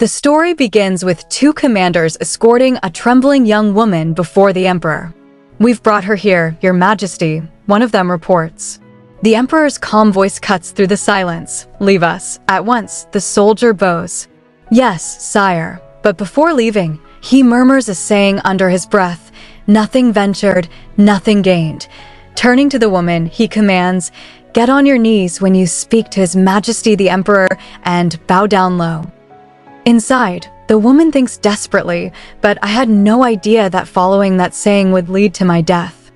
The story begins with two commanders escorting a trembling young woman before the emperor. "We've brought her here, your majesty," one of them reports. The emperor's calm voice cuts through the silence. "Leave us, at once," the soldier bows. "Yes, sire." But before leaving, he murmurs a saying under his breath, "Nothing ventured, nothing gained." Turning to the woman, he commands, "Get on your knees when you speak to His Majesty the Emperor and bow down low." Inside, the woman thinks desperately, "But I had no idea that following that saying would lead to my death."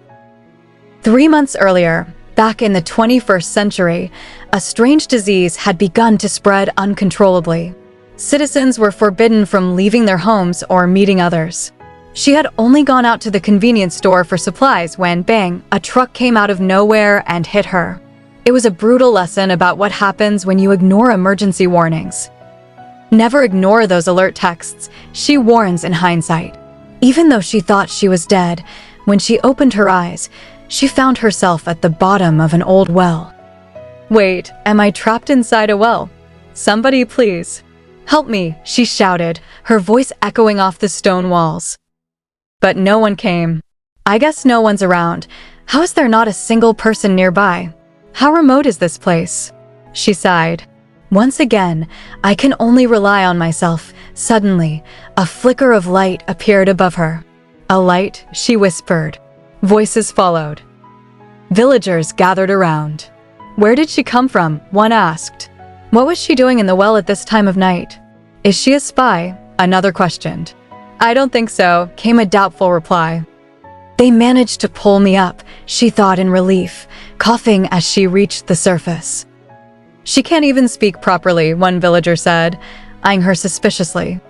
3 months earlier, back in the 21st century, a strange disease had begun to spread uncontrollably. Citizens were forbidden from leaving their homes or meeting others. She had only gone out to the convenience store for supplies when, bang, a truck came out of nowhere and hit her. It was a brutal lesson about what happens when you ignore emergency warnings. Never ignore those alert texts, she warns in hindsight. Even though she thought she was dead, when she opened her eyes, she found herself at the bottom of an old well. "Wait, am I trapped inside a well? Somebody please. Help me," she shouted, her voice echoing off the stone walls. But no one came. "I guess no one's around. How is there not a single person nearby? How remote is this place?" She sighed. "Once again, I can only rely on myself." Suddenly, a flicker of light appeared above her. "A light," she whispered. Voices followed. Villagers gathered around. "Where did she come from?" one asked. "What was she doing in the well at this time of night? Is she a spy?" another questioned. "I don't think so," came a doubtful reply. "They managed to pull me up," she thought in relief, coughing as she reached the surface. "She can't even speak properly," one villager said, eyeing her suspiciously.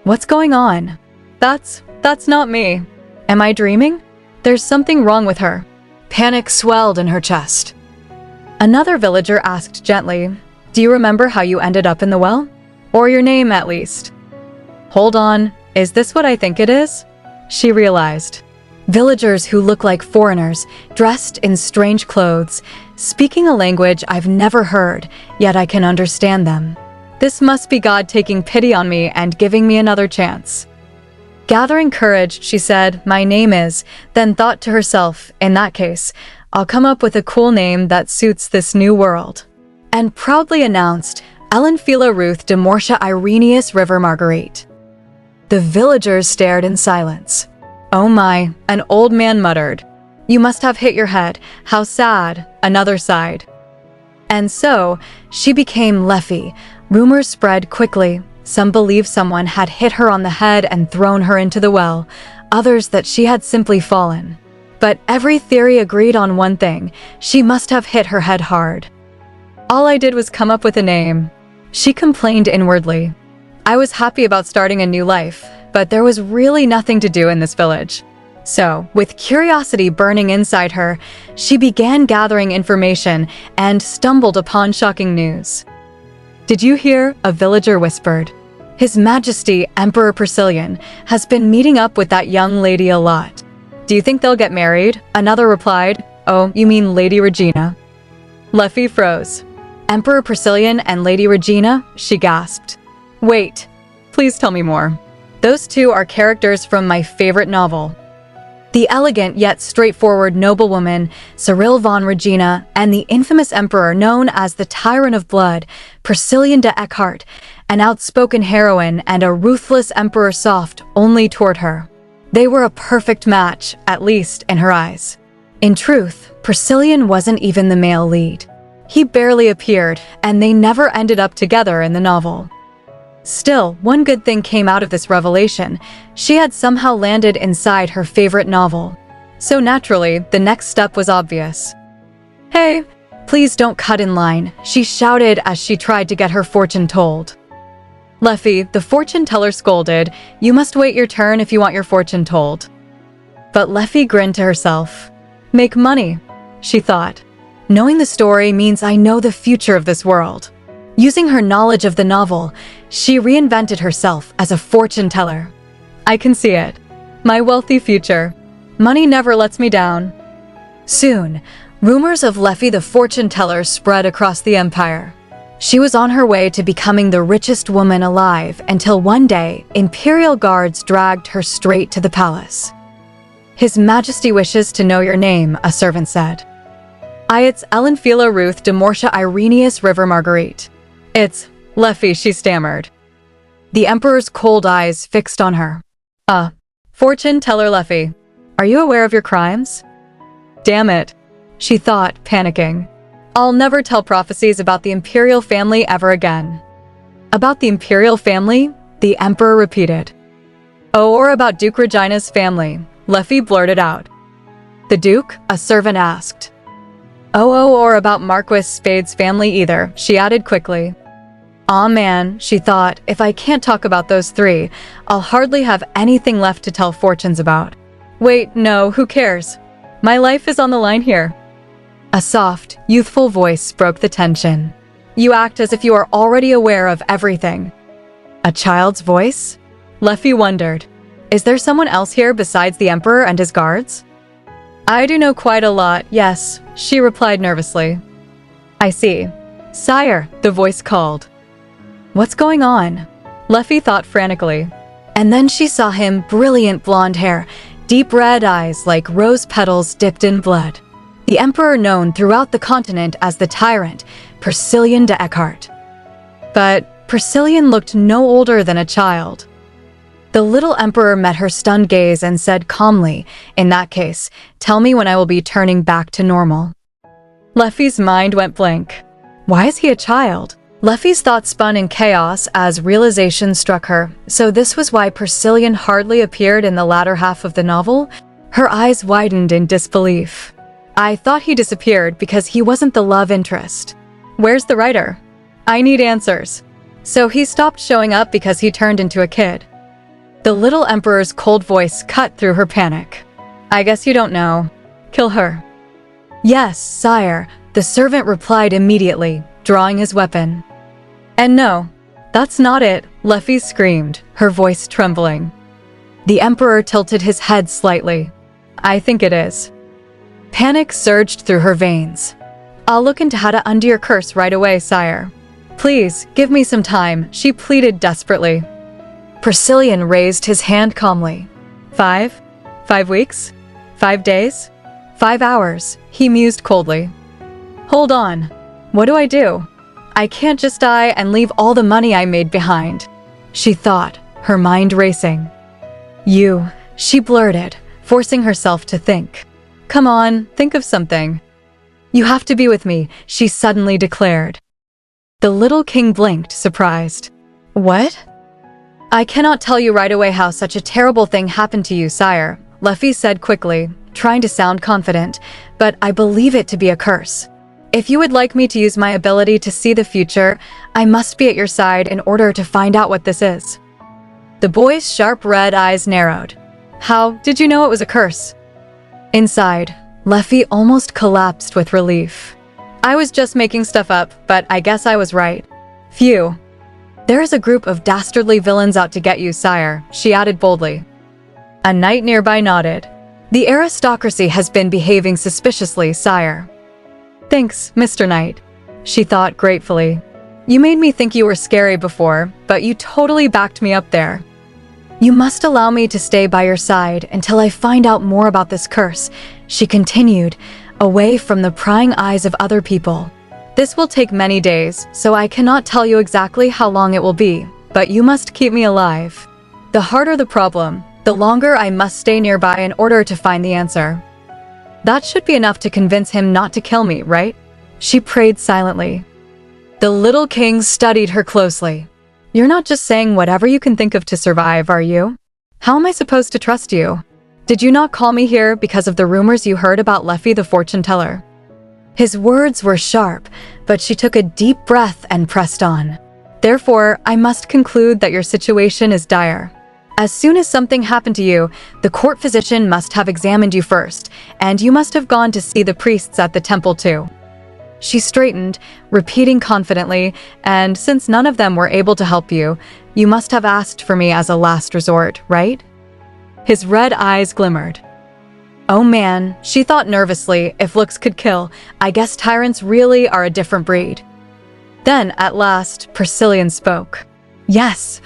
"What's going on?" That's not me. Am I dreaming? There's something wrong with her." Panic swelled in her chest. Another villager asked gently, "Do you remember how you ended up in the well? Or your name, at least?" "Hold on, is this what I think it is?" she realized. Villagers who look like foreigners, dressed in strange clothes, speaking a language I've never heard, yet I can understand them. This must be God taking pity on me and giving me another chance. Gathering courage, she said, "My name is," then thought to herself, "In that case, I'll come up with a cool name that suits this new world." And proudly announced, "Ellenfiela Ruth demortia Irenaeus River Marguerite." The villagers stared in silence. "Oh my," an old man muttered. "You must have hit your head. How sad," another sighed. And so, she became Leffy. Rumors spread quickly. Some believed someone had hit her on the head and thrown her into the well, others that she had simply fallen. But every theory agreed on one thing: she must have hit her head hard. "All I did was come up with a name," she complained inwardly. "I was happy about starting a new life, but there was really nothing to do in this village." So, with curiosity burning inside her, she began gathering information and stumbled upon shocking news. "Did you hear?" a villager whispered. "His Majesty, Emperor Persilian, has been meeting up with that young lady a lot." "Do you think they'll get married?" another replied. "Oh, you mean Lady Regina?" Leffy froze. "Emperor Persilian and Lady Regina?" she gasped. "Wait, please tell me more." "Those two are characters from my favorite novel. The elegant yet straightforward noblewoman, Cyril von Regina, and the infamous emperor known as the Tyrant of Blood, Persilian de Eckhart, an outspoken heroine and a ruthless emperor soft only toward her. They were a perfect match, at least in her eyes. In truth, Persilian wasn't even the male lead. He barely appeared, and they never ended up together in the novel. Still, one good thing came out of this revelation. She had somehow landed inside her favorite novel. So naturally, the next step was obvious. "Hey, please don't cut in line," she shouted as she tried to get her fortune told. "Leffy," the fortune teller scolded, "you must wait your turn if you want your fortune told." But Leffy grinned to herself. "Make money," she thought. "Knowing the story means I know the future of this world." Using her knowledge of the novel, she reinvented herself as a fortune teller. "I can see it. My wealthy future. Money never lets me down." Soon, rumors of Leffy the fortune teller spread across the empire. She was on her way to becoming the richest woman alive until one day, imperial guards dragged her straight to the palace. "His Majesty wishes to know your name," a servant said. "It's Ellenfiela Ruth Demortia Irenaeus River Marguerite." "It's Leffy," she stammered. The Emperor's cold eyes fixed on her. Fortune teller Leffy, are you aware of your crimes?" "Damn it," she thought, panicking. "I'll never tell prophecies about the imperial family ever again." "About the imperial family?" the Emperor repeated. "Oh, or about Duke Regina's family," Leffy blurted out. "The Duke?" a servant asked. Oh, or about Marquis Spade's family either," she added quickly. "Aw man," she thought, "if I can't talk about those three, I'll hardly have anything left to tell fortunes about. Wait, no, who cares? My life is on the line here." A soft, youthful voice broke the tension. "You act as if you are already aware of everything." A child's voice? Leffy wondered. Is there someone else here besides the Emperor and his guards? "I do know quite a lot, yes," she replied nervously. "I see. Sire," the voice called. What's going on? Leffy thought frantically. And then she saw him, brilliant blonde hair, deep red eyes like rose petals dipped in blood. The Emperor known throughout the continent as the Tyrant, Priscillian de Eckhart. But Priscillian looked no older than a child. The little Emperor met her stunned gaze and said calmly, "In that case, tell me when I will be turning back to normal." Leffy's mind went blank. Why is he a child? Leffy's thoughts spun in chaos as realization struck her. So this was why Priscillian hardly appeared in the latter half of the novel? Her eyes widened in disbelief. "I thought he disappeared because he wasn't the love interest. Where's the writer? I need answers." So he stopped showing up because he turned into a kid. The little Emperor's cold voice cut through her panic. "I guess you don't know. Kill her." "Yes, sire," the servant replied immediately, drawing his weapon. "And no, that's not it," Leffy screamed, her voice trembling. The Emperor tilted his head slightly. "I think it is." Panic surged through her veins. "I'll look into how to undo your curse right away, sire. Please, give me some time," she pleaded desperately. Priscillian raised his hand calmly. 5 weeks? 5 days? 5 hours, he mused coldly. "Hold on. What do I do? I can't just die and leave all the money I made behind," she thought, her mind racing. "You," she blurted, forcing herself to think. "Come on, think of something." "You have to be with me," she suddenly declared. The little king blinked, surprised. "What?" "I cannot tell you right away how such a terrible thing happened to you, sire," Leffy said quickly, trying to sound confident, "but I believe it to be a curse. If you would like me to use my ability to see the future, I must be at your side in order to find out what this is." The boy's sharp red eyes narrowed. "How did you know it was a curse?" Inside, Leffy almost collapsed with relief. "I was just making stuff up, but I guess I was right." "Phew. There is a group of dastardly villains out to get you, sire," she added boldly. A knight nearby nodded. "The aristocracy has been behaving suspiciously, sire." "Thanks, Mr. Knight," she thought gratefully. "You made me think you were scary before, but you totally backed me up there." "You must allow me to stay by your side until I find out more about this curse," she continued, away from the prying eyes of other people. "This will take many days, so I cannot tell you exactly how long it will be, but you must keep me alive. The harder the problem, the longer I must stay nearby in order to find the answer." That should be enough to convince him not to kill me, right? She prayed silently. The little king studied her closely. "You're not just saying whatever you can think of to survive, are you? How am I supposed to trust you? Did you not call me here because of the rumors you heard about Leffy the fortune teller?" His words were sharp, but she took a deep breath and pressed on. "Therefore, I must conclude that your situation is dire. As soon as something happened to you, the court physician must have examined you first, and you must have gone to see the priests at the temple too." She straightened, repeating confidently, "And since none of them were able to help you, you must have asked for me as a last resort, right?" His red eyes glimmered. "Oh man," she thought nervously, if looks could kill, I guess tyrants really are a different breed. Then, at last, Priscillian spoke. Yes.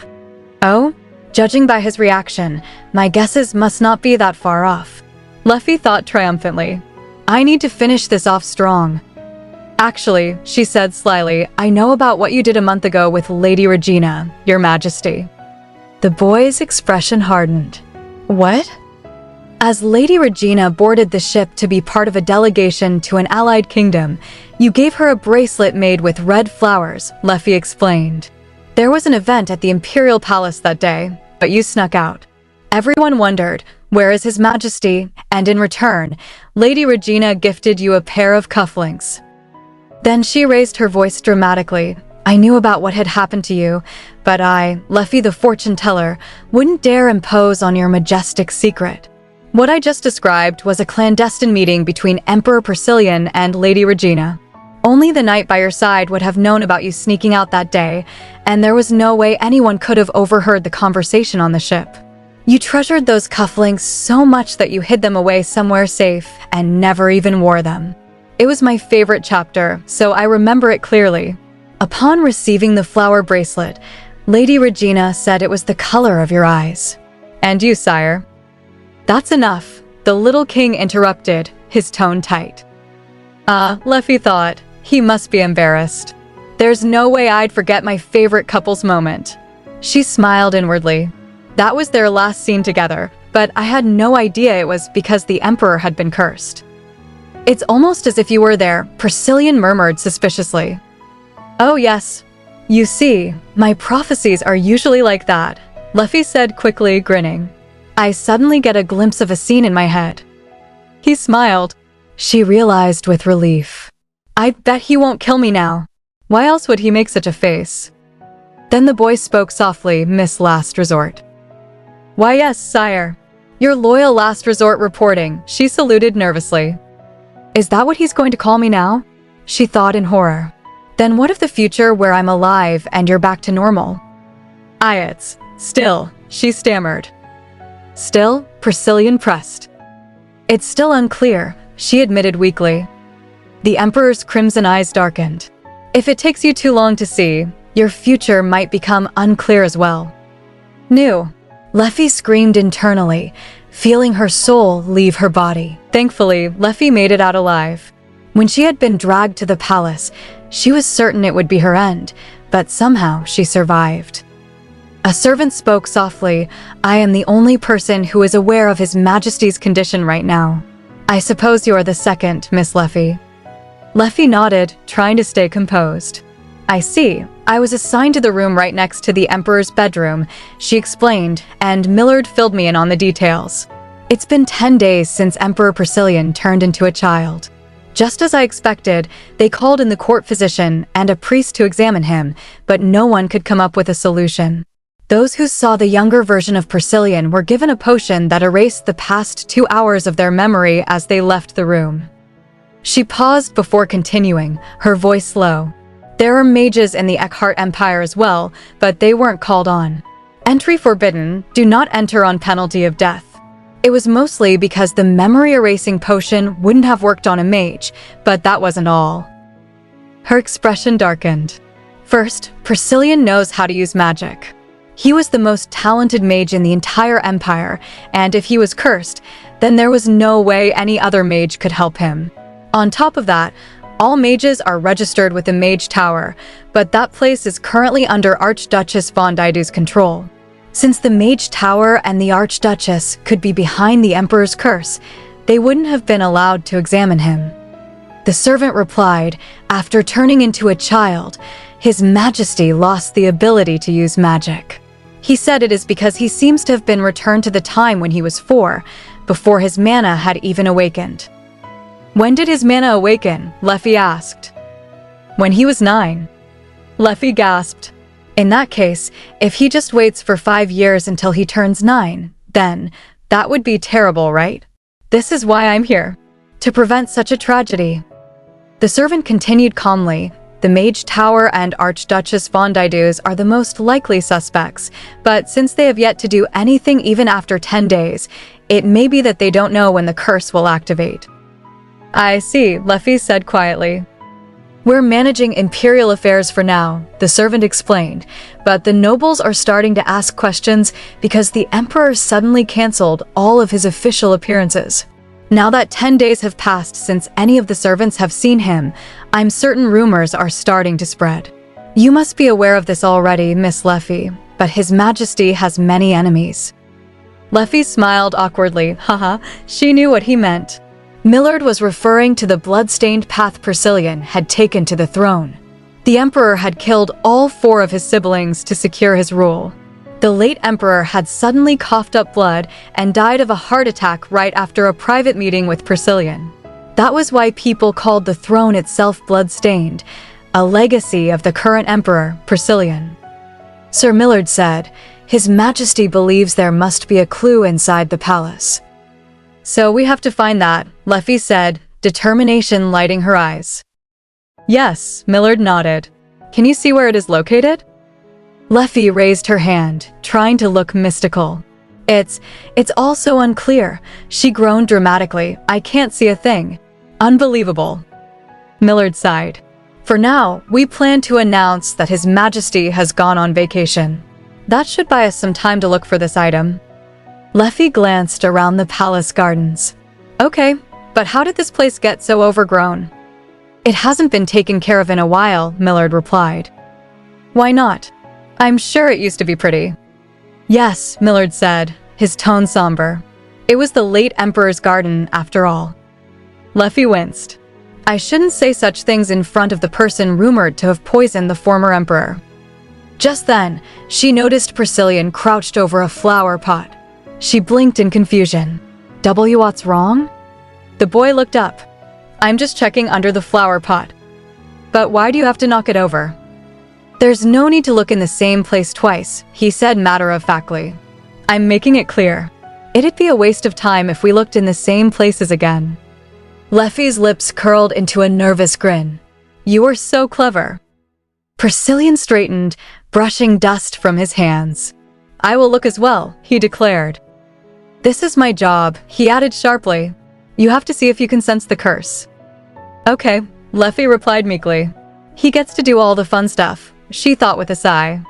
Oh? Judging by his reaction, my guesses must not be that far off. Leffy thought triumphantly. I need to finish this off strong. Actually, she said slyly, I know about what you did a month ago with Lady Regina, Your Majesty. The boy's expression hardened. What? As Lady Regina boarded the ship to be part of a delegation to an allied kingdom, you gave her a bracelet made with red flowers, Leffy explained. There was an event at the Imperial Palace that day, but you snuck out. Everyone wondered, where is His Majesty? And in return, Lady Regina gifted you a pair of cufflinks. Then she raised her voice dramatically. I knew about what had happened to you, but I, Leffy the fortune teller, wouldn't dare impose on your majestic secret. What I just described was a clandestine meeting between Emperor Priscillian and Lady Regina. Only the knight by your side would have known about you sneaking out that day, and there was no way anyone could have overheard the conversation on the ship. You treasured those cufflinks so much that you hid them away somewhere safe and never even wore them. It was my favorite chapter, so I remember it clearly. Upon receiving the flower bracelet, Lady Regina said it was the color of your eyes. And you, sire? That's enough, the little king interrupted, his tone tight. Leffy thought, he must be embarrassed. There's no way I'd forget my favorite couple's moment. She smiled inwardly. That was their last scene together, but I had no idea it was because the emperor had been cursed. It's almost as if you were there, Priscillian murmured suspiciously. Oh yes. You see, my prophecies are usually like that, Leffy said quickly, grinning. I suddenly get a glimpse of a scene in my head. He smiled. She realized with relief. I bet he won't kill me now. Why else would he make such a face? Then the boy spoke softly, Miss Last Resort. Why yes, sire. Your loyal last resort reporting, she saluted nervously. Is that what he's going to call me now? She thought in horror. Then what of the future where I'm alive and you're back to normal? It's still, she stammered. Still, Priscillian pressed. It's still unclear, she admitted weakly. The Emperor's crimson eyes darkened. If it takes you too long to see, your future might become unclear as well. New. Leffy screamed internally, feeling her soul leave her body. Thankfully, Leffy made it out alive. When she had been dragged to the palace, she was certain it would be her end, but somehow she survived. A servant spoke softly, I am the only person who is aware of His Majesty's condition right now. I suppose you are the second, Miss Leffy. Leffy nodded, trying to stay composed. I see. I was assigned to the room right next to the Emperor's bedroom, she explained, and Millard filled me in on the details. It's been 10 days since Emperor Priscillian turned into a child. Just as I expected, they called in the court physician and a priest to examine him, but no one could come up with a solution. Those who saw the younger version of Priscillian were given a potion that erased the past 2 hours of their memory as they left the room. She paused before continuing, her voice low. There are mages in the Eckhart Empire as well, but they weren't called on. Entry forbidden, do not enter on penalty of death. It was mostly because the memory-erasing potion wouldn't have worked on a mage, but that wasn't all. Her expression darkened. First, Priscillian knows how to use magic. He was the most talented mage in the entire empire, and if he was cursed, then there was no way any other mage could help him. On top of that, all mages are registered with the Mage Tower, but that place is currently under Archduchess von Didu's control. Since the Mage Tower and the Archduchess could be behind the Emperor's curse, they wouldn't have been allowed to examine him. The servant replied, after turning into a child, His Majesty lost the ability to use magic. He said it is because he seems to have been returned to the time when he was 4, before his mana had even awakened. When did his mana awaken? Leffy asked. When he was 9. Leffy gasped. In that case, if he just waits for 5 years until he turns 9, then that would be terrible, right? This is why I'm here. To prevent such a tragedy. The servant continued calmly. The Mage Tower and Archduchess von Didu's are the most likely suspects, but since they have yet to do anything even after 10 days, it may be that they don't know when the curse will activate. I see, Leffy said quietly. We're managing imperial affairs for now, the servant explained, but the nobles are starting to ask questions because the emperor suddenly cancelled all of his official appearances. Now that 10 days have passed since any of the servants have seen him, I'm certain rumors are starting to spread. You must be aware of this already, Miss Leffy, but His Majesty has many enemies. Leffy smiled awkwardly. Haha, she knew what he meant. Millard was referring to the blood-stained path Persilian had taken to the throne. The emperor had killed all 4 of his siblings to secure his rule. The late emperor had suddenly coughed up blood and died of a heart attack right after a private meeting with Persilian. That was why people called the throne itself blood-stained, a legacy of the current emperor, Persilian. Sir Millard said, His Majesty believes there must be a clue inside the palace. So we have to find that, Leffy said, determination lighting her eyes. Yes, Millard nodded. Can you see where it is located? Leffy raised her hand, trying to look mystical. It's all so unclear. She groaned dramatically. I can't see a thing. Unbelievable. Millard sighed. For now, we plan to announce that His Majesty has gone on vacation. That should buy us some time to look for this item. Leffy glanced around the palace gardens. Okay, but how did this place get so overgrown? It hasn't been taken care of in a while, Millard replied. Why not? I'm sure it used to be pretty. Yes, Millard said, his tone somber. It was the late emperor's garden, after all. Leffy winced. I shouldn't say such things in front of the person rumored to have poisoned the former emperor. Just then, she noticed Persilian crouched over a flower pot. She blinked in confusion. What's wrong? The boy looked up. I'm just checking under the flower pot. But why do you have to knock it over? There's no need to look in the same place twice, he said matter-of-factly. I'm making it clear. It'd be a waste of time if we looked in the same places again. Leffy's lips curled into a nervous grin. You are so clever. Persilian straightened, brushing dust from his hands. I will look as well, he declared. This is my job, he added sharply. You have to see if you can sense the curse. Okay, Leffy replied meekly. He gets to do all the fun stuff, she thought with a sigh.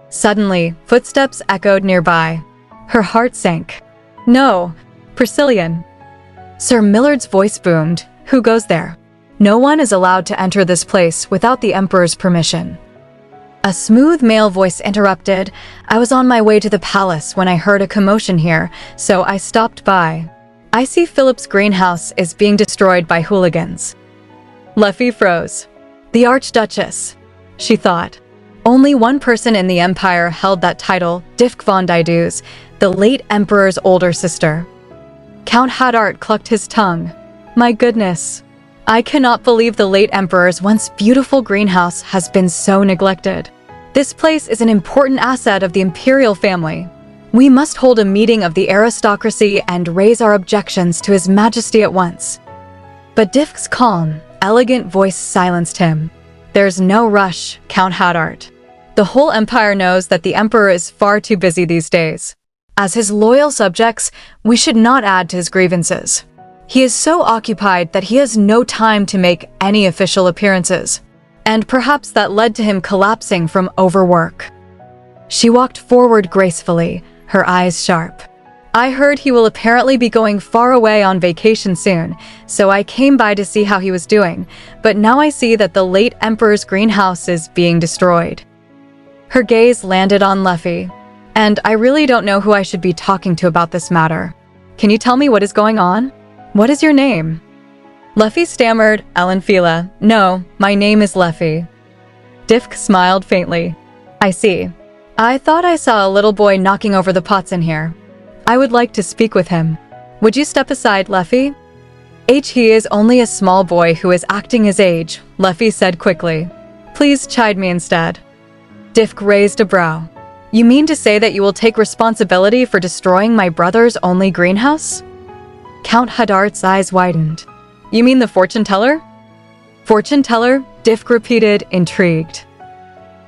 Suddenly, footsteps echoed nearby. Her heart sank. No, Persilian. Sir Millard's voice boomed. Who goes there? No one is allowed to enter this place without the Emperor's permission. A smooth male voice interrupted. I was on my way to the palace when I heard a commotion here, so I stopped by. I see Philip's greenhouse is being destroyed by hooligans. Leffy froze. The Archduchess, she thought. Only one person in the Empire held that title, Difk von Didus, the late Emperor's older sister. Count Hadart clucked his tongue. My goodness. I cannot believe the late Emperor's once beautiful greenhouse has been so neglected. This place is an important asset of the imperial family. We must hold a meeting of the aristocracy and raise our objections to His Majesty at once. But Difk's calm, elegant voice silenced him. There's no rush, Count Hadart. The whole empire knows that the emperor is far too busy these days. As his loyal subjects, we should not add to his grievances. He is so occupied that he has no time to make any official appearances, and perhaps that led to him collapsing from overwork. She walked forward gracefully, her eyes sharp. I heard he will apparently be going far away on vacation soon, so I came by to see how he was doing, but now I see that the late emperor's greenhouse is being destroyed. Her gaze landed on Leffy, and I really don't know who I should be talking to about this matter. Can you tell me what is going on? What is your name? Leffy stammered, Ellenfiela. No, my name is Leffy. Difk smiled faintly. I see. I thought I saw a little boy knocking over the pots in here. I would like to speak with him. Would you step aside, Leffy? He is only a small boy who is acting his age, Leffy said quickly. Please chide me instead. Difk raised a brow. You mean to say that you will take responsibility for destroying my brother's only greenhouse? Count Hadart's eyes widened. You mean the fortune teller? Fortune teller? Difk repeated, intrigued.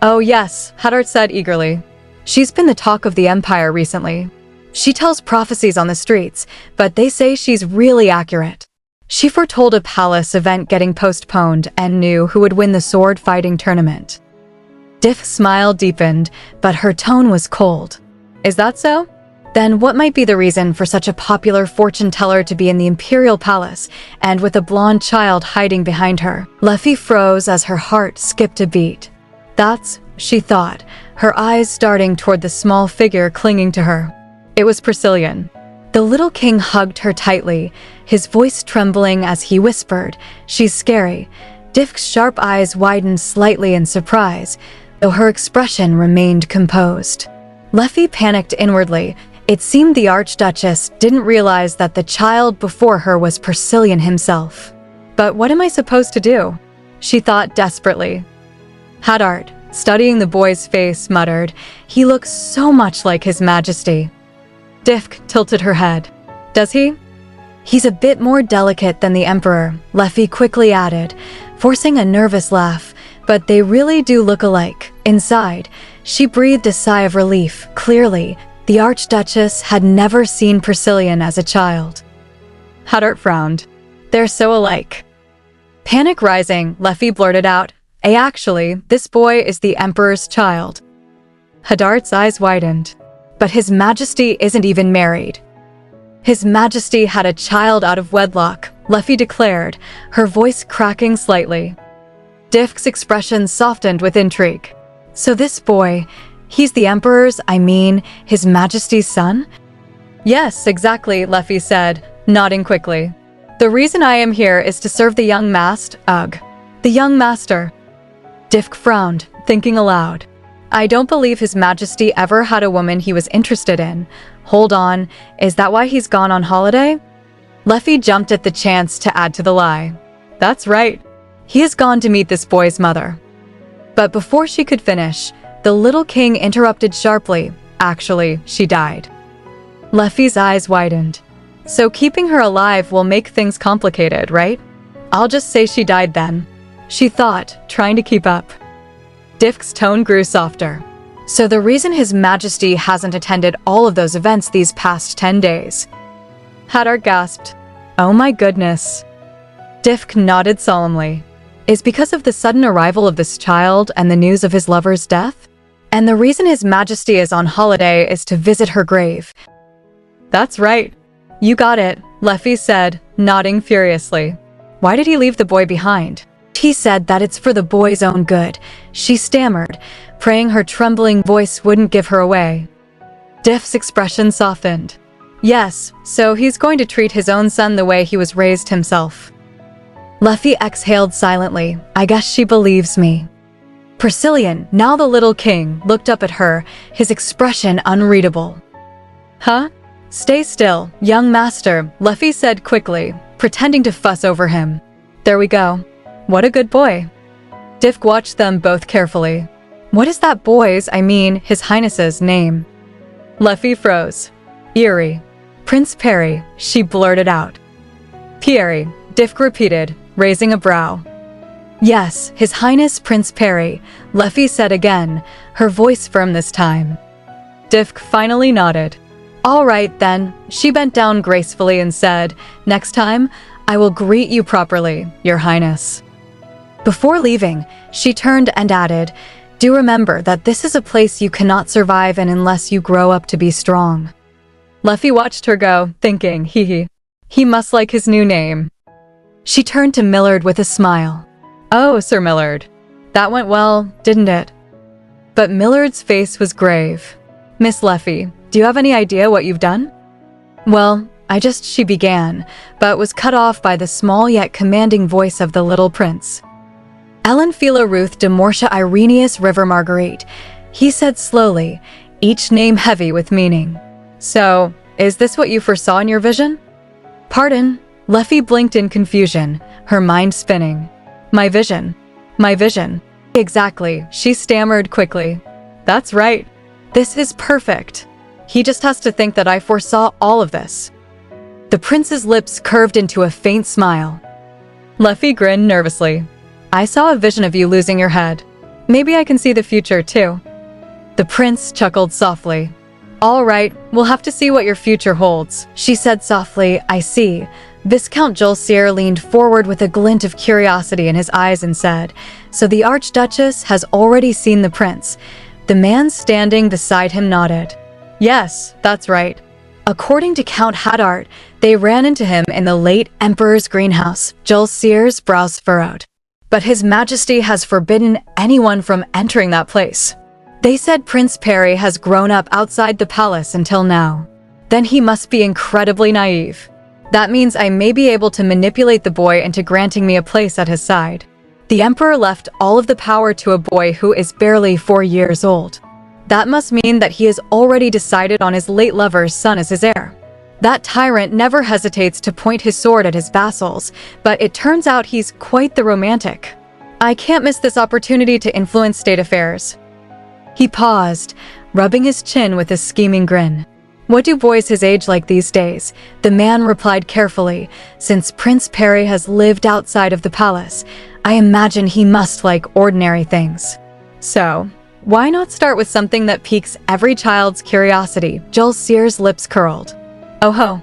Oh yes, Hadart said eagerly. She's been the talk of the Empire recently. She tells prophecies on the streets, but they say she's really accurate. She foretold a palace event getting postponed and knew who would win the sword fighting tournament. Diff's smile deepened, but her tone was cold. Is that so? Then what might be the reason for such a popular fortune teller to be in the imperial palace and with a blonde child hiding behind her? Leffy froze as her heart skipped a beat. That's, she thought, her eyes darting toward the small figure clinging to her. It was Priscillian. The little king hugged her tightly, his voice trembling as he whispered, "She's scary." Diff's sharp eyes widened slightly in surprise, though her expression remained composed. Leffy panicked inwardly. It seemed the Archduchess didn't realize that the child before her was Priscillian himself. But what am I supposed to do? She thought desperately. Haddart, studying the boy's face, muttered, "He looks so much like His Majesty." Diff tilted her head. Does he? He's a bit more delicate than the Emperor, Leffy quickly added, forcing a nervous laugh, but they really do look alike. Inside, she breathed a sigh of relief. Clearly, the Archduchess had never seen Priscillian as a child. Haddart frowned. They're so alike. Panic rising, Leffy blurted out, Actually, this boy is the Emperor's child." Haddart's eyes widened. But His Majesty isn't even married. His Majesty had a child out of wedlock, Leffy declared, her voice cracking slightly. Diff's expression softened with intrigue. So this boy, he's the Emperor's, His Majesty's son? Yes, exactly, Leffy said, nodding quickly. The reason I am here is to serve the young the young master. Diff frowned, thinking aloud. I don't believe His Majesty ever had a woman he was interested in. Hold on, is that why he's gone on holiday? Leffy jumped at the chance to add to the lie. That's right. He has gone to meet this boy's mother. But before she could finish, the little king interrupted sharply. Actually, she died. Leffy's eyes widened. So keeping her alive will make things complicated, right? I'll just say she died then. She thought, trying to keep up. Diff's tone grew softer. So the reason His Majesty hasn't attended all of those events these past 10 days. Haddart gasped. Oh my goodness. Diff nodded solemnly. Is because of the sudden arrival of this child and the news of his lover's death? And the reason His Majesty is on holiday is to visit her grave. That's right. You got it, Leffy said, nodding furiously. Why did he leave the boy behind? He said that it's for the boy's own good, she stammered, praying her trembling voice wouldn't give her away. Diff's expression softened. Yes, so he's going to treat his own son the way he was raised himself. Leffy exhaled silently. I guess she believes me. Priscillian, now the little king, looked up at her, his expression unreadable. Huh? Stay still, young master, Leffy said quickly, pretending to fuss over him. There we go. What a good boy. Diff watched them both carefully. What is that boy's, His Highness's name? Leffy froze. Eerie. Prince Perry, she blurted out. Pierre, Diff repeated, raising a brow. Yes, His Highness Prince Perry, Leffy said again, her voice firm this time. Diff finally nodded. All right then, she bent down gracefully and said, Next time, I will greet you properly, Your Highness. Before leaving, she turned and added, Do remember that this is a place you cannot survive in unless you grow up to be strong. Leffy watched her go, thinking, he must like his new name. She turned to Millard with a smile. Oh, Sir Millard. That went well, didn't it? But Millard's face was grave. Miss Leffy, do you have any idea what you've done? Well, she began, but was cut off by the small yet commanding voice of the little prince. Ellenfiela Ruth demortia Irenaeus River Marguerite, he said slowly, each name heavy with meaning. So, is this what you foresaw in your vision? Pardon? Leffy blinked in confusion, her mind spinning. My vision. Exactly, she stammered quickly. That's right. This is perfect. He just has to think that I foresaw all of this. The prince's lips curved into a faint smile. Leffy grinned nervously. I saw a vision of you losing your head. Maybe I can see the future, too. The prince chuckled softly. All right, we'll have to see what your future holds, she said softly. I see. Viscount Julcier leaned forward with a glint of curiosity in his eyes and said, "So the Archduchess has already seen the prince." The man standing beside him nodded. "Yes, that's right." According to Count Haddart, they ran into him in the late Emperor's greenhouse. Julcier's brows furrowed. "But His Majesty has forbidden anyone from entering that place. They said Prince Perry has grown up outside the palace until now. Then he must be incredibly naive. That means I may be able to manipulate the boy into granting me a place at his side. The Emperor left all of the power to a boy who is barely 4 years old. That must mean that he has already decided on his late lover's son as his heir. That tyrant never hesitates to point his sword at his vassals, but it turns out he's quite the romantic. I can't miss this opportunity to influence state affairs." He paused, rubbing his chin with a scheming grin. "What do boys his age like these days?" The man replied carefully. "Since Prince Perry has lived outside of the palace, I imagine he must like ordinary things. So, why not start with something that piques every child's curiosity?" Julcier's lips curled. "Oh ho."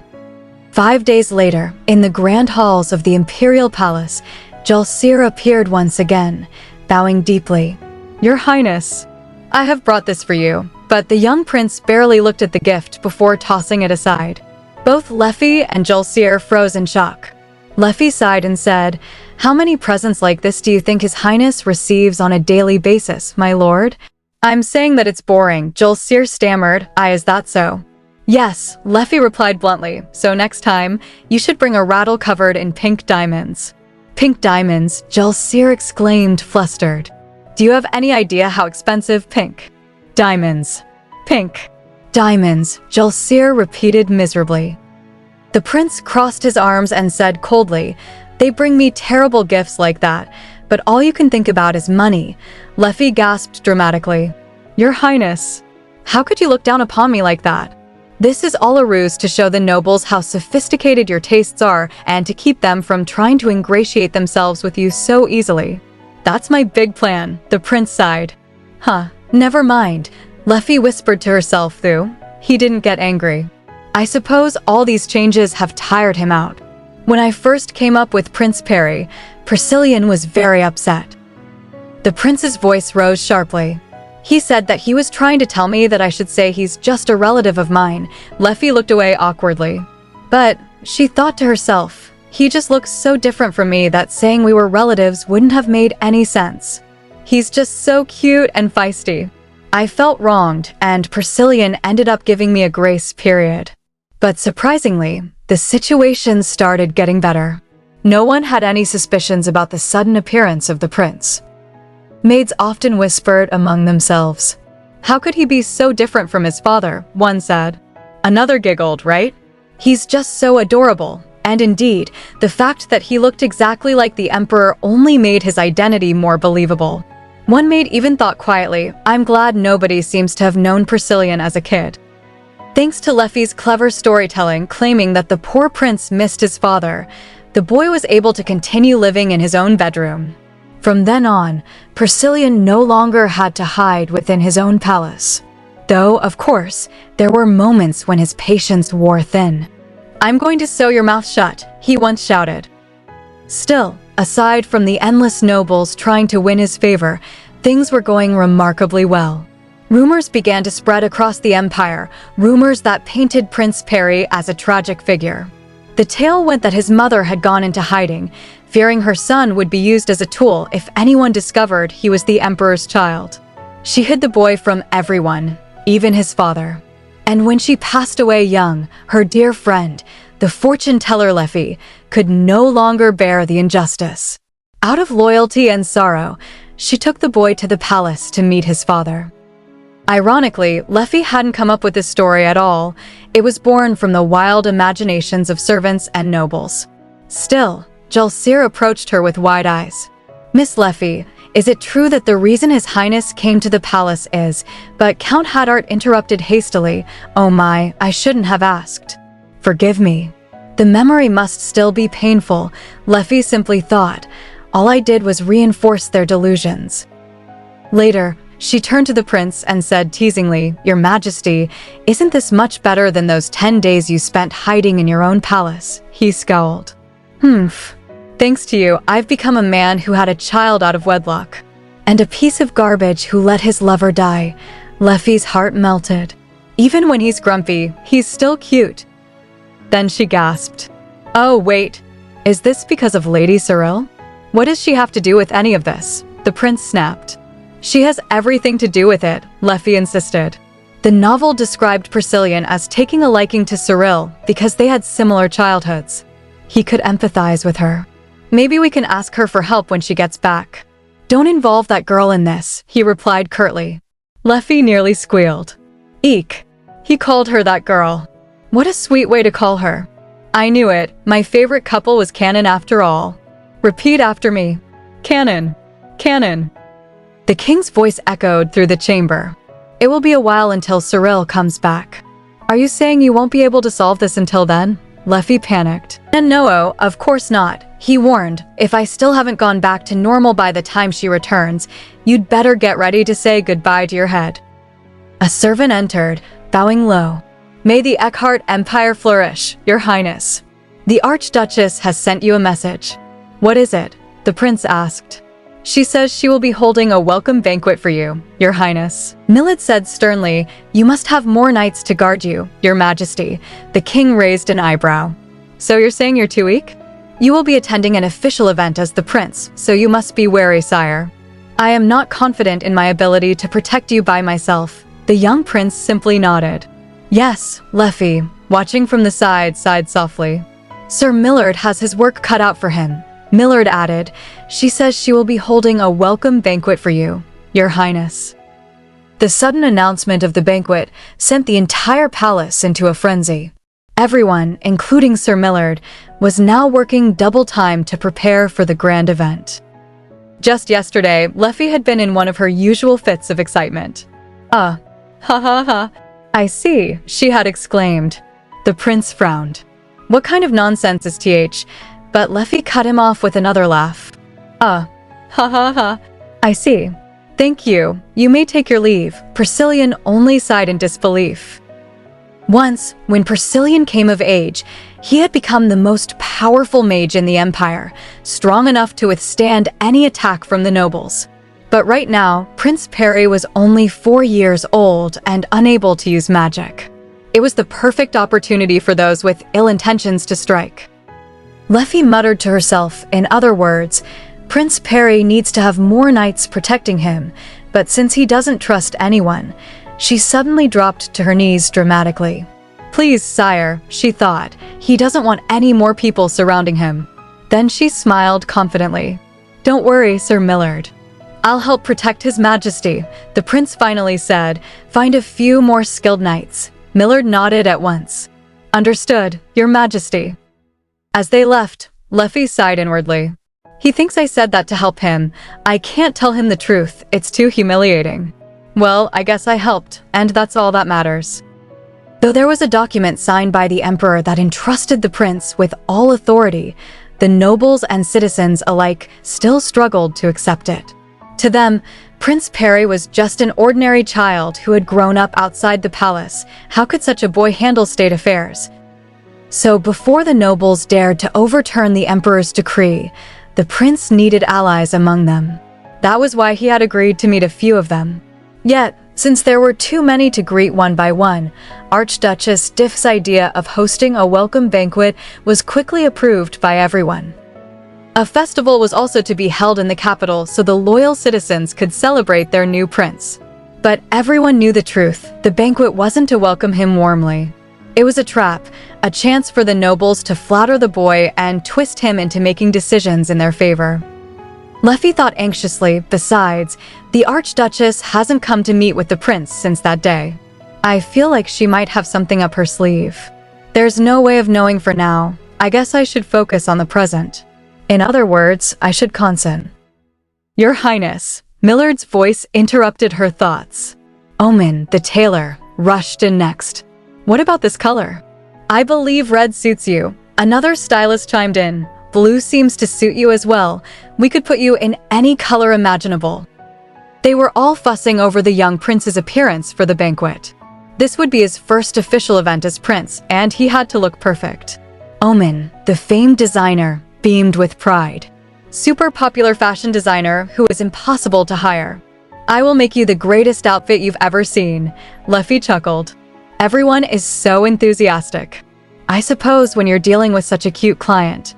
5 days later, in the grand halls of the Imperial Palace, Julcier appeared once again, bowing deeply. "Your Highness, I have brought this for you." But the young prince barely looked at the gift before tossing it aside. Both Leffy and Julcier froze in shock. Leffy sighed and said, "How many presents like this do you think His Highness receives on a daily basis, my lord?" "I'm saying that it's boring," Julcier stammered. "Is that so?" "Yes," Leffy replied bluntly. "So next time, you should bring a rattle covered in pink diamonds." "Pink diamonds," Julcier exclaimed, flustered. "Do you have any idea how expensive pink diamonds? Pink diamonds," Julcier repeated miserably. The prince crossed his arms and said coldly, "They bring me terrible gifts like that, but all you can think about is money." Leffy gasped dramatically. "Your Highness, how could you look down upon me like that? This is all a ruse to show the nobles how sophisticated your tastes are and to keep them from trying to ingratiate themselves with you so easily." "That's my big plan," the prince sighed. "Huh, never mind," Leffy whispered to herself, though. He didn't get angry. "I suppose all these changes have tired him out. When I first came up with Prince Perry, Priscillian was very upset." The prince's voice rose sharply. "He said that he was trying to tell me that I should say he's just a relative of mine." Leffy looked away awkwardly. But, she thought to herself, he just looks so different from me that saying we were relatives wouldn't have made any sense. He's just so cute and feisty. I felt wronged, and Priscillian ended up giving me a grace period. But surprisingly, the situation started getting better. No one had any suspicions about the sudden appearance of the prince. Maids often whispered among themselves, "How could he be so different from his father?" one said. Another giggled, "Right? He's just so adorable." And indeed, the fact that he looked exactly like the emperor only made his identity more believable. One maid even thought quietly, "I'm glad nobody seems to have known Priscillian as a kid." Thanks to Leffy's clever storytelling claiming that the poor prince missed his father, the boy was able to continue living in his own bedroom. From then on, Priscillian no longer had to hide within his own palace. Though, of course, there were moments when his patience wore thin. "I'm going to sew your mouth shut," he once shouted. Still, aside from the endless nobles trying to win his favor, things were going remarkably well. Rumors began to spread across the empire, rumors that painted Prince Perry as a tragic figure. The tale went that his mother had gone into hiding, fearing her son would be used as a tool if anyone discovered he was the emperor's child. She hid the boy from everyone, even his father. And when she passed away young, her dear friend, the fortune teller Leffy, could no longer bear the injustice. Out of loyalty and sorrow, she took the boy to the palace to meet his father. Ironically, Leffy hadn't come up with this story at all. It was born from the wild imaginations of servants and nobles. Still, Julcier approached her with wide eyes. "Miss Leffy, is it true that the reason His Highness came to the palace is—" But Count Haddart interrupted hastily. "Oh my, I shouldn't have asked. Forgive me. The memory must still be painful," Leffy simply thought. "All I did was reinforce their delusions." Later, She turned to the prince and said teasingly, "Your Majesty, isn't this much better than those 10 days you spent hiding in your own palace?" He scowled. Thanks to you, I've become a man who had a child out of wedlock. And a piece of garbage who let his lover die. Leffy's heart melted. Even when he's grumpy, he's still cute. Then she gasped. Oh, wait. Is this because of Lady Cyril? What does she have to do with any of this? The prince snapped. She has everything to do with it, Leffy insisted. The novel described Priscillian as taking a liking to Cyril because they had similar childhoods. He could empathize with her. Maybe we can ask her for help when she gets back. Don't involve that girl in this, he replied curtly. Leffy nearly squealed. Eek. He called her that girl. What a sweet way to call her. I knew it. My favorite couple was canon after all. Repeat after me. Canon. Canon. The king's voice echoed through the chamber. It will be a while until Cyril comes back. Are you saying you won't be able to solve this until then? Leffy panicked. And no, of course not. He warned, if I still haven't gone back to normal by the time she returns, you'd better get ready to say goodbye to your head. A servant entered, bowing low. May the Eckhart Empire flourish, Your Highness. The Archduchess has sent you a message. What is it? The prince asked. She says she will be holding a welcome banquet for you, Your Highness. Millet said sternly, You must have more knights to guard you, Your Majesty. The king raised an eyebrow. So you're saying you're too weak? You will be attending an official event as the prince, so you must be wary, sire. I am not confident in my ability to protect you by myself. The young prince simply nodded. Yes, Leffy, watching from the side, sighed softly. Sir Millard has his work cut out for him. Millard added, She says she will be holding a welcome banquet for you, Your Highness. The sudden announcement of the banquet sent the entire palace into a frenzy. Everyone, including Sir Millard, was now working double time to prepare for the grand event. Just yesterday, Leffy had been in one of her usual fits of excitement. Ha ha ha, I see, she had exclaimed. The prince frowned. What kind of nonsense is TH? But Leffy cut him off with another laugh. Ha ha ha, I see. Thank you, you may take your leave. Priscillian only sighed in disbelief. Once, when Priscillian came of age, he had become the most powerful mage in the Empire, strong enough to withstand any attack from the nobles. But right now, Prince Perry was only 4 years old and unable to use magic. It was the perfect opportunity for those with ill intentions to strike. Leffy muttered to herself, in other words, Prince Perry needs to have more knights protecting him, but since he doesn't trust anyone, she suddenly dropped to her knees dramatically. Please, sire, she thought, he doesn't want any more people surrounding him. Then she smiled confidently. Don't worry, Sir Millard. I'll help protect His Majesty, the prince finally said. Find a few more skilled knights. Millard nodded at once. Understood, Your Majesty. As they left, Leffy sighed inwardly. He thinks I said that to help him. I can't tell him the truth, it's too humiliating. Well, I guess I helped, and that's all that matters. Though there was a document signed by the emperor that entrusted the prince with all authority, the nobles and citizens alike still struggled to accept it. To them, Prince Perry was just an ordinary child who had grown up outside the palace. How could such a boy handle state affairs? So before the nobles dared to overturn the emperor's decree, the prince needed allies among them. That was why he had agreed to meet a few of them. Yet, since there were too many to greet one by one, Archduchess Diff's idea of hosting a welcome banquet was quickly approved by everyone. A festival was also to be held in the capital so the loyal citizens could celebrate their new prince. But everyone knew the truth. The banquet wasn't to welcome him warmly. It was a trap, a chance for the nobles to flatter the boy and twist him into making decisions in their favor. Leffy thought anxiously. Besides, the Archduchess hasn't come to meet with the prince since that day. I feel like she might have something up her sleeve. There's no way of knowing for now. I guess I should focus on the present. In other words, I should concentrate. Your Highness, Millard's voice interrupted her thoughts. Omen, the tailor, rushed in next. What about this color? I believe red suits you. Another stylist chimed in. Blue seems to suit you as well. We could put you in any color imaginable. They were all fussing over the young prince's appearance for the banquet. This would be his first official event as prince, and he had to look perfect. Omen, the famed designer, beamed with pride. Super popular fashion designer who is impossible to hire. I will make you the greatest outfit you've ever seen, Luffy chuckled. Everyone is so enthusiastic. I suppose when you're dealing with such a cute client.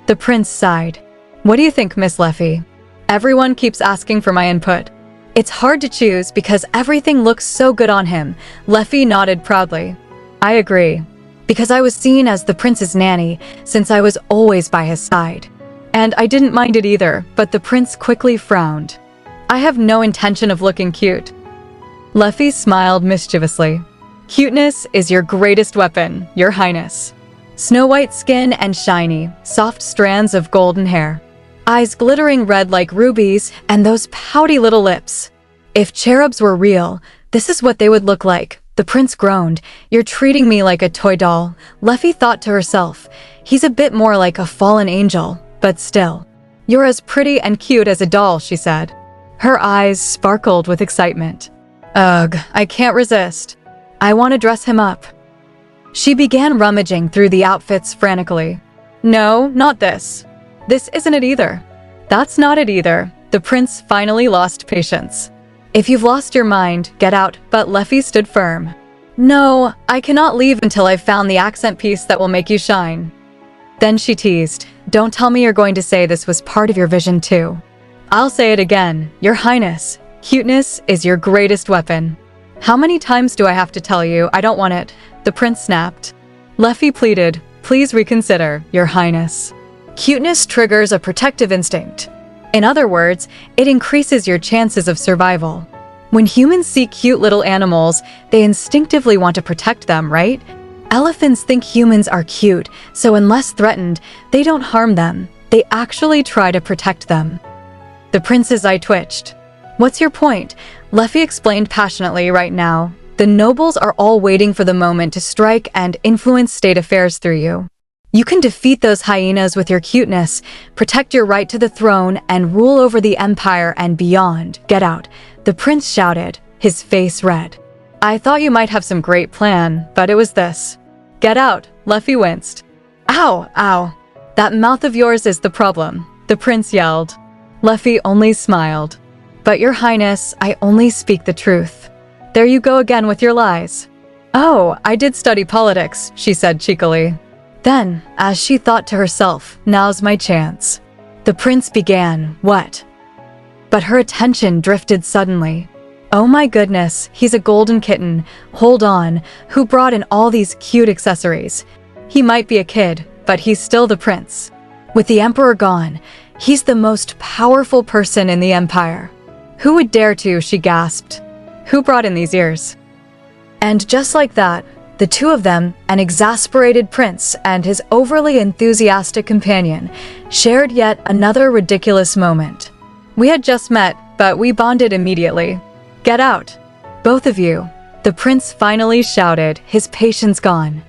The prince sighed. What do you think, Miss Luffy? Everyone keeps asking for my input. It's hard to choose because everything looks so good on him, Luffy nodded proudly. I agree. Because I was seen as the prince's nanny since I was always by his side. And I didn't mind it either, but the prince quickly frowned. I have no intention of looking cute. Luffy smiled mischievously. Cuteness is your greatest weapon, your highness. Snow white skin and shiny, soft strands of golden hair. Eyes glittering red like rubies, and those pouty little lips. If cherubs were real, this is what they would look like. The prince groaned. You're treating me like a toy doll, Luffy thought to herself. He's a bit more like a fallen angel, but still. You're as pretty and cute as a doll, she said. Her eyes sparkled with excitement. Ugh, I can't resist. I want to dress him up. She began rummaging through the outfits frantically. No, not this. This isn't it either. That's not it either. The prince finally lost patience. If you've lost your mind, get out, but Luffy stood firm. No, I cannot leave until I've found the accent piece that will make you shine. Then she teased, don't tell me you're going to say this was part of your vision too. I'll say it again, Your Highness. Cuteness is your greatest weapon. How many times do I have to tell you I don't want it? The prince snapped. Luffy pleaded, please reconsider, Your Highness. Cuteness triggers a protective instinct. In other words, it increases your chances of survival. When humans see cute little animals, they instinctively want to protect them, right? Elephants think humans are cute, so unless threatened, they don't harm them. They actually try to protect them. The prince's eye twitched. What's your point? Luffy explained passionately right now. The nobles are all waiting for the moment to strike and influence state affairs through you. You can defeat those hyenas with your cuteness, protect your right to the throne, and rule over the empire and beyond. Get out, the prince shouted, his face red. I thought you might have some great plan, but it was this. Get out, Luffy winced. Ow, ow. That mouth of yours is the problem, the prince yelled. Luffy only smiled. But Your Highness, I only speak the truth. There you go again with your lies. Oh, I did study politics, she said cheekily. Then, as she thought to herself, now's my chance. The prince began, what? But her attention drifted suddenly. Oh my goodness, he's a golden kitten. Hold on, who brought in all these cute accessories? He might be a kid, but he's still the prince. With the emperor gone, he's the most powerful person in the empire. Who would dare to, she gasped. Who brought in these ears? And just like that, the two of them, an exasperated prince and his overly enthusiastic companion, shared yet another ridiculous moment. We had just met, but we bonded immediately. Get out. Both of you. The prince finally shouted, his patience gone.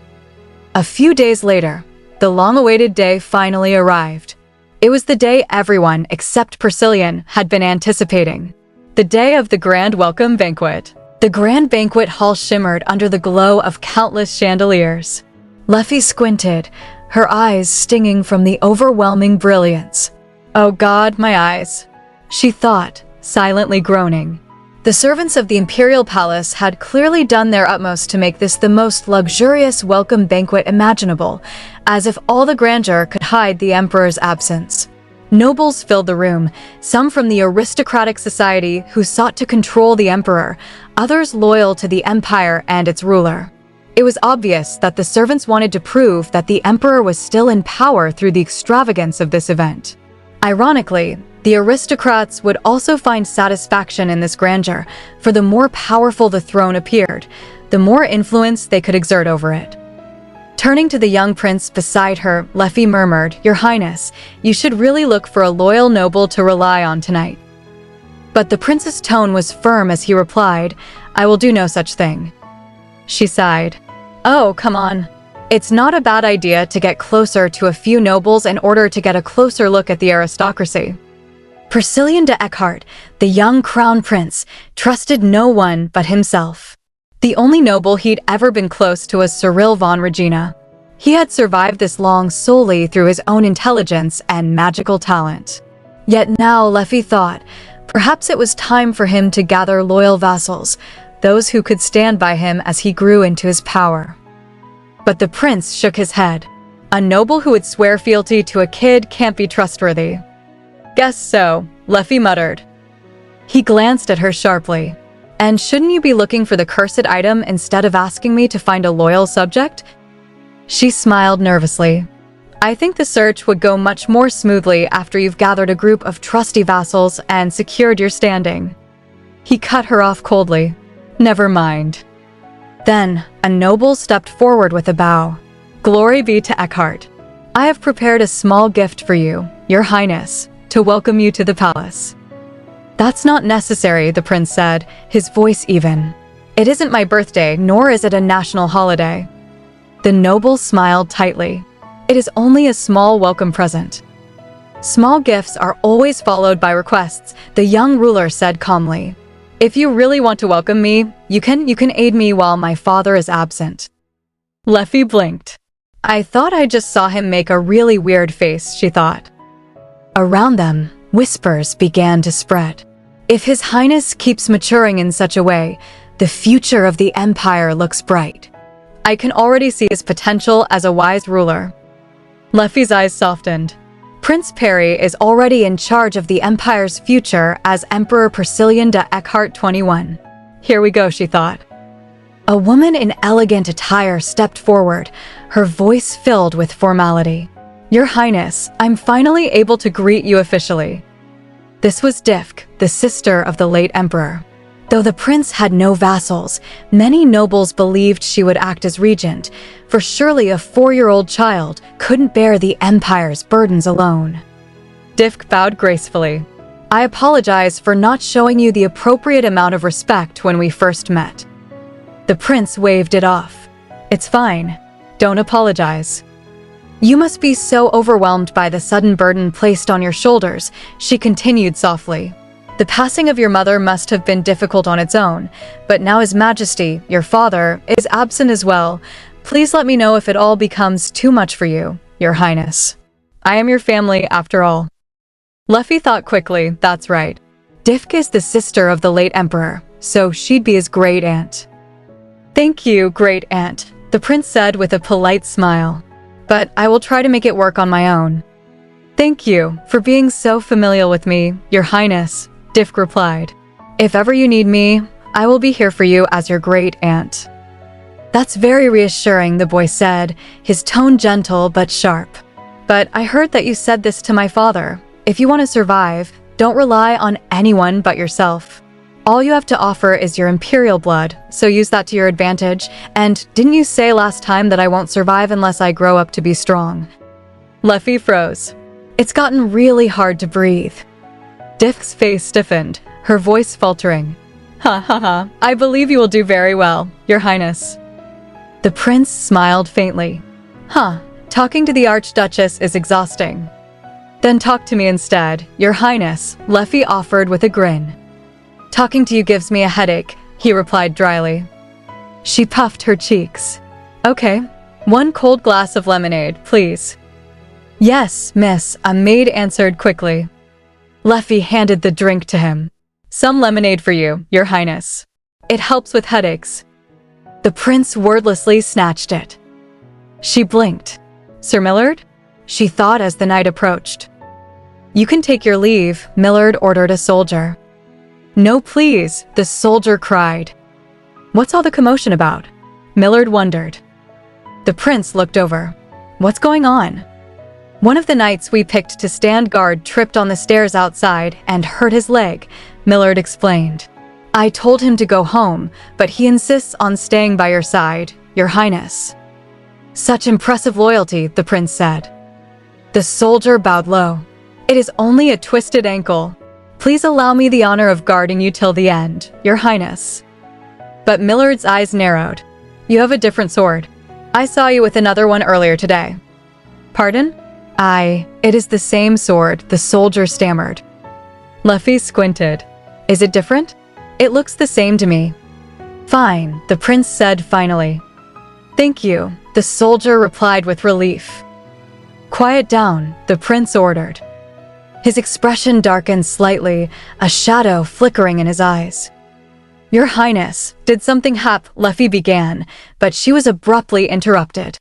A few days later, the long-awaited day finally arrived. It was the day everyone, except Persilian, had been anticipating. The day of the grand welcome banquet. The grand banquet hall shimmered under the glow of countless chandeliers. Luffy squinted, her eyes stinging from the overwhelming brilliance. Oh God, my eyes, she thought, silently groaning. The servants of the Imperial Palace had clearly done their utmost to make this the most luxurious welcome banquet imaginable, as if all the grandeur could hide the Emperor's absence. Nobles filled the room, some from the aristocratic society who sought to control the Emperor, others loyal to the Empire and its ruler. It was obvious that the servants wanted to prove that the Emperor was still in power through the extravagance of this event. Ironically, the aristocrats would also find satisfaction in this grandeur, for the more powerful the throne appeared, the more influence they could exert over it. Turning to the young prince beside her, Luffy murmured, Your Highness, you should really look for a loyal noble to rely on tonight. But the prince's tone was firm as he replied, I will do no such thing. She sighed. Oh, come on. It's not a bad idea to get closer to a few nobles in order to get a closer look at the aristocracy. Persilian de Eckhart, the young crown prince, trusted no one but himself. The only noble he'd ever been close to was Cyril von Regina. He had survived this long solely through his own intelligence and magical talent. Yet now, Leffy thought, perhaps it was time for him to gather loyal vassals, those who could stand by him as he grew into his power. But the prince shook his head. A noble who would swear fealty to a kid can't be trustworthy. Guess so, Leffy muttered. He glanced at her sharply. And shouldn't you be looking for the cursed item instead of asking me to find a loyal subject? She smiled nervously. I think the search would go much more smoothly after you've gathered a group of trusty vassals and secured your standing. He cut her off coldly. Never mind. Then, a noble stepped forward with a bow. Glory be to Eckhart. I have prepared a small gift for you, Your Highness, to welcome you to the palace. That's not necessary, the prince said, his voice even. It isn't my birthday, nor is it a national holiday. The noble smiled tightly. It is only a small welcome present. Small gifts are always followed by requests, the young ruler said calmly. If you really want to welcome me, you can aid me while my father is absent. Leffy blinked. I thought I just saw him make a really weird face, she thought. Around them, whispers began to spread. If His Highness keeps maturing in such a way, the future of the empire looks bright. I can already see his potential as a wise ruler. Leffy's eyes softened. Prince Perry is already in charge of the empire's future as Emperor Persilian de Eckhart 21. Here we go, she thought. A woman in elegant attire stepped forward, her voice filled with formality. Your Highness, I'm finally able to greet you officially. This was Difk, the sister of the late emperor. Though the prince had no vassals, many nobles believed she would act as regent, for surely a 4-year-old child couldn't bear the empire's burdens alone. Difk bowed gracefully. I apologize for not showing you the appropriate amount of respect when we first met. The prince waved it off. It's fine. Don't apologize. You must be so overwhelmed by the sudden burden placed on your shoulders, she continued softly. The passing of your mother must have been difficult on its own, but now His Majesty, your father, is absent as well. Please let me know if it all becomes too much for you, Your Highness. I am your family after all. Leffy thought quickly, that's right. Difk is the sister of the late emperor, so she'd be his great-aunt. Thank you, great-aunt, the prince said with a polite smile. But I will try to make it work on my own. Thank you for being so familiar with me, Your Highness, Difk replied. If ever you need me, I will be here for you as your great-aunt. That's very reassuring, the boy said, his tone gentle but sharp. But I heard that you said this to my father. If you want to survive, don't rely on anyone but yourself. All you have to offer is your imperial blood, so use that to your advantage. And didn't you say last time that I won't survive unless I grow up to be strong? Leffy froze. It's gotten really hard to breathe. Difk's face stiffened, her voice faltering. Ha ha ha, I believe you will do very well, Your Highness. The prince smiled faintly. Talking to the Archduchess is exhausting. Then talk to me instead, Your Highness, Leffy offered with a grin. Talking to you gives me a headache, he replied dryly. She puffed her cheeks. Okay, 1 cold glass of lemonade, please. Yes, miss, a maid answered quickly. Leffy handed the drink to him. Some lemonade for you, Your Highness. It helps with headaches. The prince wordlessly snatched it. She blinked. Sir Millard? She thought as the night approached. You can take your leave, Millard ordered a soldier. No, please, the soldier cried. What's all the commotion about? Millard wondered. The prince looked over. What's going on? One of the knights we picked to stand guard tripped on the stairs outside and hurt his leg, Millard explained. I told him to go home, but he insists on staying by your side, Your Highness. Such impressive loyalty, the prince said. The soldier bowed low. It is only a twisted ankle. Please allow me the honor of guarding you till the end, Your Highness. But Millard's eyes narrowed. You have a different sword. I saw you with another one earlier today. Pardon? It is the same sword, the soldier stammered. Luffy squinted. Is it different? It looks the same to me. Fine, the prince said finally. Thank you, the soldier replied with relief. Quiet down, the prince ordered. His expression darkened slightly, a shadow flickering in his eyes. Your Highness, did something happen? Luffy began, but she was abruptly interrupted.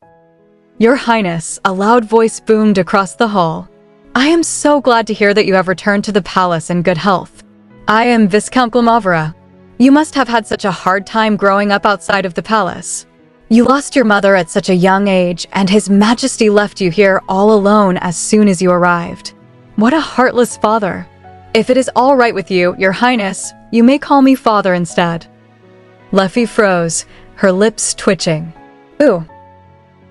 Your Highness, a loud voice boomed across the hall. I am so glad to hear that you have returned to the palace in good health. I am Viscount Glamavra. You must have had such a hard time growing up outside of the palace. You lost your mother at such a young age, and His Majesty left you here all alone as soon as you arrived. What a heartless father. If it is all right with you, Your Highness, you may call me father instead. Luffy froze, her lips twitching. Ooh.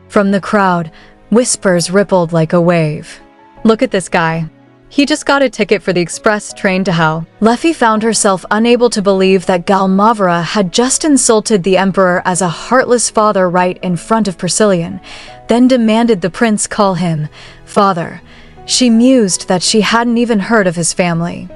From the crowd, whispers rippled like a wave. Look at this guy. He just got a ticket for the express train to hell. Luffy found herself unable to believe that Glamavra had just insulted the Emperor as a heartless father right in front of Persilian, then demanded the prince call him father. She mused that she hadn't even heard of his family,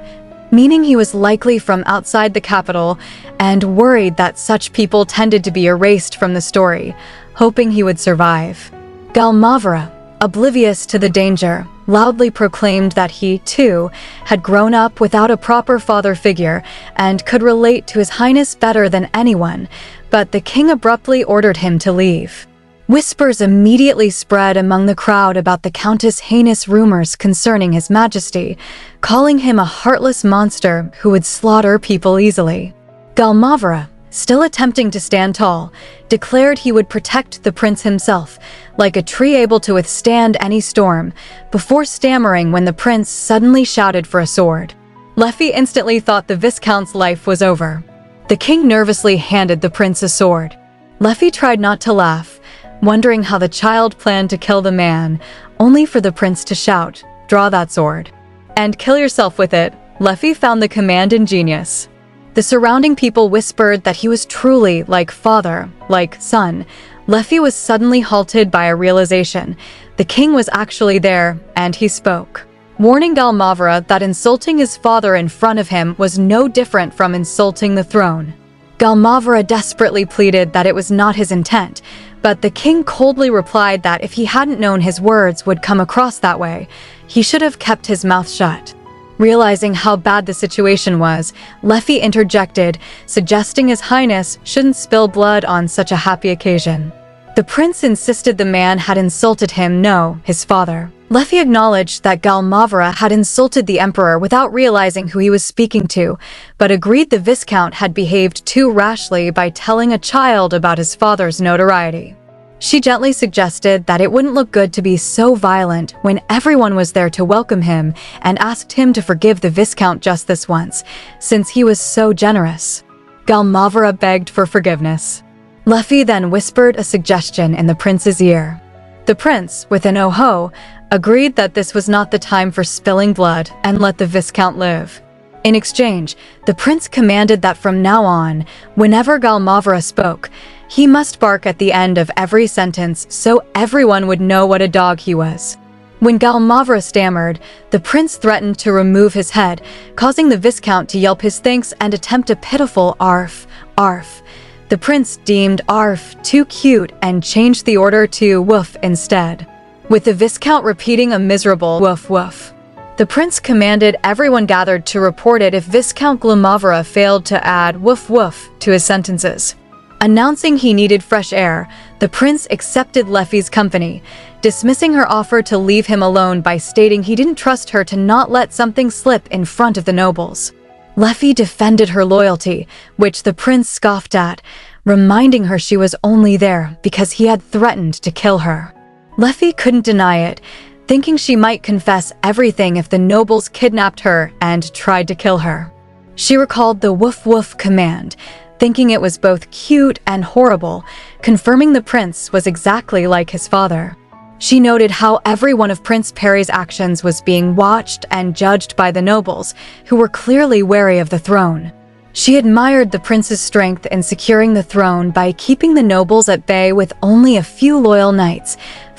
meaning he was likely from outside the capital, and worried that such people tended to be erased from the story, hoping he would survive. Glamavra, oblivious to the danger, loudly proclaimed that he, too, had grown up without a proper father figure and could relate to His Highness better than anyone, but the king abruptly ordered him to leave. Whispers immediately spread among the crowd about the Countess' heinous rumors concerning His Majesty, calling him a heartless monster who would slaughter people easily. Glamavra, still attempting to stand tall, declared he would protect the prince himself, like a tree able to withstand any storm, before stammering when the prince suddenly shouted for a sword. Luffy instantly thought the Viscount's life was over. The king nervously handed the prince a sword. Luffy tried not to laugh, wondering how the child planned to kill the man, only for the prince to shout, "Draw that sword. And kill yourself with it." Luffy found the command ingenious. The surrounding people whispered that he was truly like father, like son. Luffy was suddenly halted by a realization. The king was actually there, and he spoke, warning Glamavra that insulting his father in front of him was no different from insulting the throne. Glamavra desperately pleaded that it was not his intent, but the king coldly replied that if he hadn't known his words would come across that way, he should have kept his mouth shut. Realizing how bad the situation was, Luffy interjected, suggesting His Highness shouldn't spill blood on such a happy occasion. The prince insisted the man had insulted him, no, his father. Luffy acknowledged that Glamavra had insulted the Emperor without realizing who he was speaking to, but agreed the Viscount had behaved too rashly by telling a child about his father's notoriety. She gently suggested that it wouldn't look good to be so violent when everyone was there to welcome him, and asked him to forgive the Viscount just this once, since he was so generous. Glamavra begged for forgiveness. Luffy then whispered a suggestion in the prince's ear. The prince, with an oh-ho, agreed that this was not the time for spilling blood and let the Viscount live. In exchange, the prince commanded that from now on, whenever Glamavra spoke, he must bark at the end of every sentence so everyone would know what a dog he was. When Glamavra stammered, the prince threatened to remove his head, causing the Viscount to yelp his thanks and attempt a pitiful arf, arf. The prince deemed arf too cute and changed the order to woof instead, with the Viscount repeating a miserable woof woof. The prince commanded everyone gathered to report it if Viscount Glamavra failed to add woof woof to his sentences. Announcing he needed fresh air, the prince accepted Luffy's company, dismissing her offer to leave him alone by stating he didn't trust her to not let something slip in front of the nobles. Luffy defended her loyalty, which the prince scoffed at, reminding her she was only there because he had threatened to kill her. Luffy couldn't deny it, thinking she might confess everything if the nobles kidnapped her and tried to kill her. She recalled the woof woof command, thinking it was both cute and horrible, confirming the prince was exactly like his father. She noted how every one of Prince Perry's actions was being watched and judged by the nobles, who were clearly wary of the throne. She admired the prince's strength in securing the throne by keeping the nobles at bay with only a few loyal knights,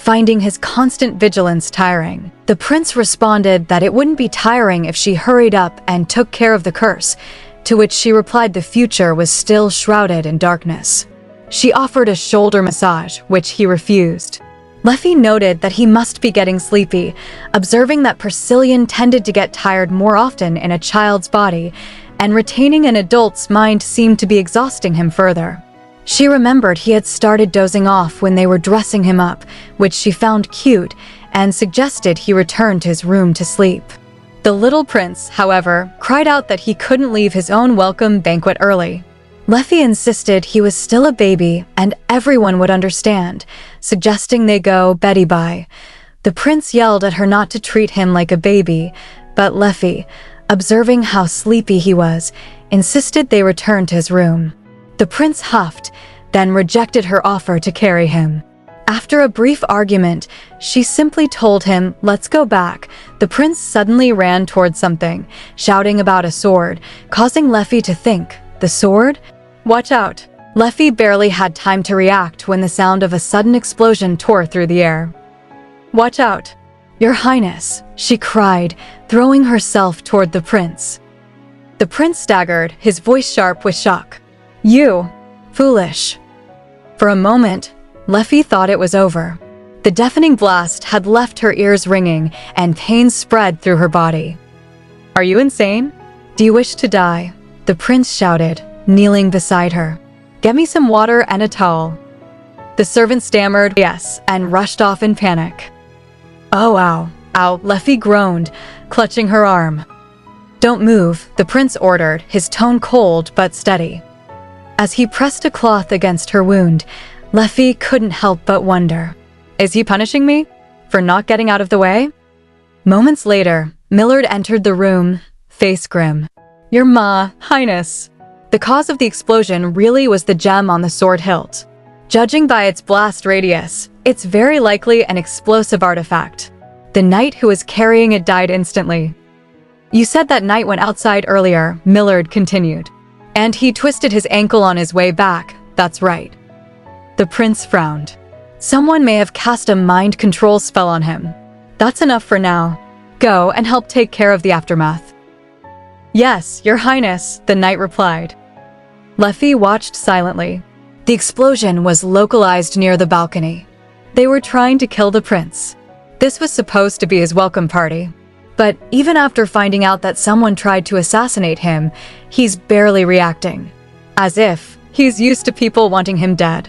finding his constant vigilance tiring. The prince responded that it wouldn't be tiring if she hurried up and took care of the curse, to which she replied the future was still shrouded in darkness. She offered a shoulder massage, which he refused. Leffy noted that he must be getting sleepy, observing that Persilian tended to get tired more often in a child's body, and retaining an adult's mind seemed to be exhausting him further. She remembered he had started dozing off when they were dressing him up, which she found cute, and suggested he return to his room to sleep. The little prince, however, cried out that he couldn't leave his own welcome banquet early. Leffy insisted he was still a baby and everyone would understand, suggesting they go beddy-bye. The prince yelled at her not to treat him like a baby, but Leffy, observing how sleepy he was, insisted they return to his room. The prince huffed, then rejected her offer to carry him. After a brief argument, she simply told him, "Let's go back." The prince suddenly ran towards something, shouting about a sword, causing Leffy to think, "The sword? Watch out." Leffy barely had time to react when the sound of a sudden explosion tore through the air. "Watch out, Your Highness," she cried, throwing herself toward the prince. The prince staggered, his voice sharp with shock. "You, foolish." For a moment, Leffy thought it was over. The deafening blast had left her ears ringing, and pain spread through her body. "Are you insane? Do you wish to die?" the prince shouted, kneeling beside her. "Get me some water and a towel." The servant stammered yes and rushed off in panic. "Oh, ow, ow," Leffy groaned, clutching her arm. "Don't move," the prince ordered, his tone cold but steady. As he pressed a cloth against her wound, Leffy couldn't help but wonder, is he punishing me for not getting out of the way? Moments later, Millard entered the room, face grim. "Your Highness." The cause of the explosion really was the gem on the sword hilt. Judging by its blast radius, it's very likely an explosive artifact. The knight who was carrying it died instantly. "You said that knight went outside earlier," Millard continued. "And he twisted his ankle on his way back, that's right." The prince frowned. Someone may have cast a mind control spell on him. "That's enough for now. Go and help take care of the aftermath." "Yes, Your Highness," the knight replied. Leffy watched silently. The explosion was localized near the balcony. They were trying to kill the prince. This was supposed to be his welcome party. But even after finding out that someone tried to assassinate him, he's barely reacting. As if he's used to people wanting him dead.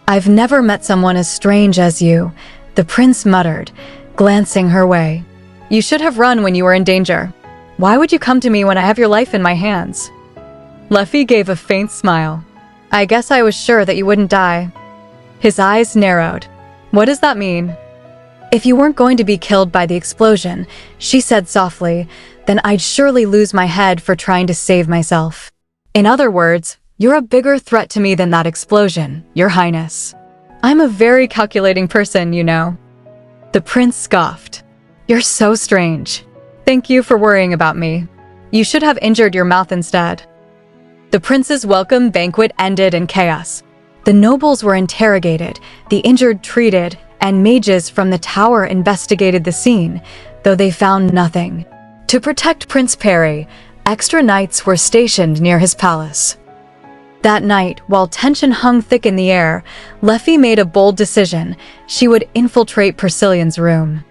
"I've never met someone as strange as you," the prince muttered, glancing her way. "You should have run when you were in danger. Why would you come to me when I have your life in my hands?" Leffy gave a faint smile. "I guess I was sure that you wouldn't die." His eyes narrowed. "What does that mean?" "If you weren't going to be killed by the explosion," she said softly, "then I'd surely lose my head for trying to save myself. In other words, you're a bigger threat to me than that explosion, Your Highness. I'm a very calculating person, you know." The prince scoffed. "You're so strange. Thank you for worrying about me. You should have injured your mouth instead." The prince's welcome banquet ended in chaos. The nobles were interrogated, the injured treated, and mages from the tower investigated the scene, though they found nothing. To protect Prince Perry, extra knights were stationed near his palace. That night, while tension hung thick in the air, Leffy made a bold decision. She would infiltrate Persilian's room.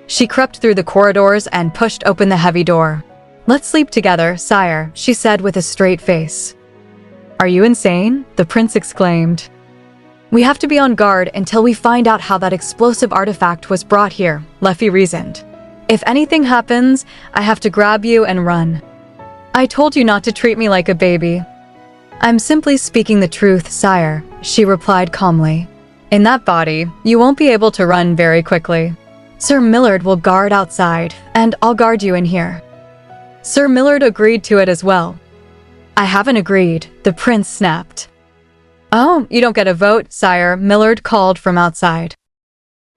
She crept through the corridors and pushed open the heavy door. "Let's sleep together, sire," she said with a straight face. "Are you insane?" the prince exclaimed. "We have to be on guard until we find out how that explosive artifact was brought here," Leffy reasoned. "If anything happens, I have to grab you and run." "I told you not to treat me like a baby." "I'm simply speaking the truth, sire," she replied calmly. "In that body, you won't be able to run very quickly. Sir Millard will guard outside, and I'll guard you in here." Sir Millard agreed to it as well. "I haven't agreed," the prince snapped. "Oh, you don't get a vote, sire," Millard called from outside.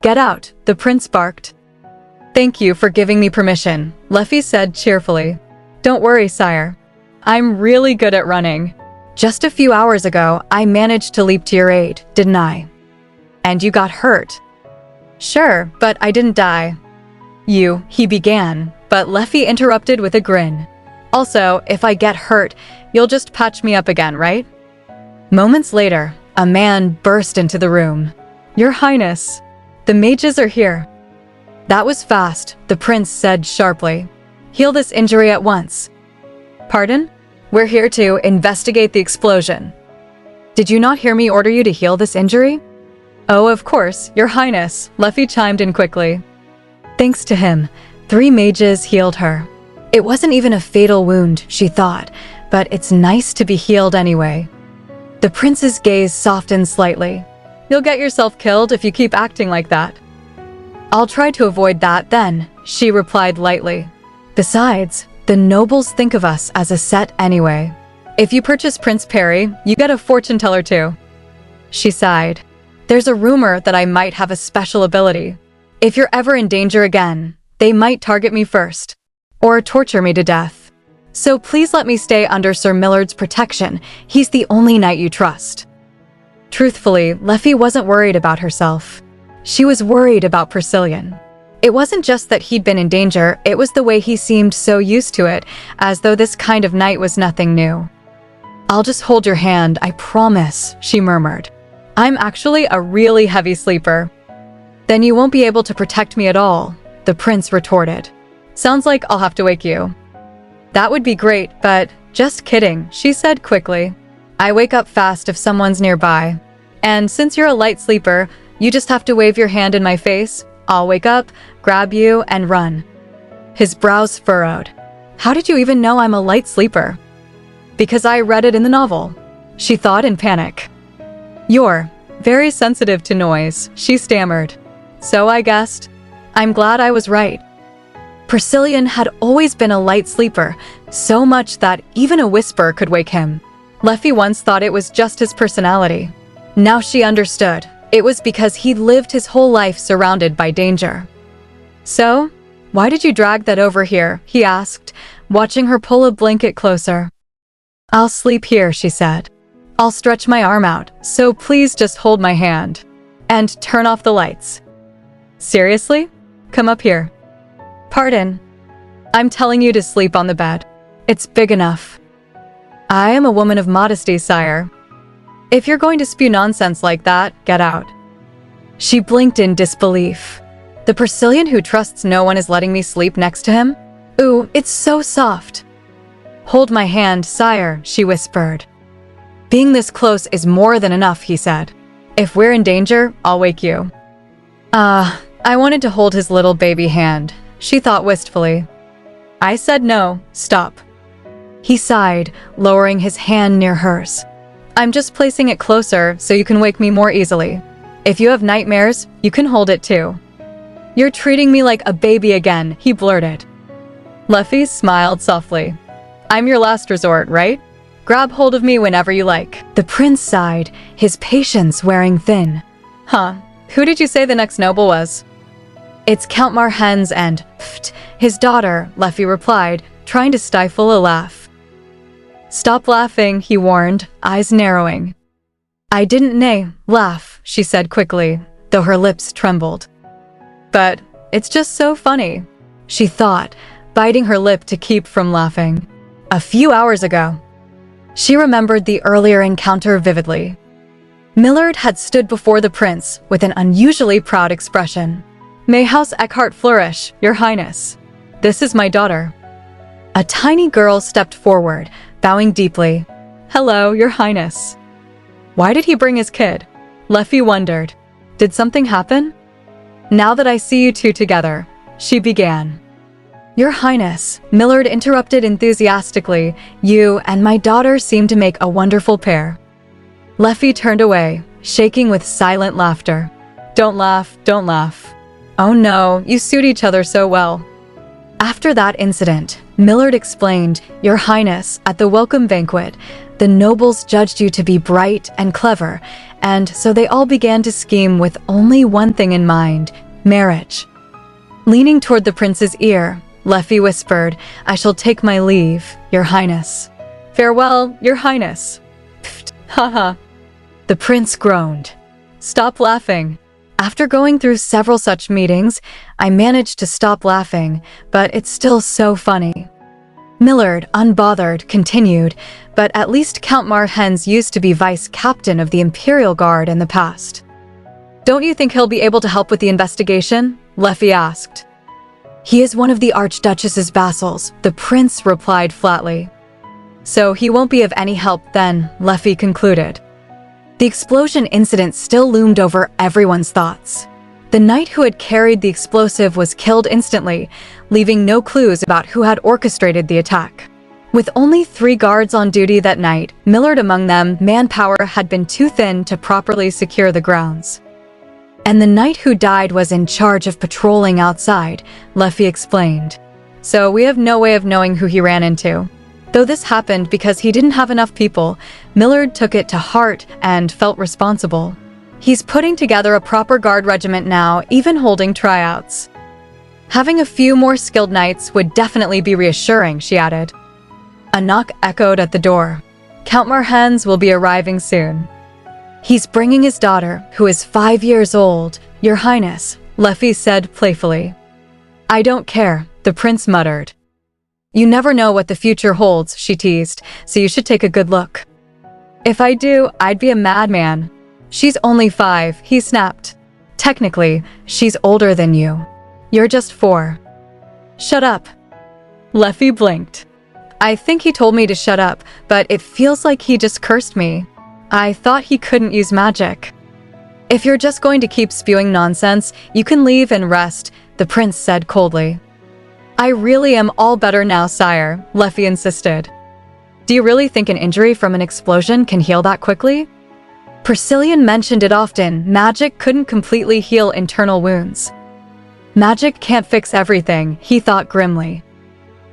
"Get out," the prince barked. "Thank you for giving me permission," Leffy said cheerfully. "Don't worry, sire. I'm really good at running. Just a few hours ago, I managed to leap to your aid, didn't I?" "And you got hurt." Sure, but I didn't die. He began, but Leffy interrupted with a grin. Also, if I get hurt, you'll just patch me up again, right? Moments later, a man burst into the room. Your Highness, the mages are here. That was fast, the prince said sharply. Heal this injury at once. Pardon? We're here to investigate the explosion. Did you not hear me order you to heal this injury? Oh, of course, Your Highness, Leffy chimed in quickly. Thanks to him, 3 mages healed her. It wasn't even a fatal wound, she thought, but it's nice to be healed anyway. The prince's gaze softened slightly. You'll get yourself killed if you keep acting like that. I'll try to avoid that then, she replied lightly. Besides, the nobles think of us as a set anyway. If you purchase Prince Perry, you get a fortune teller too. She sighed. There's a rumor that I might have a special ability. If you're ever in danger again, they might target me first, or torture me to death. So please let me stay under Sir Millard's protection. He's the only knight you trust. Truthfully, Leffy wasn't worried about herself. She was worried about Persilian. It wasn't just that he'd been in danger, it was the way he seemed so used to it, as though this kind of night was nothing new. I'll just hold your hand, I promise, she murmured. I'm actually a really heavy sleeper. Then you won't be able to protect me at all, the prince retorted. Sounds like I'll have to wake you. That would be great, but just kidding, she said quickly. I wake up fast if someone's nearby. And since you're a light sleeper, you just have to wave your hand in my face. I'll wake up, grab you, and run. His brows furrowed. How did you even know I'm a light sleeper? Because I read it in the novel, she thought in panic. You're very sensitive to noise, she stammered. So I guessed. I'm glad I was right. Persilian had always been a light sleeper, so much that even a whisper could wake him. Leffy once thought it was just his personality. Now she understood. It was because he'd lived his whole life surrounded by danger. So, why did you drag that over here? He asked, watching her pull a blanket closer. I'll sleep here, she said. I'll stretch my arm out, so please just hold my hand. And turn off the lights. Seriously? Come up here. Pardon. I'm telling you to sleep on the bed. It's big enough. I am a woman of modesty, sire. If you're going to spew nonsense like that, get out. She blinked in disbelief. The Persilian who trusts no one is letting me sleep next to him? Ooh, it's so soft. Hold my hand, sire, she whispered. Being this close is more than enough, he said. If we're in danger, I'll wake you. I wanted to hold his little baby hand, she thought wistfully. I said no, stop. He sighed, lowering his hand near hers. I'm just placing it closer so you can wake me more easily. If you have nightmares, you can hold it too. You're treating me like a baby again, he blurted. Leffy smiled softly. I'm your last resort, right? Grab hold of me whenever you like. The prince sighed, his patience wearing thin. Huh, who did you say the next noble was? It's Count Marhen's and, his daughter, Leffy replied, trying to stifle a laugh. Stop laughing, he warned, eyes narrowing. I didn't laugh, she said quickly, though her lips trembled. But it's just so funny, she thought, biting her lip to keep from laughing. A few hours ago. She remembered the earlier encounter vividly. Millard had stood before the prince with an unusually proud expression. May House Eckhart flourish, Your Highness. This is my daughter. A tiny girl stepped forward, bowing deeply. Hello, Your Highness. Why did he bring his kid? Leffy wondered. Did something happen? Now that I see you two together, she began. Your Highness, Millard interrupted enthusiastically, you and my daughter seem to make a wonderful pair. Leffy turned away, shaking with silent laughter. Don't laugh, don't laugh. Oh no, you suit each other so well. After that incident, Millard explained, Your Highness, at the welcome banquet, the nobles judged you to be bright and clever, and so they all began to scheme with only one thing in mind, marriage. Leaning toward the prince's ear, Leffy whispered, I shall take my leave, Your Highness. Farewell, Your Highness. Pfft, haha. The prince groaned. Stop laughing. After going through several such meetings, I managed to stop laughing, but it's still so funny. Millard, unbothered, continued, but at least Count Marhens used to be vice captain of the Imperial Guard in the past. Don't you think he'll be able to help with the investigation? Leffy asked. He is one of the Archduchess's vassals, the prince replied flatly. So he won't be of any help then, Leffy concluded. The explosion incident still loomed over everyone's thoughts. The knight who had carried the explosive was killed instantly, leaving no clues about who had orchestrated the attack. With only 3 guards on duty that night, Millard among them, manpower had been too thin to properly secure the grounds. And the knight who died was in charge of patrolling outside, Leffy explained. So we have no way of knowing who he ran into. Though this happened because he didn't have enough people, Millard took it to heart and felt responsible. He's putting together a proper guard regiment now, even holding tryouts. Having a few more skilled knights would definitely be reassuring, she added. A knock echoed at the door. Count Marhens will be arriving soon. He's bringing his daughter, who is 5 years old, Your Highness, Leffy said playfully. I don't care, the prince muttered. You never know what the future holds, she teased, so you should take a good look. If I do, I'd be a madman. She's only 5, he snapped. Technically, she's older than you. You're just 4. Shut up. Leffy blinked. I think he told me to shut up, but it feels like he just cursed me. I thought he couldn't use magic. If you're just going to keep spewing nonsense, you can leave and rest, the prince said coldly. I really am all better now, sire, Leffy insisted. Do you really think an injury from an explosion can heal that quickly? Persilian mentioned it often, magic couldn't completely heal internal wounds. Magic can't fix everything, he thought grimly.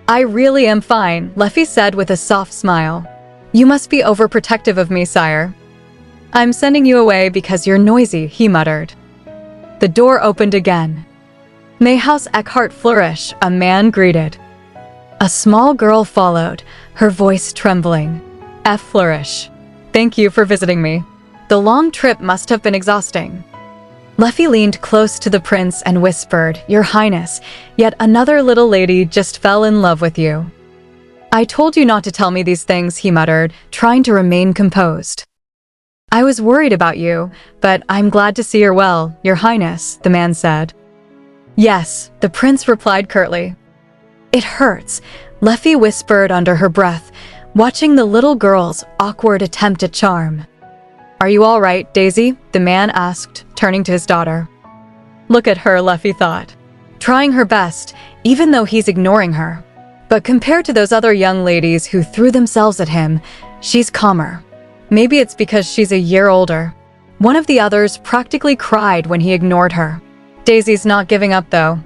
I really am fine, Leffy said with a soft smile. You must be overprotective of me, sire. I'm sending you away because you're noisy, he muttered. The door opened again. May House Eckhart flourish, a man greeted. A small girl followed, her voice trembling. F. Flourish. Thank you for visiting me. The long trip must have been exhausting. Leffy leaned close to the prince and whispered, Your Highness, yet another little lady just fell in love with you. I told you not to tell me these things, he muttered, trying to remain composed. I was worried about you, but I'm glad to see you're well, Your Highness, the man said. Yes, the prince replied curtly. It hurts, Leffy whispered under her breath, watching the little girl's awkward attempt at charm. Are you all right, Daisy? The man asked, turning to his daughter. Look at her, Leffy thought. Trying her best, even though he's ignoring her. But compared to those other young ladies who threw themselves at him, she's calmer. Maybe it's because she's a year older. One of the others practically cried when he ignored her. Daisy's not giving up, though.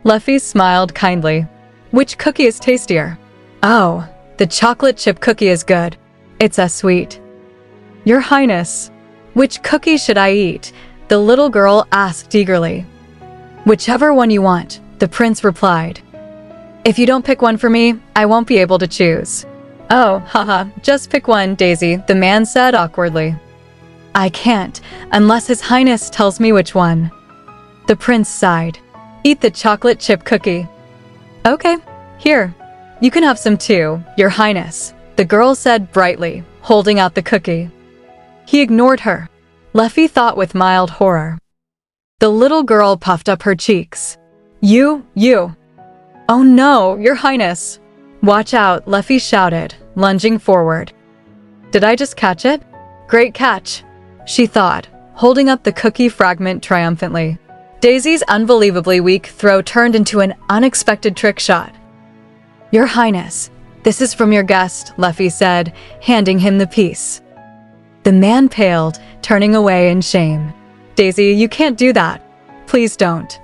Leffy smiled kindly. Which cookie is tastier? Oh, the chocolate chip cookie is good. It's as sweet. Your Highness, which cookie should I eat? The little girl asked eagerly. Whichever one you want, the prince replied. If you don't pick one for me, I won't be able to choose. Oh, haha, just pick one, Daisy, the man said awkwardly. I can't, unless His Highness tells me which one. The prince sighed. Eat the chocolate chip cookie. Okay, here. You can have some too, Your Highness, the girl said brightly, holding out the cookie. He ignored her. Leffy thought with mild horror. The little girl puffed up her cheeks. You. Oh no, Your Highness. Watch out, Leffy shouted, lunging forward. Did I just catch it? Great catch, she thought, holding up the cookie fragment triumphantly. Daisy's unbelievably weak throw turned into an unexpected trick shot. Your Highness, this is from your guest, Leffy said, handing him the piece. The man paled, turning away in shame. Daisy, you can't do that. Please don't.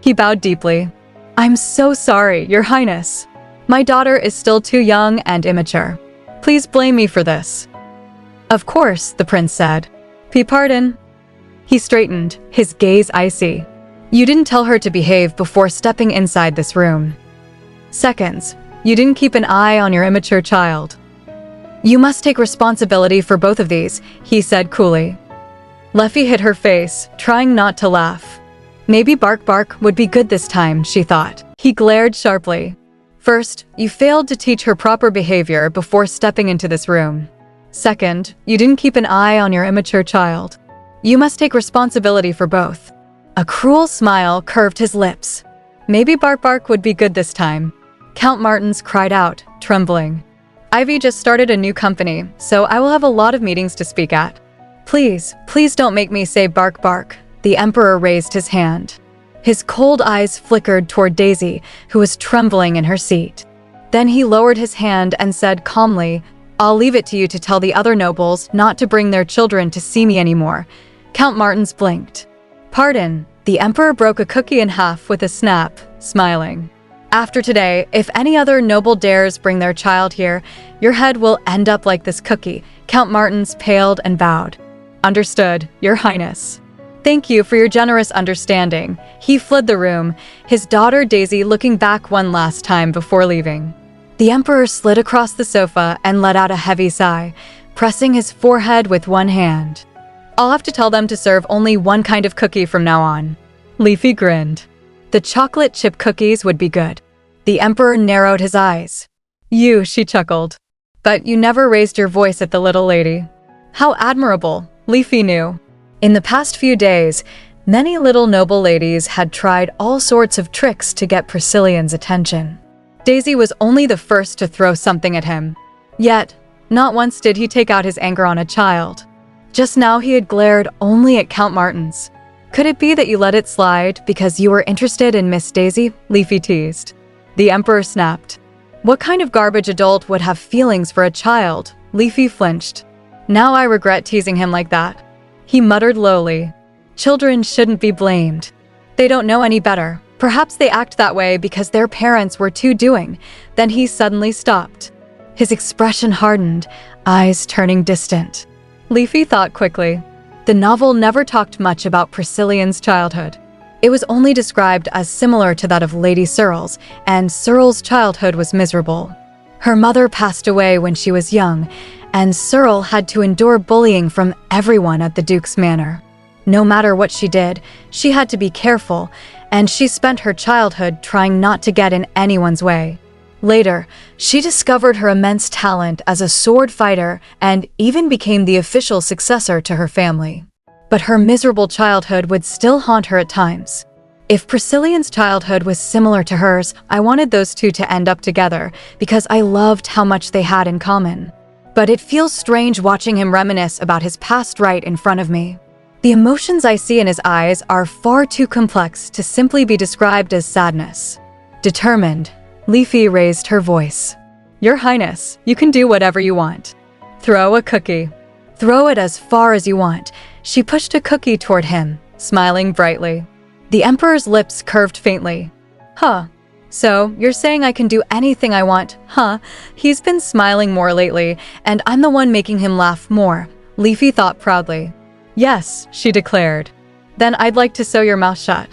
He bowed deeply. I'm so sorry, Your Highness. My daughter is still too young and immature. Please blame me for this. Of course, the prince said. Pardon. He straightened, his gaze icy. You didn't tell her to behave before stepping inside this room. Seconds, you didn't keep an eye on your immature child. You must take responsibility for both of these, he said coolly. Leffy hid her face, trying not to laugh. Maybe Bark Bark would be good this time, she thought. He glared sharply. First, you failed to teach her proper behavior before stepping into this room. Second, you didn't keep an eye on your immature child. You must take responsibility for both. A cruel smile curved his lips. Maybe Bark Bark would be good this time. Count Martins cried out, trembling. Ivy just started a new company, so I will have a lot of meetings to speak at. Please, please don't make me say Bark Bark. The Emperor raised his hand. His cold eyes flickered toward Daisy, who was trembling in her seat. Then he lowered his hand and said calmly, I'll leave it to you to tell the other nobles not to bring their children to see me anymore. Count Martins blinked. Pardon, the Emperor broke a cookie in half with a snap, smiling. After today, if any other noble dares bring their child here, your head will end up like this cookie. Count Martins paled and bowed. Understood, Your Highness. Thank you for your generous understanding. He fled the room, his daughter Daisy looking back one last time before leaving. The Emperor slid across the sofa and let out a heavy sigh, pressing his forehead with one hand. I'll have to tell them to serve only one kind of cookie from now on. Leafy grinned. The chocolate chip cookies would be good. The Emperor narrowed his eyes. You, she chuckled. But you never raised your voice at the little lady. How admirable, Leafy knew. In the past few days, many little noble ladies had tried all sorts of tricks to get Priscillian's attention. Daisy was only the first to throw something at him. Yet, not once did he take out his anger on a child. Just now he had glared only at Count Martins. Could it be that you let it slide because you were interested in Miss Daisy? Leafy teased. The Emperor snapped. What kind of garbage adult would have feelings for a child? Leafy flinched. Now I regret teasing him like that. He muttered lowly. Children shouldn't be blamed. They don't know any better. Perhaps they act that way because their parents were too doing. Then he suddenly stopped. His expression hardened, eyes turning distant. Leafy thought quickly. The novel never talked much about Priscillian's childhood. It was only described as similar to that of Lady Searle's, and Searle's childhood was miserable. Her mother passed away when she was young, and Searle had to endure bullying from everyone at the Duke's manor. No matter what she did, she had to be careful, and she spent her childhood trying not to get in anyone's way. Later, she discovered her immense talent as a sword fighter and even became the official successor to her family. But her miserable childhood would still haunt her at times. If Priscillian's childhood was similar to hers, I wanted those two to end up together because I loved how much they had in common. But it feels strange watching him reminisce about his past right in front of me. The emotions I see in his eyes are far too complex to simply be described as sadness. Determined, Leafy raised her voice. Your Highness, you can do whatever you want. Throw a cookie. Throw it as far as you want. She pushed a cookie toward him, smiling brightly. The Emperor's lips curved faintly. Huh. So, you're saying I can do anything I want, huh? He's been smiling more lately, and I'm the one making him laugh more, Leafy thought proudly. Yes, she declared. Then I'd like to sew your mouth shut.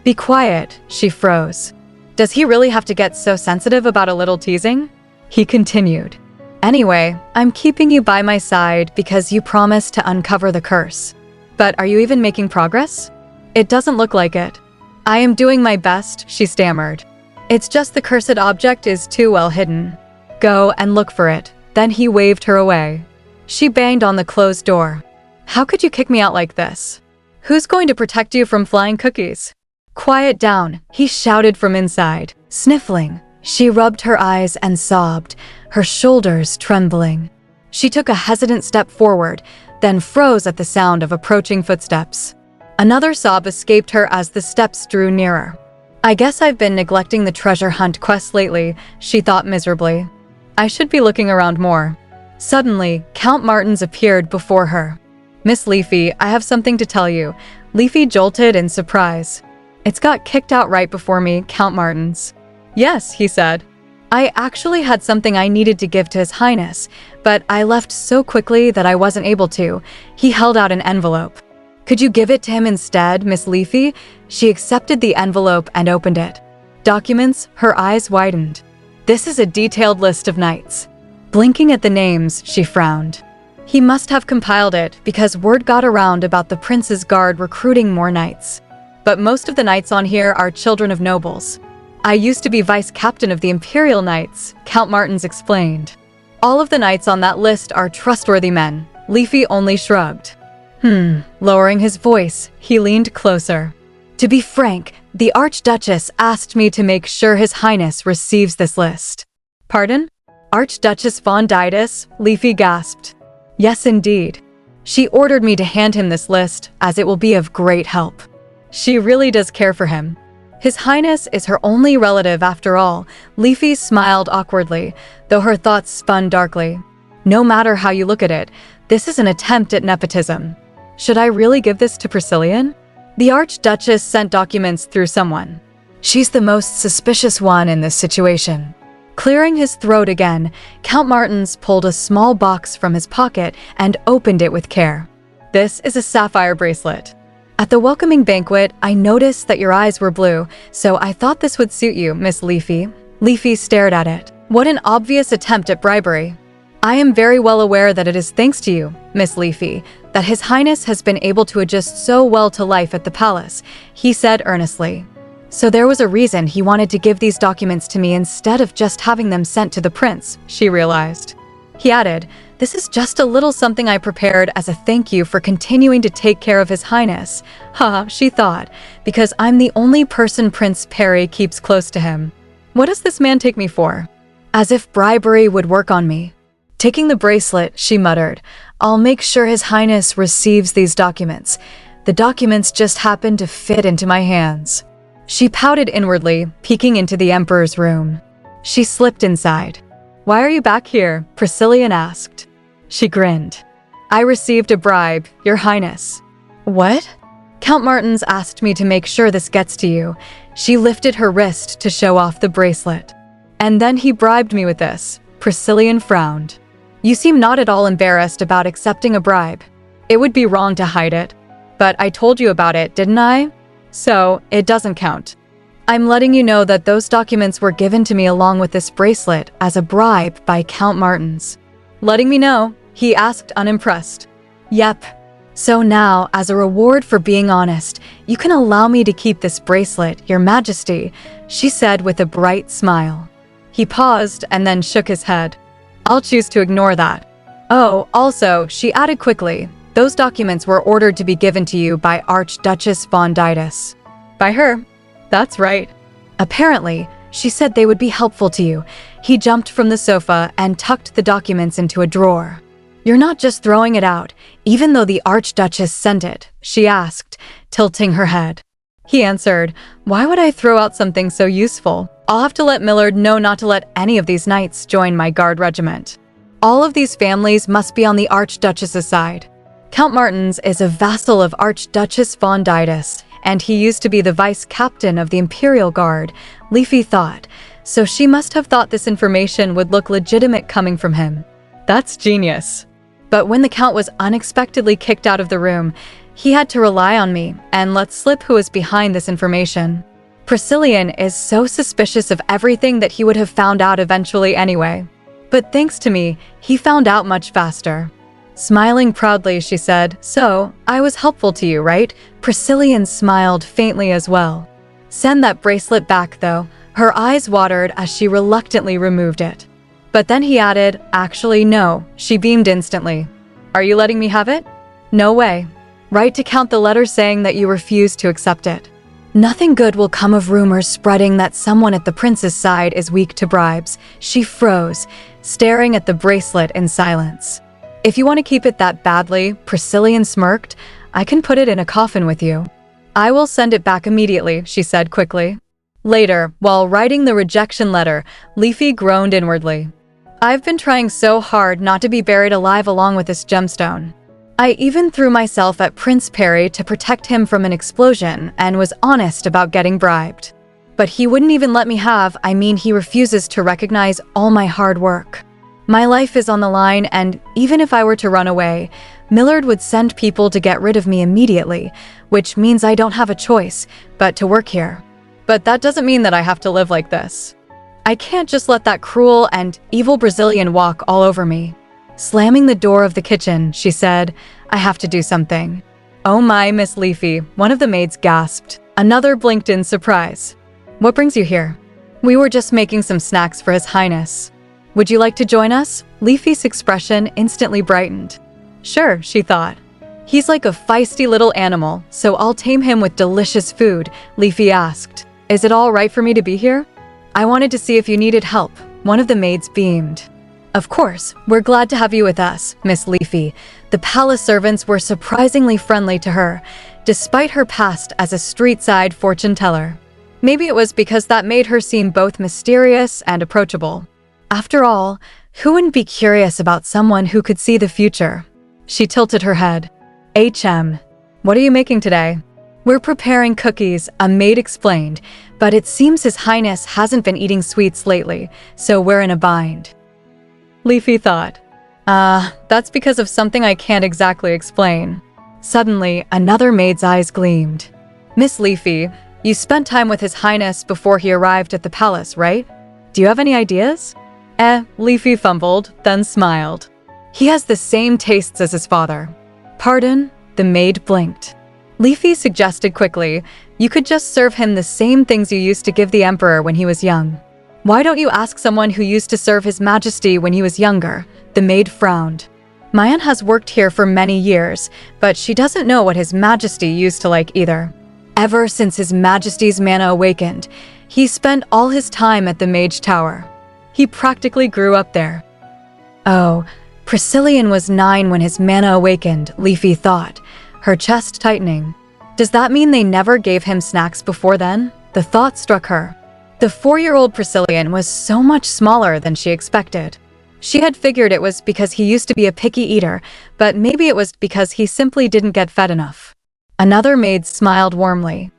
Be quiet, she froze. Does he really have to get so sensitive about a little teasing? He continued. Anyway, I'm keeping you by my side because you promised to uncover the curse. But are you even making progress? It doesn't look like it. I am doing my best, she stammered. It's just the cursed object is too well hidden. Go and look for it. Then he waved her away. She banged on the closed door. How could you kick me out like this? Who's going to protect you from flying cookies? Quiet down, he shouted from inside. Sniffling, she rubbed her eyes and sobbed, her shoulders trembling. She took a hesitant step forward, then froze at the sound of approaching footsteps. Another sob escaped her as the steps drew nearer. I guess I've been neglecting the treasure hunt quest lately, she thought miserably. I should be looking around more. Suddenly, Count Martins appeared before her. Miss Leafy, I have something to tell you. Leafy jolted in surprise. It's got kicked out right before me, Count Martins. Yes, he said. I actually had something I needed to give to His Highness, but I left so quickly that I wasn't able to. He held out an envelope. Could you give it to him instead, Miss Leafy? She accepted the envelope and opened it. Documents, her eyes widened. This is a detailed list of knights. Blinking at the names, she frowned. He must have compiled it because word got around about the prince's guard recruiting more knights. But most of the knights on here are children of nobles. I used to be vice captain of the Imperial Knights, Count Martins explained. All of the knights on that list are trustworthy men. Leafy only shrugged. Lowering his voice, he leaned closer. To be frank, the Archduchess asked me to make sure His Highness receives this list. Pardon? Archduchess von Didas? Leafy gasped. Yes, indeed. She ordered me to hand him this list, as it will be of great help. She really does care for him. His Highness is her only relative after all. Leafy smiled awkwardly, though her thoughts spun darkly. No matter how you look at it, this is an attempt at nepotism. Should I really give this to Priscillian? The Archduchess sent documents through someone. She's the most suspicious one in this situation. Clearing his throat again, Count Martins pulled a small box from his pocket and opened it with care. This is a sapphire bracelet. At the welcoming banquet, I noticed that your eyes were blue, so I thought this would suit you, Miss Leafy. Leafy stared at it. What an obvious attempt at bribery. I am very well aware that it is thanks to you, Miss Leafy, that His Highness has been able to adjust so well to life at the palace, he said earnestly. So there was a reason he wanted to give these documents to me instead of just having them sent to the prince, she realized. He added, this is just a little something I prepared as a thank you for continuing to take care of His Highness. Haha, she thought, because I'm the only person Prince Perry keeps close to him. What does this man take me for? As if bribery would work on me. Taking the bracelet, she muttered, I'll make sure His Highness receives these documents. The documents just happen to fit into my hands. She pouted inwardly, peeking into the Emperor's room. She slipped inside. Why are you back here? Priscillian asked. She grinned. I received a bribe, Your Highness. What? Count Martins asked me to make sure this gets to you. She lifted her wrist to show off the bracelet. And then he bribed me with this. Priscillian frowned. You seem not at all embarrassed about accepting a bribe. It would be wrong to hide it. But I told you about it, didn't I? So, it doesn't count. I'm letting you know that those documents were given to me along with this bracelet as a bribe by Count Martins. Letting me know, he asked unimpressed. Yep. So now, as a reward for being honest, you can allow me to keep this bracelet, Your Majesty, she said with a bright smile. He paused and then shook his head. I'll choose to ignore that. Oh, also, she added quickly, those documents were ordered to be given to you by Archduchess von Didas. By her? That's right. Apparently, she said they would be helpful to you. He jumped from the sofa and tucked the documents into a drawer. You're not just throwing it out, even though the Archduchess sent it, she asked, tilting her head. He answered, why would I throw out something so useful? I'll have to let Millard know not to let any of these knights join my guard regiment. All of these families must be on the Archduchess's side. Count Martins is a vassal of Archduchess von Didas, and he used to be the vice captain of the Imperial Guard, Leafy thought, so she must have thought this information would look legitimate coming from him. That's genius. But when the Count was unexpectedly kicked out of the room, he had to rely on me and let slip who was behind this information. Priscillian is so suspicious of everything that he would have found out eventually anyway. But thanks to me, he found out much faster. Smiling proudly, she said, so, I was helpful to you, right? Priscillian smiled faintly as well. Send that bracelet back, though. Her eyes watered as she reluctantly removed it. But then he added, actually, no. She beamed instantly. Are you letting me have it? No way. Write to Count the letter saying that you refuse to accept it. Nothing good will come of rumors spreading that someone at the prince's side is weak to bribes. She froze, staring at the bracelet in silence. If you want to keep it that badly, Priscillian smirked, I can put it in a coffin with you. I will send it back immediately, she said quickly. Later, while writing the rejection letter, Leafy groaned inwardly. I've been trying so hard not to be buried alive along with this gemstone. I even threw myself at Prince Perry to protect him from an explosion and was honest about getting bribed. But he wouldn't even let me have, he refuses to recognize all my hard work. My life is on the line, and even if I were to run away, Millard would send people to get rid of me immediately, which means I don't have a choice but to work here. But that doesn't mean that I have to live like this. I can't just let that cruel and evil Brazilian walk all over me. Slamming the door of the kitchen, she said, "I have to do something." "Oh my, Miss Leafy," one of the maids gasped. Another blinked in surprise. "What brings you here?" "We were just making some snacks for His Highness." "Would you like to join us?" Leafy's expression instantly brightened. "Sure," she thought. "He's like a feisty little animal, so I'll tame him with delicious food," Leafy asked. "Is it all right for me to be here?" "I wanted to see if you needed help," one of the maids beamed. "Of course, we're glad to have you with us, Miss Leafy." The palace servants were surprisingly friendly to her, despite her past as a street-side fortune teller. Maybe it was because that made her seem both mysterious and approachable. After all, who wouldn't be curious about someone who could see the future? She tilted her head. What are you making today?" "We're preparing cookies," a maid explained, "but it seems His Highness hasn't been eating sweets lately, so we're in a bind." Leafy thought, that's because of something I can't exactly explain." Suddenly, another maid's eyes gleamed. "Miss Leafy, you spent time with His Highness before he arrived at the palace, right? Do you have any ideas?" Leafy fumbled, then smiled. "He has the same tastes as his father." "Pardon?" The maid blinked. Leafy suggested quickly, "You could just serve him the same things you used to give the Emperor when he was young." "Why don't you ask someone who used to serve His Majesty when he was younger?" The maid frowned. "Mayan has worked here for many years, but she doesn't know what His Majesty used to like either. Ever since His Majesty's mana awakened, he spent all his time at the Mage Tower. He practically grew up there." "Oh, Priscillian was 9 when his mana awakened," Leafy thought, her chest tightening. "Does that mean they never gave him snacks before then?" The thought struck her. The 4-year-old Priscillian was so much smaller than she expected. She had figured it was because he used to be a picky eater, but maybe it was because he simply didn't get fed enough. Another maid smiled warmly.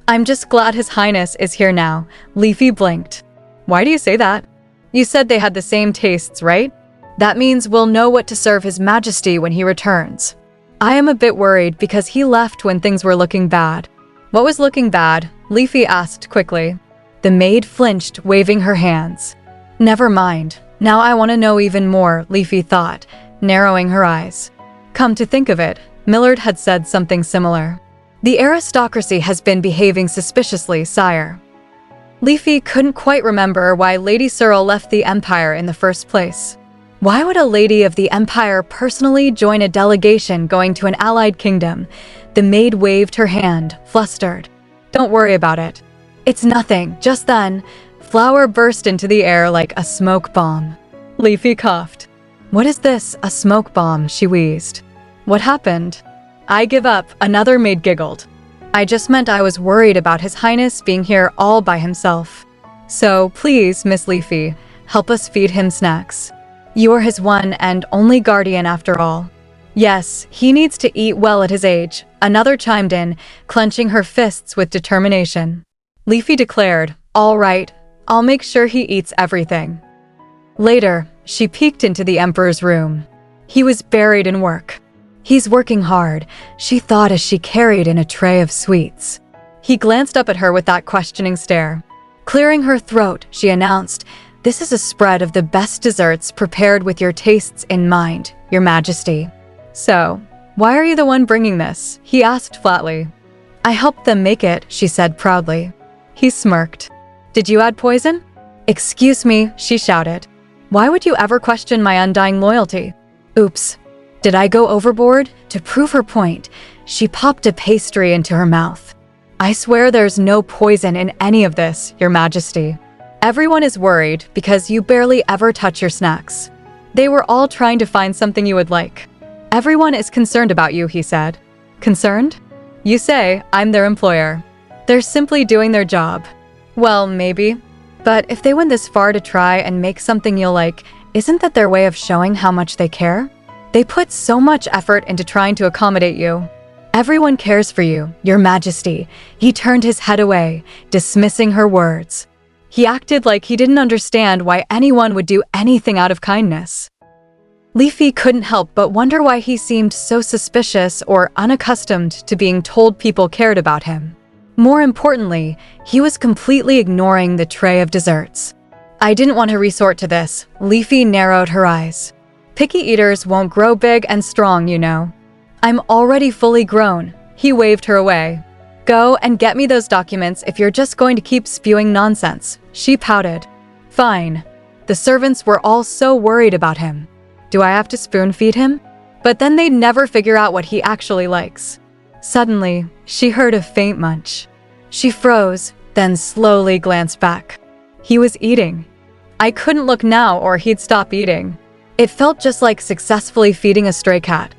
"I'm just glad His Highness is here now." Leafy blinked. "Why do you say that?" "You said they had the same tastes, right? That means we'll know what to serve His Majesty when he returns." "I am a bit worried because he left when things were looking bad." "What was looking bad?" Leafy asked quickly. The maid flinched, waving her hands. "Never mind. Now I want to know even more," Leafy thought, narrowing her eyes. "Come to think of it," Millard had said something similar. "The aristocracy has been behaving suspiciously, sire." Leafy couldn't quite remember why Lady Searle left the Empire in the first place. Why would a lady of the Empire personally join a delegation going to an allied kingdom? The maid waved her hand, flustered. "Don't worry about it." "It's nothing." Just then, flour burst into the air like a smoke bomb. Leafy coughed. "What is this, a smoke bomb?" she wheezed. "What happened?" "I give up," another maid giggled. "I just meant I was worried about His Highness being here all by himself. So, please, Miss Leafy, help us feed him snacks. You are his one and only guardian after all." "Yes, he needs to eat well at his age," another chimed in, clenching her fists with determination. Leafy declared, "All right, I'll make sure he eats everything." Later, she peeked into the Emperor's room. He was buried in work. "He's working hard," she thought as she carried in a tray of sweets. He glanced up at her with that questioning stare. Clearing her throat, she announced, "This is a spread of the best desserts prepared with your tastes in mind, Your Majesty." "So, why are you the one bringing this?" he asked flatly. "I helped them make it," she said proudly. He smirked. "Did you add poison?" "Excuse me," she shouted. "Why would you ever question my undying loyalty?" "Oops. Did I go overboard?" To prove her point, she popped a pastry into her mouth. "I swear there's no poison in any of this, Your Majesty. Everyone is worried because you barely ever touch your snacks. They were all trying to find something you would like. Everyone is concerned about you," he said. "Concerned? You say I'm their employer. They're simply doing their job." "Well, maybe. But if they went this far to try and make something you'll like, isn't that their way of showing how much they care? They put so much effort into trying to accommodate you. Everyone cares for you, Your Majesty." He turned his head away, dismissing her words. He acted like he didn't understand why anyone would do anything out of kindness. Leafy couldn't help but wonder why he seemed so suspicious or unaccustomed to being told people cared about him. More importantly, he was completely ignoring the tray of desserts. "I didn't want to resort to this." Leafy narrowed her eyes. Picky eaters won't grow big and strong, you know. I'm already fully grown. He waved her away. Go and get me those documents if you're just going to keep spewing nonsense. She pouted. Fine. The servants were all so worried about him. Do I have to spoon feed him? But then they'd never figure out what he actually likes. Suddenly, she heard a faint munch. She froze, then slowly glanced back. He was eating. I couldn't look now or he'd stop eating. It felt just like successfully feeding a stray cat.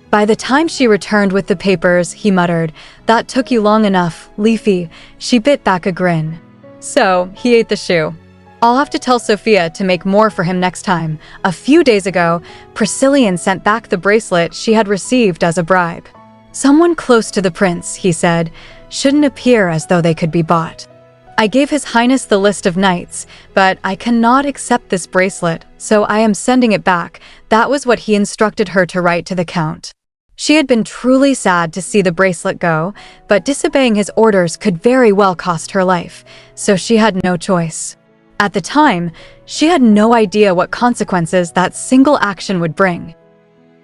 By the time she returned with the papers, he muttered, "That took you long enough, Leafy." She bit back a grin. So, he ate the shoe. I'll have to tell Sophia to make more for him next time. A few days ago, Priscillian sent back the bracelet she had received as a bribe. Someone close to the prince, he said, shouldn't appear as though they could be bought. I gave His Highness the list of knights, but I cannot accept this bracelet, so I am sending it back. That was what he instructed her to write to the count. She had been truly sad to see the bracelet go, but disobeying his orders could very well cost her life, so she had no choice. At the time, she had no idea what consequences that single action would bring.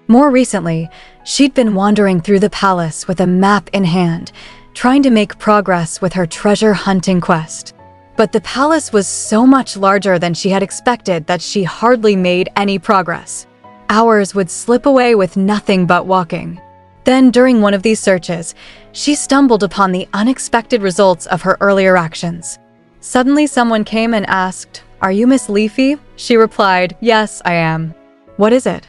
More recently, she'd been wandering through the palace with a map in hand, trying to make progress with her treasure hunting quest. But the palace was so much larger than she had expected that she hardly made any progress. Hours would slip away with nothing but walking. Then, during one of these searches, she stumbled upon the unexpected results of her earlier actions. Suddenly, someone came and asked, "Are you Miss Leafy?" She replied, "Yes, I am." "What is it?"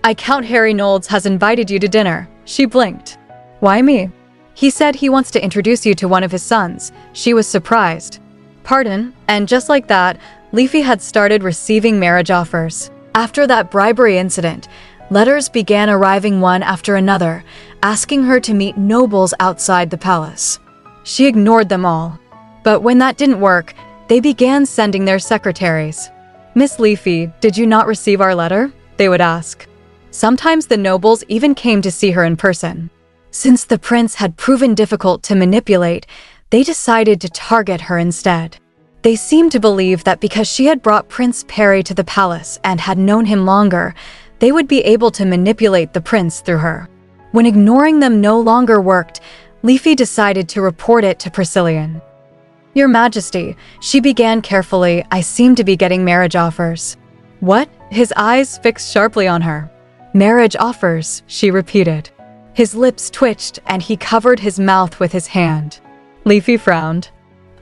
"I Count Harry Knowles has invited you to dinner." She blinked. "Why me?" "He said he wants to introduce you to one of his sons." She was surprised. "Pardon?" And just like that, Leafy had started receiving marriage offers. After that bribery incident, letters began arriving one after another, asking her to meet nobles outside the palace. She ignored them all. But when that didn't work, they began sending their secretaries. "Miss Leafy, did you not receive our letter?" they would ask. Sometimes the nobles even came to see her in person. Since the prince had proven difficult to manipulate, they decided to target her instead. They seemed to believe that because she had brought Prince Perry to the palace and had known him longer, they would be able to manipulate the prince through her. When ignoring them no longer worked, Leafy decided to report it to Priscillian. "Your Majesty," she began carefully, "I seem to be getting marriage offers." "What?" His eyes fixed sharply on her. "Marriage offers," she repeated. His lips twitched and he covered his mouth with his hand. Leafy frowned.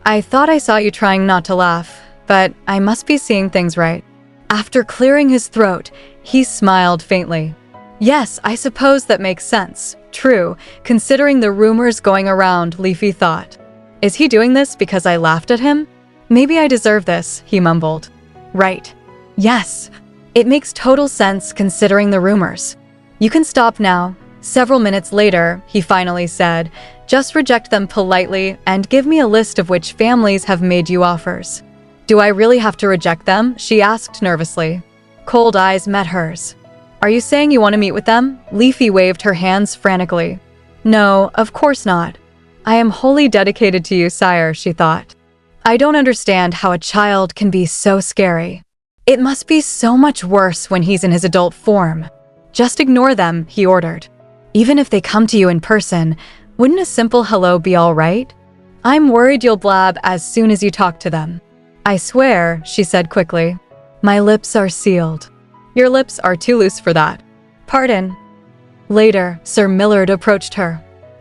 "I thought I saw you trying not to laugh, but I must be seeing things right." After clearing his throat, he smiled faintly. "Yes, I suppose that makes sense. True, considering the rumors going around," Leafy thought. "Is he doing this because I laughed at him? Maybe I deserve this," he mumbled. "Right. Yes. It makes total sense considering the rumors. You can stop now." Several minutes later, he finally said, "Just reject them politely and give me a list of which families have made you offers." "Do I really have to reject them?" she asked nervously. Cold eyes met hers. "Are you saying you want to meet with them?" Leafy waved her hands frantically. "No, of course not. I am wholly dedicated to you, sire," she thought. "I don't understand how a child can be so scary. It must be so much worse when he's in his adult form." "Just ignore them," he ordered. "Even if they come to you in person, wouldn't a simple hello be all right? I'm worried you'll blab as soon as you talk to them." "I swear," she said quickly. "My lips are sealed." "Your lips are too loose for that." "Pardon." Later, Sir Millard approached her.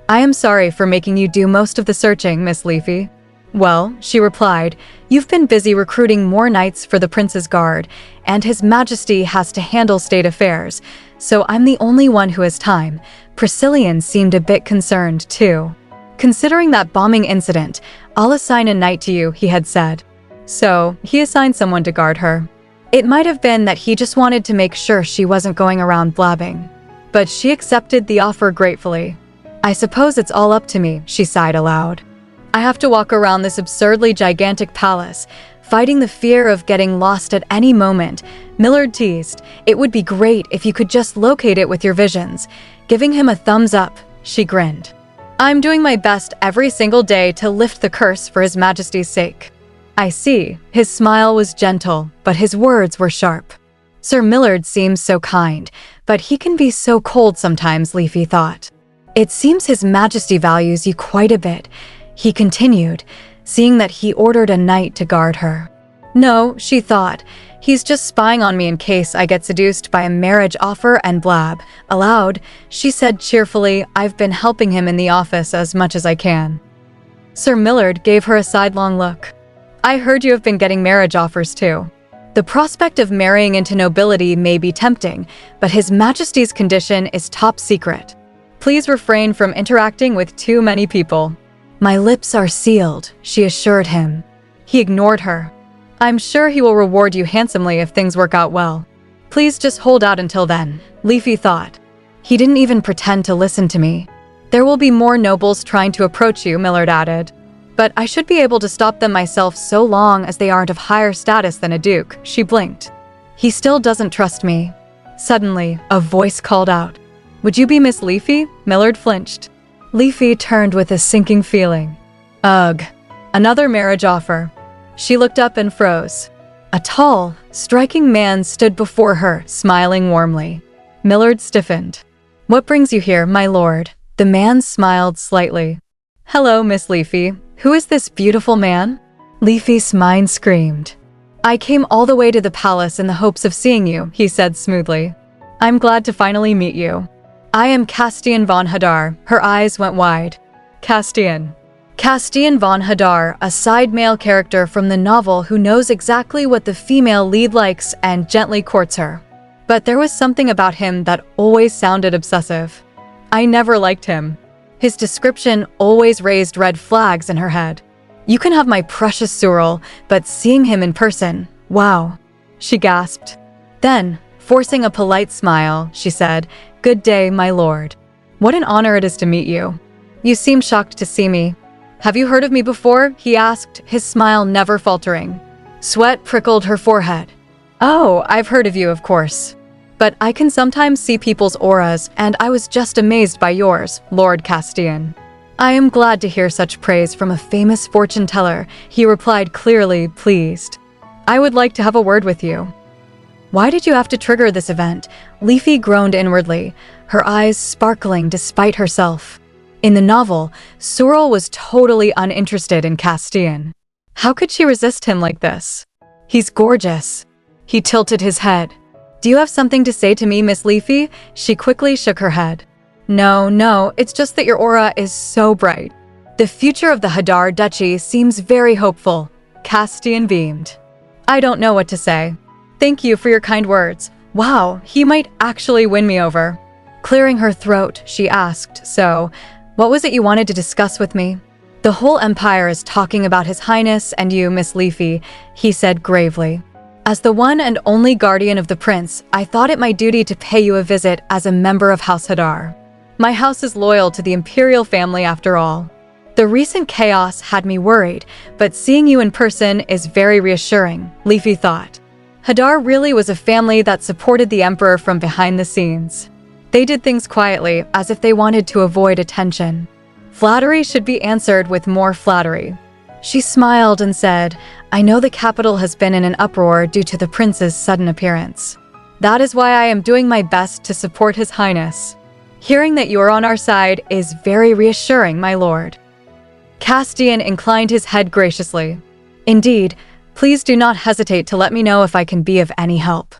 "I am sorry for making you do most of the searching, Miss Leafy." "Well," she replied, "you've been busy recruiting more knights for the Prince's Guard, and His Majesty has to handle state affairs, so I'm the only one who has time." Priscillian seemed a bit concerned, too. "Considering that bombing incident, I'll assign a knight to you," he had said. So, he assigned someone to guard her. It might have been that he just wanted to make sure she wasn't going around blabbing. But she accepted the offer gratefully. "I suppose it's all up to me," she sighed aloud. "I have to walk around this absurdly gigantic palace, fighting the fear of getting lost at any moment." Millard teased, "It would be great if you could just locate it with your visions." Giving him a thumbs up, she grinned. "I'm doing my best every single day to lift the curse for His Majesty's sake." "I see." His smile was gentle, but his words were sharp. Sir Millard seems so kind, but he can be so cold sometimes, Leafy thought. It seems His Majesty values you quite a bit, he continued, seeing that he ordered a knight to guard her. No, she thought, he's just spying on me in case I get seduced by a marriage offer and blab. Aloud, she said cheerfully, I've been helping him in the office as much as I can. Sir Millard gave her a sidelong look. I heard you have been getting marriage offers too. The prospect of marrying into nobility may be tempting, but His Majesty's condition is top secret. Please refrain from interacting with too many people. My lips are sealed, she assured him. He ignored her. I'm sure he will reward you handsomely if things work out well. Please just hold out until then, Leafy thought. He didn't even pretend to listen to me. There will be more nobles trying to approach you, Millard added. But I should be able to stop them myself so long as they aren't of higher status than a duke, she blinked. He still doesn't trust me. Suddenly, a voice called out. Would you be Miss Leafy? Millard flinched. Leafy turned with a sinking feeling. Ugh. Another marriage offer. She looked up and froze. A tall, striking man stood before her, smiling warmly. Millard stiffened. What brings you here, my lord? The man smiled slightly. Hello, Miss Leafy. Who is this beautiful man? Leafy's mind screamed. I came all the way to the palace in the hopes of seeing you, he said smoothly. I'm glad to finally meet you. I am Castian von Hadar. Her eyes went wide. Castian von Hadar, a side male character from the novel who knows exactly what the female lead likes and gently courts her. But there was something about him that always sounded obsessive. I never liked him. His description always raised red flags in her head. You can have my precious Cyril, but seeing him in person, wow, she gasped. Then, forcing a polite smile, she said, Good day, my lord. What an honor it is to meet you. You seem shocked to see me. Have you heard of me before? He asked, his smile never faltering. Sweat prickled her forehead. Oh, I've heard of you, of course. But I can sometimes see people's auras, and I was just amazed by yours, Lord Castian. I am glad to hear such praise from a famous fortune teller, he replied clearly pleased. I would like to have a word with you. Why did you have to trigger this event? Leafy groaned inwardly, her eyes sparkling despite herself. In the novel, Cyril was totally uninterested in Castian. How could she resist him like this? He's gorgeous. He tilted his head. Do you have something to say to me, Miss Leafy? She quickly shook her head. No, it's just that your aura is so bright. The future of the Hadar Duchy seems very hopeful. Castian beamed. I don't know what to say. Thank you for your kind words. Wow, he might actually win me over. Clearing her throat, she asked, So, what was it you wanted to discuss with me? The whole empire is talking about His Highness and you, Miss Leafy, he said gravely. As the one and only guardian of the prince, I thought it my duty to pay you a visit as a member of House Hadar. My house is loyal to the imperial family after all. The recent chaos had me worried, but seeing you in person is very reassuring, Leafy thought. Hadar really was a family that supported the emperor from behind the scenes. They did things quietly, as if they wanted to avoid attention. Flattery should be answered with more flattery. She smiled and said, I know the capital has been in an uproar due to the prince's sudden appearance. That is why I am doing my best to support His Highness. Hearing that you are on our side is very reassuring, my lord. Castian inclined his head graciously. Indeed, please do not hesitate to let me know if I can be of any help.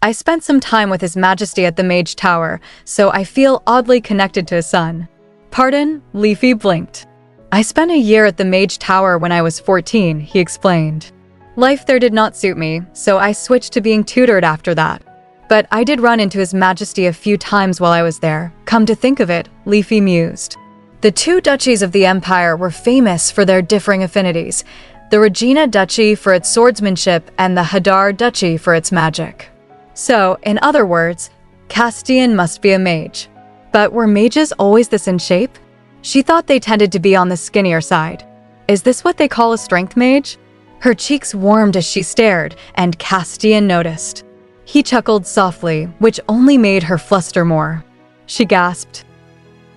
I spent some time with His Majesty at the Mage Tower, so I feel oddly connected to his son. Pardon? Leafy blinked. I spent a year at the Mage Tower when I was 14, he explained. Life there did not suit me, so I switched to being tutored after that. But I did run into His Majesty a few times while I was there. Come to think of it, Leafy mused. The two duchies of the empire were famous for their differing affinities, the Regina Duchy for its swordsmanship and the Hadar Duchy for its magic. So, in other words, Castian must be a mage. But were mages always this in shape? She thought they tended to be on the skinnier side. Is this what they call a strength mage? Her cheeks warmed as she stared, and Castian noticed. He chuckled softly, which only made her fluster more. She gasped.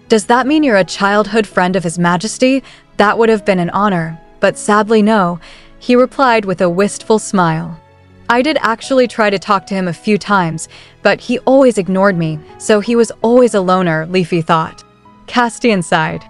Does that mean you're a childhood friend of His Majesty? That would have been an honor, but sadly no, he replied with a wistful smile. I did actually try to talk to him a few times, but he always ignored me, so he was always a loner, Leafy thought. Castian sighed.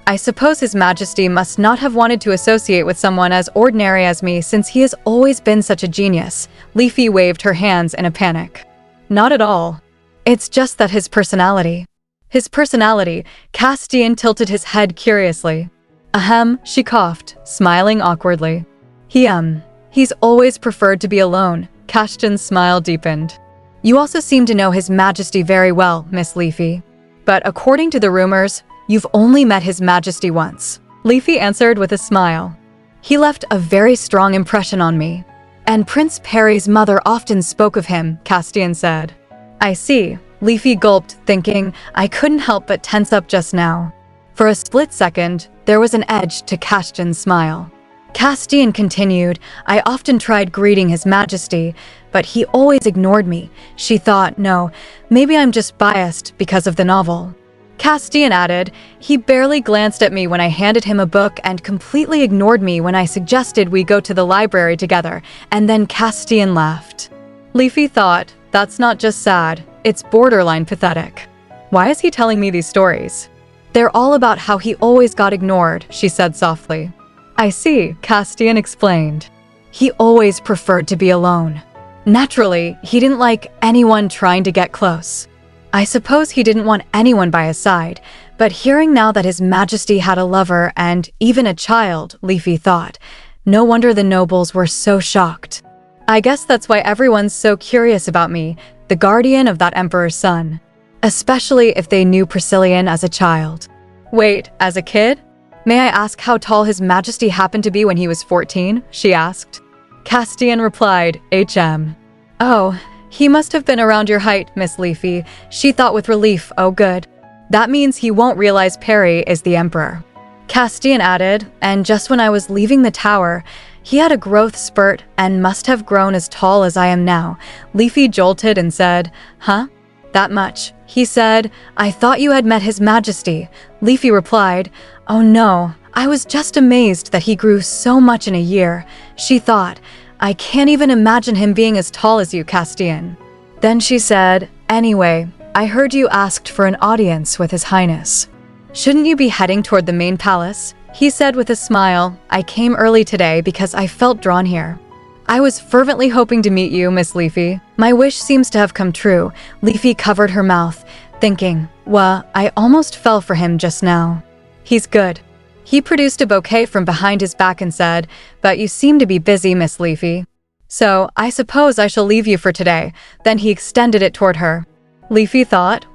I suppose His Majesty must not have wanted to associate with someone as ordinary as me since he has always been such a genius. Leafy waved her hands in a panic. Not at all. It's just that his personality. His personality, Castian tilted his head curiously. Ahem, she coughed, smiling awkwardly. He's always preferred to be alone. Castian's smile deepened. You also seem to know His Majesty very well, Miss Leafy. But according to the rumors, you've only met His Majesty once. Leafy answered with a smile. He left a very strong impression on me. And Prince Perry's mother often spoke of him, Castian said. I see. Leafy gulped, thinking, I couldn't help but tense up just now. For a split second, there was an edge to Castian's smile. Castian continued, I often tried greeting His Majesty, but he always ignored me. She thought, no, maybe I'm just biased because of the novel. Castian added, he barely glanced at me when I handed him a book and completely ignored me when I suggested we go to the library together, and then Castian laughed. Leafy thought, that's not just sad, it's borderline pathetic. Why is he telling me these stories? They're all about how he always got ignored, she said softly. I see, Castian explained. He always preferred to be alone. Naturally, he didn't like anyone trying to get close. I suppose he didn't want anyone by his side, but hearing now that His Majesty had a lover and even a child, Leafy thought, no wonder the nobles were so shocked. I guess that's why everyone's so curious about me, the guardian of that emperor's son. Especially if they knew Priscillian as a child. Wait, as a kid? May I ask how tall His Majesty happened to be when he was 14? She asked. Castian replied, HM. Oh, he must have been around your height, Miss Leafy, she thought with relief. Oh good. That means he won't realize Perry is the emperor. Castian added, and just when I was leaving the tower, he had a growth spurt and must have grown as tall as I am now. Leafy jolted and said, huh? That much. He said, I thought you had met His Majesty. Leafy replied, oh no, I was just amazed that he grew so much in a year. She thought, I can't even imagine him being as tall as you, Castian. Then she said, anyway, I heard you asked for an audience with His Highness. Shouldn't you be heading toward the main palace? He said with a smile, I came early today because I felt drawn here. I was fervently hoping to meet you, Miss Leafy. My wish seems to have come true. Leafy covered her mouth, thinking, I almost fell for him just now. He's good. He produced a bouquet from behind his back and said, but you seem to be busy, Miss Leafy. So, I suppose I shall leave you for today. Then he extended it toward her. Leafy thought,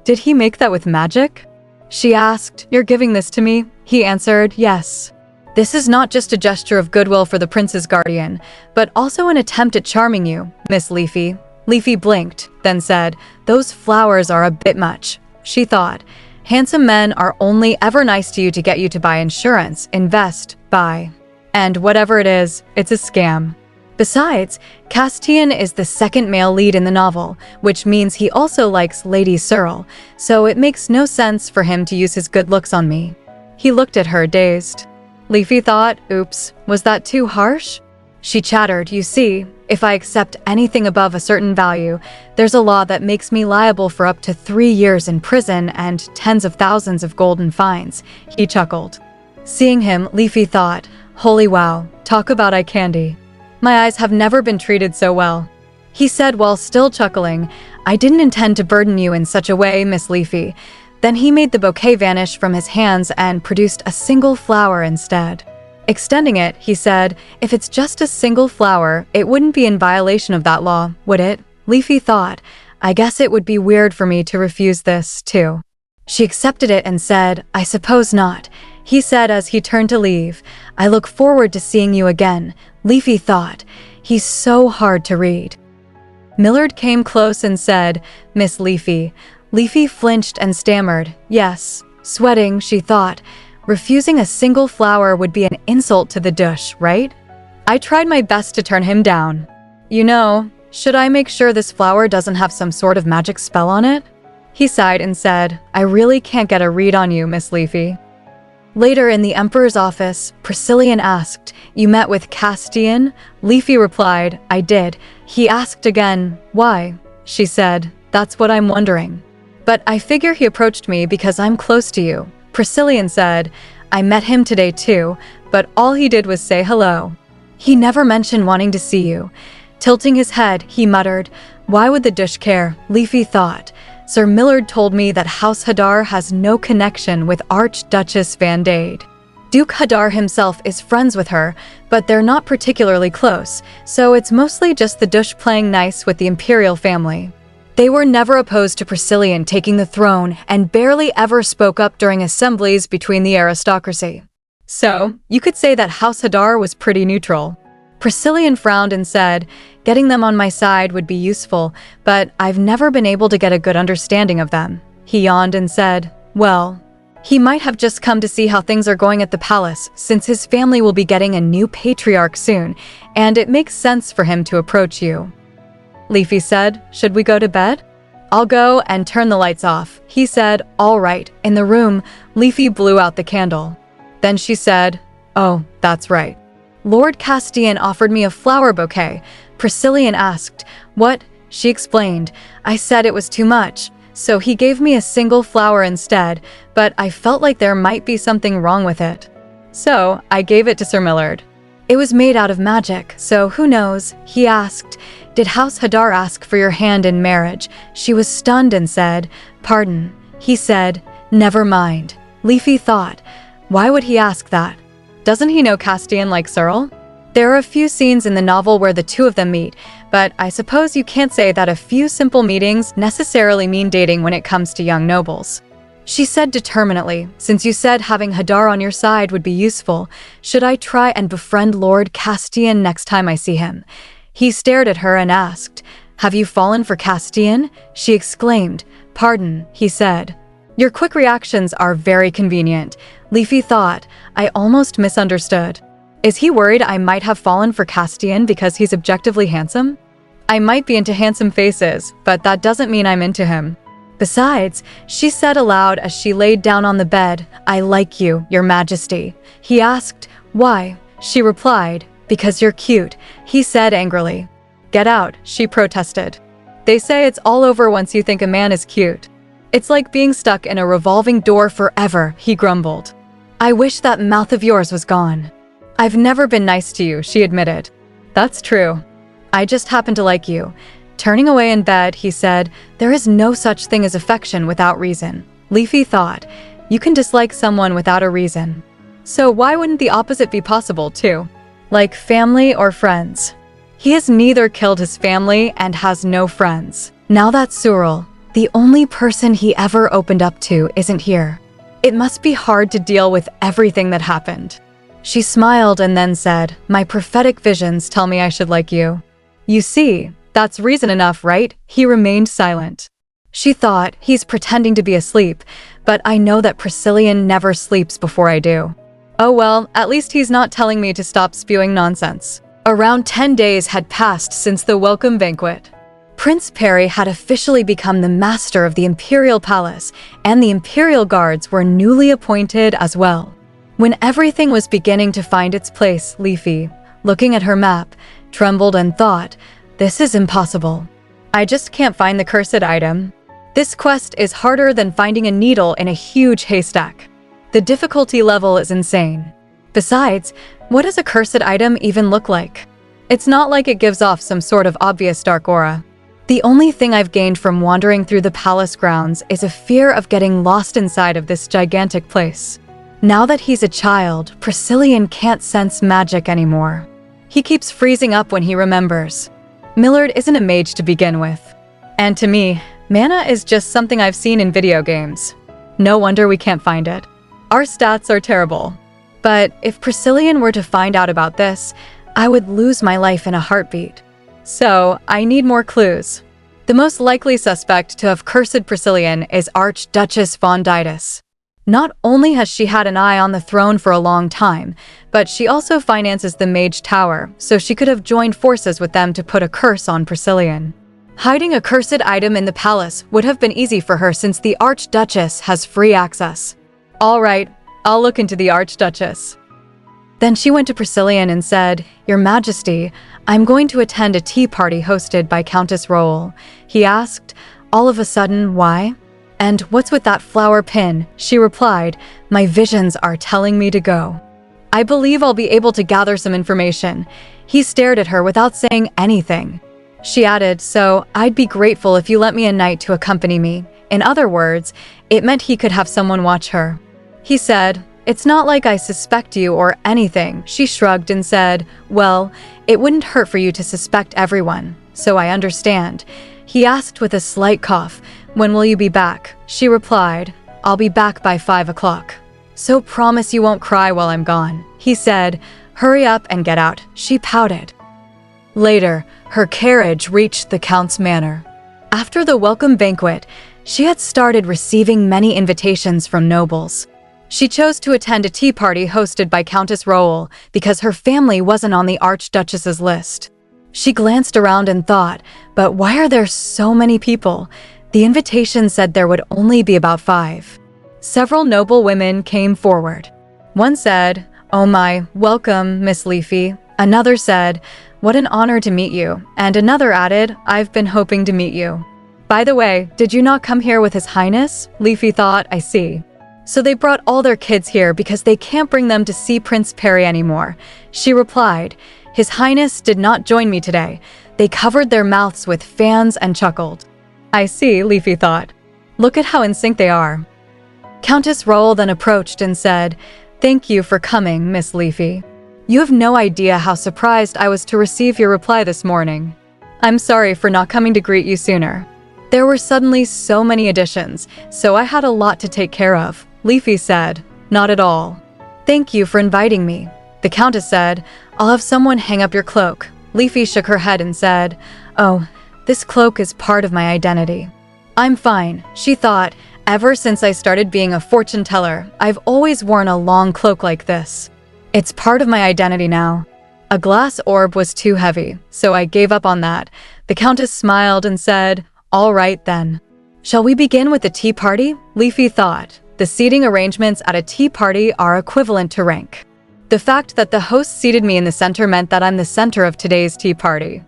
did he make that with magic? She asked, you're giving this to me? He answered, yes. This is not just a gesture of goodwill for the prince's guardian, but also an attempt at charming you, Miss Leafy. Leafy blinked, then said, those flowers are a bit much. She thought, handsome men are only ever nice to you to get you to buy insurance, invest, buy. And whatever it is, it's a scam. Besides, Castian is the second male lead in the novel, which means he also likes Lady Searle, so it makes no sense for him to use his good looks on me. He looked at her, dazed. Leafy thought, oops, was that too harsh? She chattered, you see, if I accept anything above a certain value, there's a law that makes me liable for up to 3 years in prison and tens of thousands of golden fines. He chuckled. Seeing him, Leafy thought, holy wow, talk about eye candy. My eyes have never been treated so well. He said while still chuckling, I didn't intend to burden you in such a way, Miss Leafy. Then he made the bouquet vanish from his hands and produced a single flower instead. Extending it, he said, if it's just a single flower, it wouldn't be in violation of that law, would it? Leafy thought, I guess it would be weird for me to refuse this, too. She accepted it and said, I suppose not. He said as he turned to leave, I look forward to seeing you again. Leafy thought, he's so hard to read. Millard came close and said, Miss Leafy. Leafy flinched and stammered, yes. Sweating, she thought, refusing a single flower would be an insult to the douche, right? I tried my best to turn him down. You know, should I make sure this flower doesn't have some sort of magic spell on it? He sighed and said, I really can't get a read on you, Miss Leafy. Later in the Emperor's office, Priscillian asked, "You met with Castian?" Leafy replied, "I did." He asked again, "Why?" She said, "That's what I'm wondering. But I figure he approached me because I'm close to you." Priscillian said, "I met him today too, but all he did was say hello. He never mentioned wanting to see you." Tilting his head, he muttered, "Why would the Dush care?" Leafy thought, "Sir Millard told me that House Hadar has no connection with Archduchess Van Dade. Duke Hadar himself is friends with her, but they're not particularly close, so it's mostly just the Dush playing nice with the imperial family." They were never opposed to Priscillian taking the throne and barely ever spoke up during assemblies between the aristocracy. So, you could say that House Hadar was pretty neutral. Priscillian frowned and said, "Getting them on my side would be useful, but I've never been able to get a good understanding of them." He yawned and said, "Well, he might have just come to see how things are going at the palace, since his family will be getting a new patriarch soon, and it makes sense for him to approach you." Leafy said, "Should we go to bed?" "I'll go and turn the lights off." He said, "All right." In the room, Leafy blew out the candle. Then she said, "Oh, that's right. Lord Castian offered me a flower bouquet." Priscillian asked, "What?" She explained, "I said it was too much, so he gave me a single flower instead, but I felt like there might be something wrong with it. So I gave it to Sir Millard. It was made out of magic, so who knows?" He asked, "Did House Hadar ask for your hand in marriage?" She was stunned and said, "Pardon." He said, "Never mind." Leafy thought, why would he ask that? Doesn't he know Castian like Searle? There are a few scenes in the novel where the two of them meet, but I suppose you can't say that a few simple meetings necessarily mean dating when it comes to young nobles. She said determinedly, "Since you said having Hadar on your side would be useful, should I try and befriend Lord Castian next time I see him?" He stared at her and asked, "Have you fallen for Castian?" She exclaimed, "Pardon," he said. "Your quick reactions are very convenient." Leafy thought, "I almost misunderstood. Is he worried I might have fallen for Castian because he's objectively handsome? I might be into handsome faces, but that doesn't mean I'm into him. Besides," she said aloud as she laid down on the bed, "I like you, Your Majesty." He asked, "Why?" She replied, "Because you're cute," he said angrily. "Get out," she protested. "They say it's all over once you think a man is cute. It's like being stuck in a revolving door forever," he grumbled. "I wish that mouth of yours was gone." "I've never been nice to you," she admitted. "That's true. I just happen to like you." Turning away in bed, he said, "There is no such thing as affection without reason." Leafy thought, "You can dislike someone without a reason. So why wouldn't the opposite be possible, too? Like family or friends?" He has neither killed his family and has no friends. Now that Searle, the only person he ever opened up to, isn't here, it must be hard to deal with everything that happened. She smiled and then said, "My prophetic visions tell me I should like you." "You see, that's reason enough, right?" He remained silent. She thought, he's pretending to be asleep, but I know that Priscillian never sleeps before I do. Oh well, at least he's not telling me to stop spewing nonsense. Around 10 days had passed since the welcome banquet. Prince Perry had officially become the master of the Imperial Palace, and the Imperial Guards were newly appointed as well. When everything was beginning to find its place, Leafy, looking at her map, trembled and thought, "This is impossible. I just can't find the cursed item. This quest is harder than finding a needle in a huge haystack. The difficulty level is insane. Besides, what does a cursed item even look like? It's not like it gives off some sort of obvious dark aura. The only thing I've gained from wandering through the palace grounds is a fear of getting lost inside of this gigantic place. Now that he's a child, Priscillian can't sense magic anymore. He keeps freezing up when he remembers. Millard isn't a mage to begin with. And to me, mana is just something I've seen in video games. No wonder we can't find it. Our stats are terrible. But if Priscillian were to find out about this, I would lose my life in a heartbeat. So, I need more clues. The most likely suspect to have cursed Priscillian is Archduchess von Didas. Not only has she had an eye on the throne for a long time, but she also finances the Mage Tower, so she could have joined forces with them to put a curse on Priscillian. Hiding a cursed item in the palace would have been easy for her since the Archduchess has free access. All right, I'll look into the Archduchess. Then she went to Priscillian and said, Your Majesty, I'm going to attend a tea party hosted by Countess Roel. He asked, all of a sudden, why? And what's with that flower pin? She replied, My visions are telling me to go. I believe I'll be able to gather some information. He stared at her without saying anything. She added, So I'd be grateful if you let me a night to accompany me. In other words, it meant he could have someone watch her. He said, It's not like I suspect you or anything. She shrugged and said, Well, it wouldn't hurt for you to suspect everyone, so I understand. He asked with a slight cough, When will you be back? She replied, I'll be back by 5 o'clock. So promise you won't cry while I'm gone. He said, Hurry up and get out. She pouted. Later, her carriage reached the Count's manor. After the welcome banquet, she had started receiving many invitations from nobles. She chose to attend a tea party hosted by Countess Roel because her family wasn't on the Archduchess's list. She glanced around and thought, but why are there so many people? The invitation said there would only be about 5. Several noble women came forward. One said, Oh my, welcome, Miss Leafy. Another said, What an honor to meet you. And another added, I've been hoping to meet you. By the way, did you not come here with His Highness? Leafy thought, I see. So they brought all their kids here because they can't bring them to see Prince Perry anymore. She replied, His Highness did not join me today. They covered their mouths with fans and chuckled. I see, Leafy thought. Look at how in sync they are. Countess Roel then approached and said, Thank you for coming, Miss Leafy. You have no idea how surprised I was to receive your reply this morning. I'm sorry for not coming to greet you sooner. There were suddenly so many additions, so I had a lot to take care of. Leafy said, Not at all. Thank you for inviting me. The Countess said, I'll have someone hang up your cloak. Leafy shook her head and said, Oh, this cloak is part of my identity. I'm fine, she thought. Ever since I started being a fortune teller, I've always worn a long cloak like this. It's part of my identity now. A glass orb was too heavy, so I gave up on that. The Countess smiled and said, All right then. Shall we begin with the tea party? Leafy thought. The seating arrangements at a tea party are equivalent to rank. The fact that the host seated me in the center meant that I'm the center of today's tea party.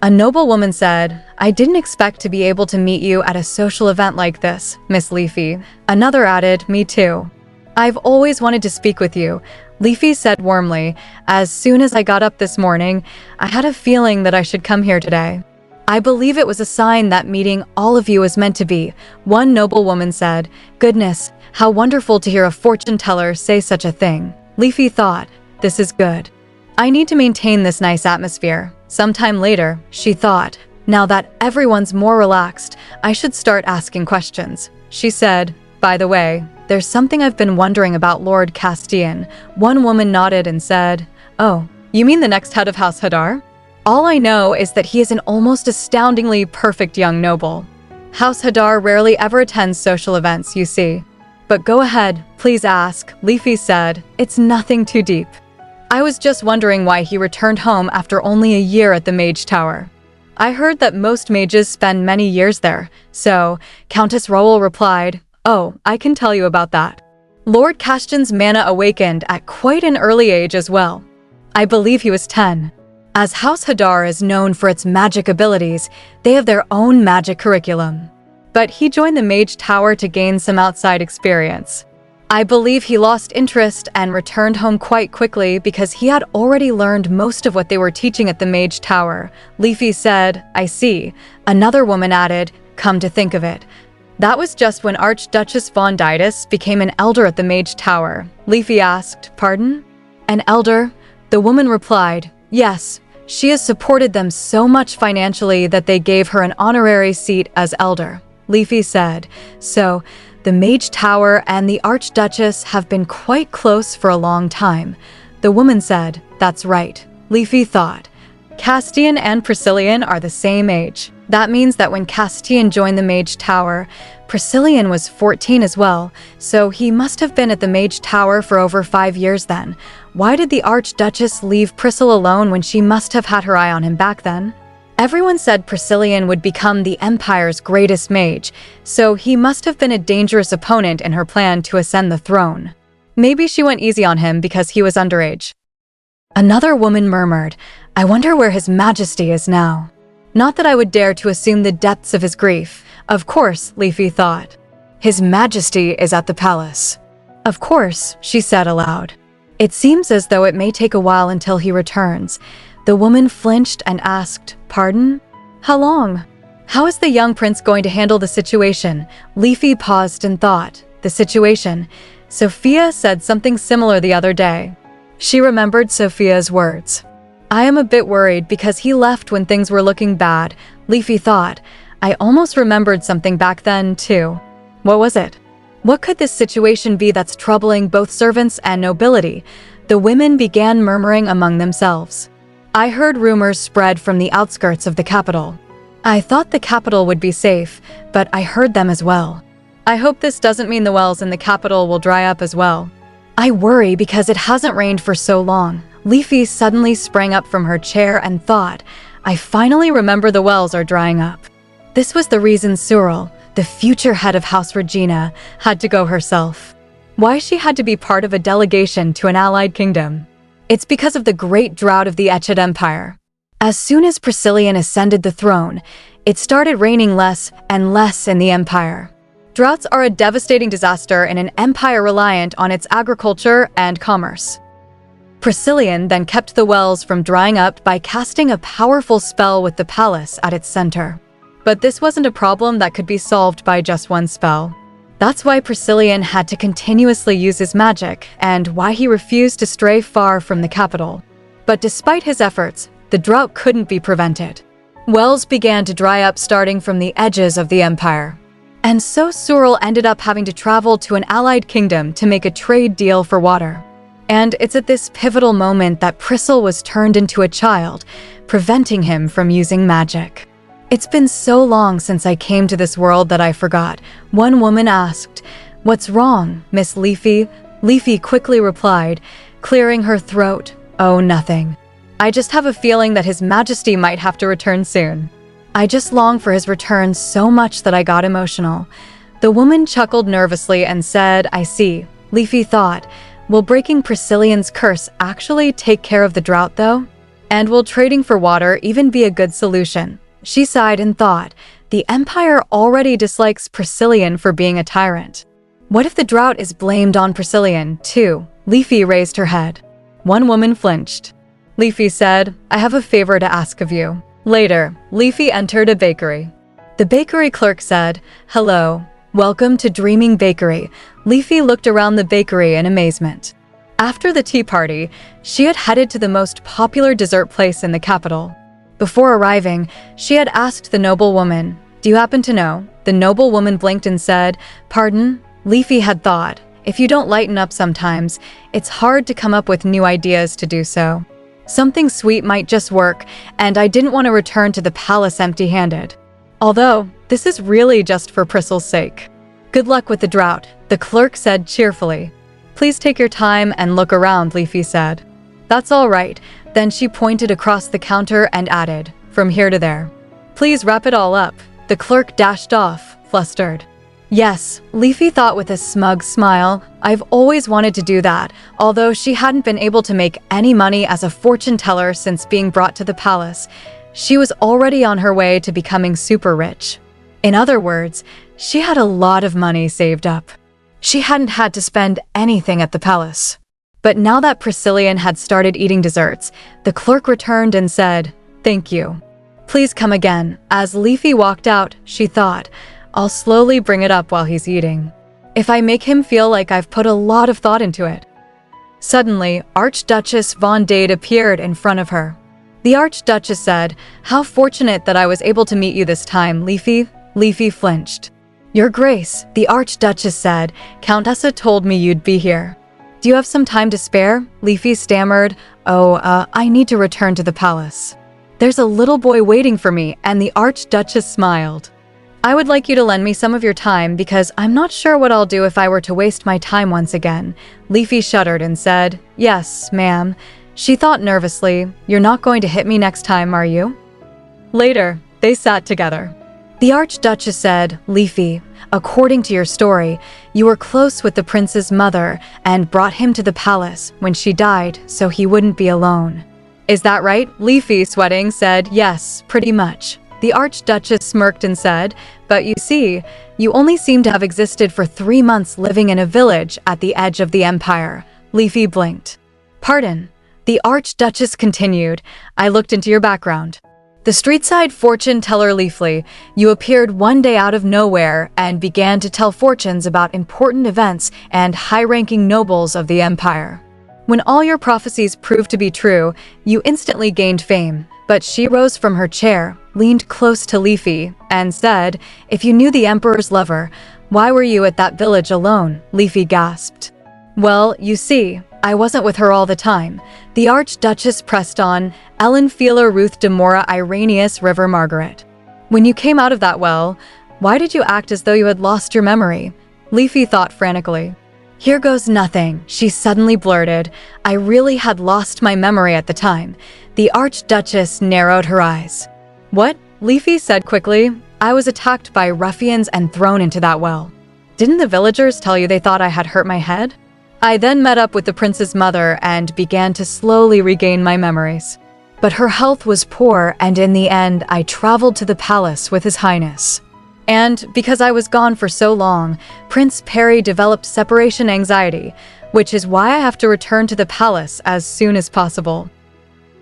A noble woman said, I didn't expect to be able to meet you at a social event like this, Miss Leafy. Another added, Me too. I've always wanted to speak with you, Leafy said warmly. As soon as I got up this morning, I had a feeling that I should come here today. I believe it was a sign that meeting all of you was meant to be, one noble woman said. Goodness, how wonderful to hear a fortune teller say such a thing. Leafy thought, This is good. I need to maintain this nice atmosphere. Sometime later, she thought, Now that everyone's more relaxed, I should start asking questions. She said, By the way, there's something I've been wondering about Lord Castian. One woman nodded and said, Oh, you mean the next head of House Hadar? All I know is that he is an almost astoundingly perfect young noble. House Hadar rarely ever attends social events, you see. But go ahead, please ask, Leafy said. It's nothing too deep. I was just wondering why he returned home after only a year at the Mage Tower. I heard that most mages spend many years there, so Countess Roel replied, Oh, I can tell you about that. Lord Castian's mana awakened at quite an early age as well. I believe he was 10. As House Hadar is known for its magic abilities, they have their own magic curriculum. But he joined the Mage Tower to gain some outside experience. I believe he lost interest and returned home quite quickly because he had already learned most of what they were teaching at the Mage Tower. Leafy said, I see. Another woman added, Come to think of it. That was just when Archduchess von Didas became an elder at the Mage Tower. Leafy asked, Pardon? An elder? The woman replied, Yes. She has supported them so much financially that they gave her an honorary seat as elder. Leafy said, So, the Mage Tower and the Archduchess have been quite close for a long time. The woman said, That's right. Leafy thought, Castian and Priscillian are the same age. That means that when Castian joined the Mage Tower, Priscillian was 14 as well, so he must have been at the Mage Tower for over 5 years then. Why did the Archduchess leave Priscilla alone when she must have had her eye on him back then? Everyone said Priscillian would become the Empire's greatest mage, so he must have been a dangerous opponent in her plan to ascend the throne. Maybe she went easy on him because he was underage. Another woman murmured, I wonder where His Majesty is now. Not that I would dare to assume the depths of his grief. Of course, Leafy thought. His Majesty is at the palace. Of course, she said aloud. It seems as though it may take a while until he returns. The woman flinched and asked, Pardon? How long? How is the young prince going to handle the situation? Leafy paused and thought. The situation. Sophia said something similar the other day. She remembered Sophia's words. I am a bit worried because he left when things were looking bad, Leafy thought. I almost remembered something back then, too. What was it? What could this situation be that's troubling both servants and nobility? The women began murmuring among themselves. I heard rumors spread from the outskirts of the capital. I thought the capital would be safe, but I heard them as well. I hope this doesn't mean the wells in the capital will dry up as well. I worry because it hasn't rained for so long. Leafy suddenly sprang up from her chair and thought, I finally remember the wells are drying up. This was the reason Cyril, the future head of House Regina, had to go herself. Why she had to be part of a delegation to an allied kingdom? It's because of the great drought of the Etchid Empire. As soon as Priscillian ascended the throne, it started raining less and less in the empire. Droughts are a devastating disaster in an empire reliant on its agriculture and commerce. Priscillian then kept the wells from drying up by casting a powerful spell with the palace at its center. But this wasn't a problem that could be solved by just one spell. That's why Priscillian had to continuously use his magic and why he refused to stray far from the capital. But despite his efforts, the drought couldn't be prevented. Wells began to dry up starting from the edges of the empire. And so Cyril ended up having to travel to an allied kingdom to make a trade deal for water. And it's at this pivotal moment that Priscil was turned into a child, preventing him from using magic. It's been so long since I came to this world that I forgot. One woman asked, What's wrong, Miss Leafy? Leafy quickly replied, clearing her throat, Oh, nothing. I just have a feeling that His Majesty might have to return soon. I just long for his return so much that I got emotional. The woman chuckled nervously and said, I see. Leafy thought, Will breaking Priscillian's curse actually take care of the drought, though? And will trading for water even be a good solution? She sighed and thought, the Empire already dislikes Priscillian for being a tyrant. What if the drought is blamed on Priscillian, too? Leafy raised her head. One woman flinched. Leafy said, I have a favor to ask of you. Later, Leafy entered a bakery. The bakery clerk said, Hello, welcome to Dreaming Bakery. Leafy looked around the bakery in amazement. After the tea party, she had headed to the most popular dessert place in the capital. Before arriving, she had asked the noblewoman, Do you happen to know? The noblewoman blinked and said, Pardon? Leafy had thought, If you don't lighten up sometimes, it's hard to come up with new ideas to do so. Something sweet might just work, and I didn't want to return to the palace empty-handed. Although, this is really just for Priscil's sake. Good luck with the drought, the clerk said cheerfully. Please take your time and look around, Leafy said. That's all right. Then she pointed across the counter and added, From here to there. Please wrap it all up. The clerk dashed off, flustered. Yes, Leafy thought with a smug smile, I've always wanted to do that, although she hadn't been able to make any money as a fortune teller since being brought to the palace. She was already on her way to becoming super rich. In other words, she had a lot of money saved up. She hadn't had to spend anything at the palace. But now that Priscillian had started eating desserts, the clerk returned and said, Thank you. Please come again. As Leafy walked out, she thought, I'll slowly bring it up while he's eating. If I make him feel like I've put a lot of thought into it. Suddenly, Archduchess von Dade appeared in front of her. The Archduchess said, How fortunate that I was able to meet you this time, Leafy. Leafy flinched. Your Grace, the Archduchess said, Countessa told me you'd be here. Do you have some time to spare? Leafy stammered, I need to return to the palace. There's a little boy waiting for me, and the Archduchess smiled. I would like you to lend me some of your time because I'm not sure what I'll do if I were to waste my time once again. Leafy shuddered and said, Yes, ma'am. She thought nervously, You're not going to hit me next time, are you? Later, they sat together. The Archduchess said, Leafy, according to your story, you were close with the prince's mother and brought him to the palace when she died so he wouldn't be alone. Is that right? Leafy, sweating, said, yes, pretty much. The Archduchess smirked and said, but you see, you only seem to have existed for 3 months living in a village at the edge of the empire. Leafy blinked. Pardon. The Archduchess continued, I looked into your background. The street-side fortune teller Leafly, you appeared one day out of nowhere and began to tell fortunes about important events and high-ranking nobles of the empire. When all your prophecies proved to be true, you instantly gained fame. But she rose from her chair, leaned close to Leafy, and said, if you knew the emperor's lover, why were you at that village alone? Leafy gasped. Well, you see, I wasn't with her all the time. The Archduchess pressed on, ellenfiela ruth demortia Irenaeus River Margaret. When you came out of that well, why did you act as though you had lost your memory? Leafy thought frantically. Here goes nothing, she suddenly blurted. I really had lost my memory at the time. The Archduchess narrowed her eyes. What? Leafy said quickly. I was attacked by ruffians and thrown into that well. Didn't the villagers tell you they thought I had hurt my head? I then met up with the prince's mother and began to slowly regain my memories. But her health was poor, and in the end I traveled to the palace with His Highness. And because I was gone for so long, Prince Perry developed separation anxiety, which is why I have to return to the palace as soon as possible.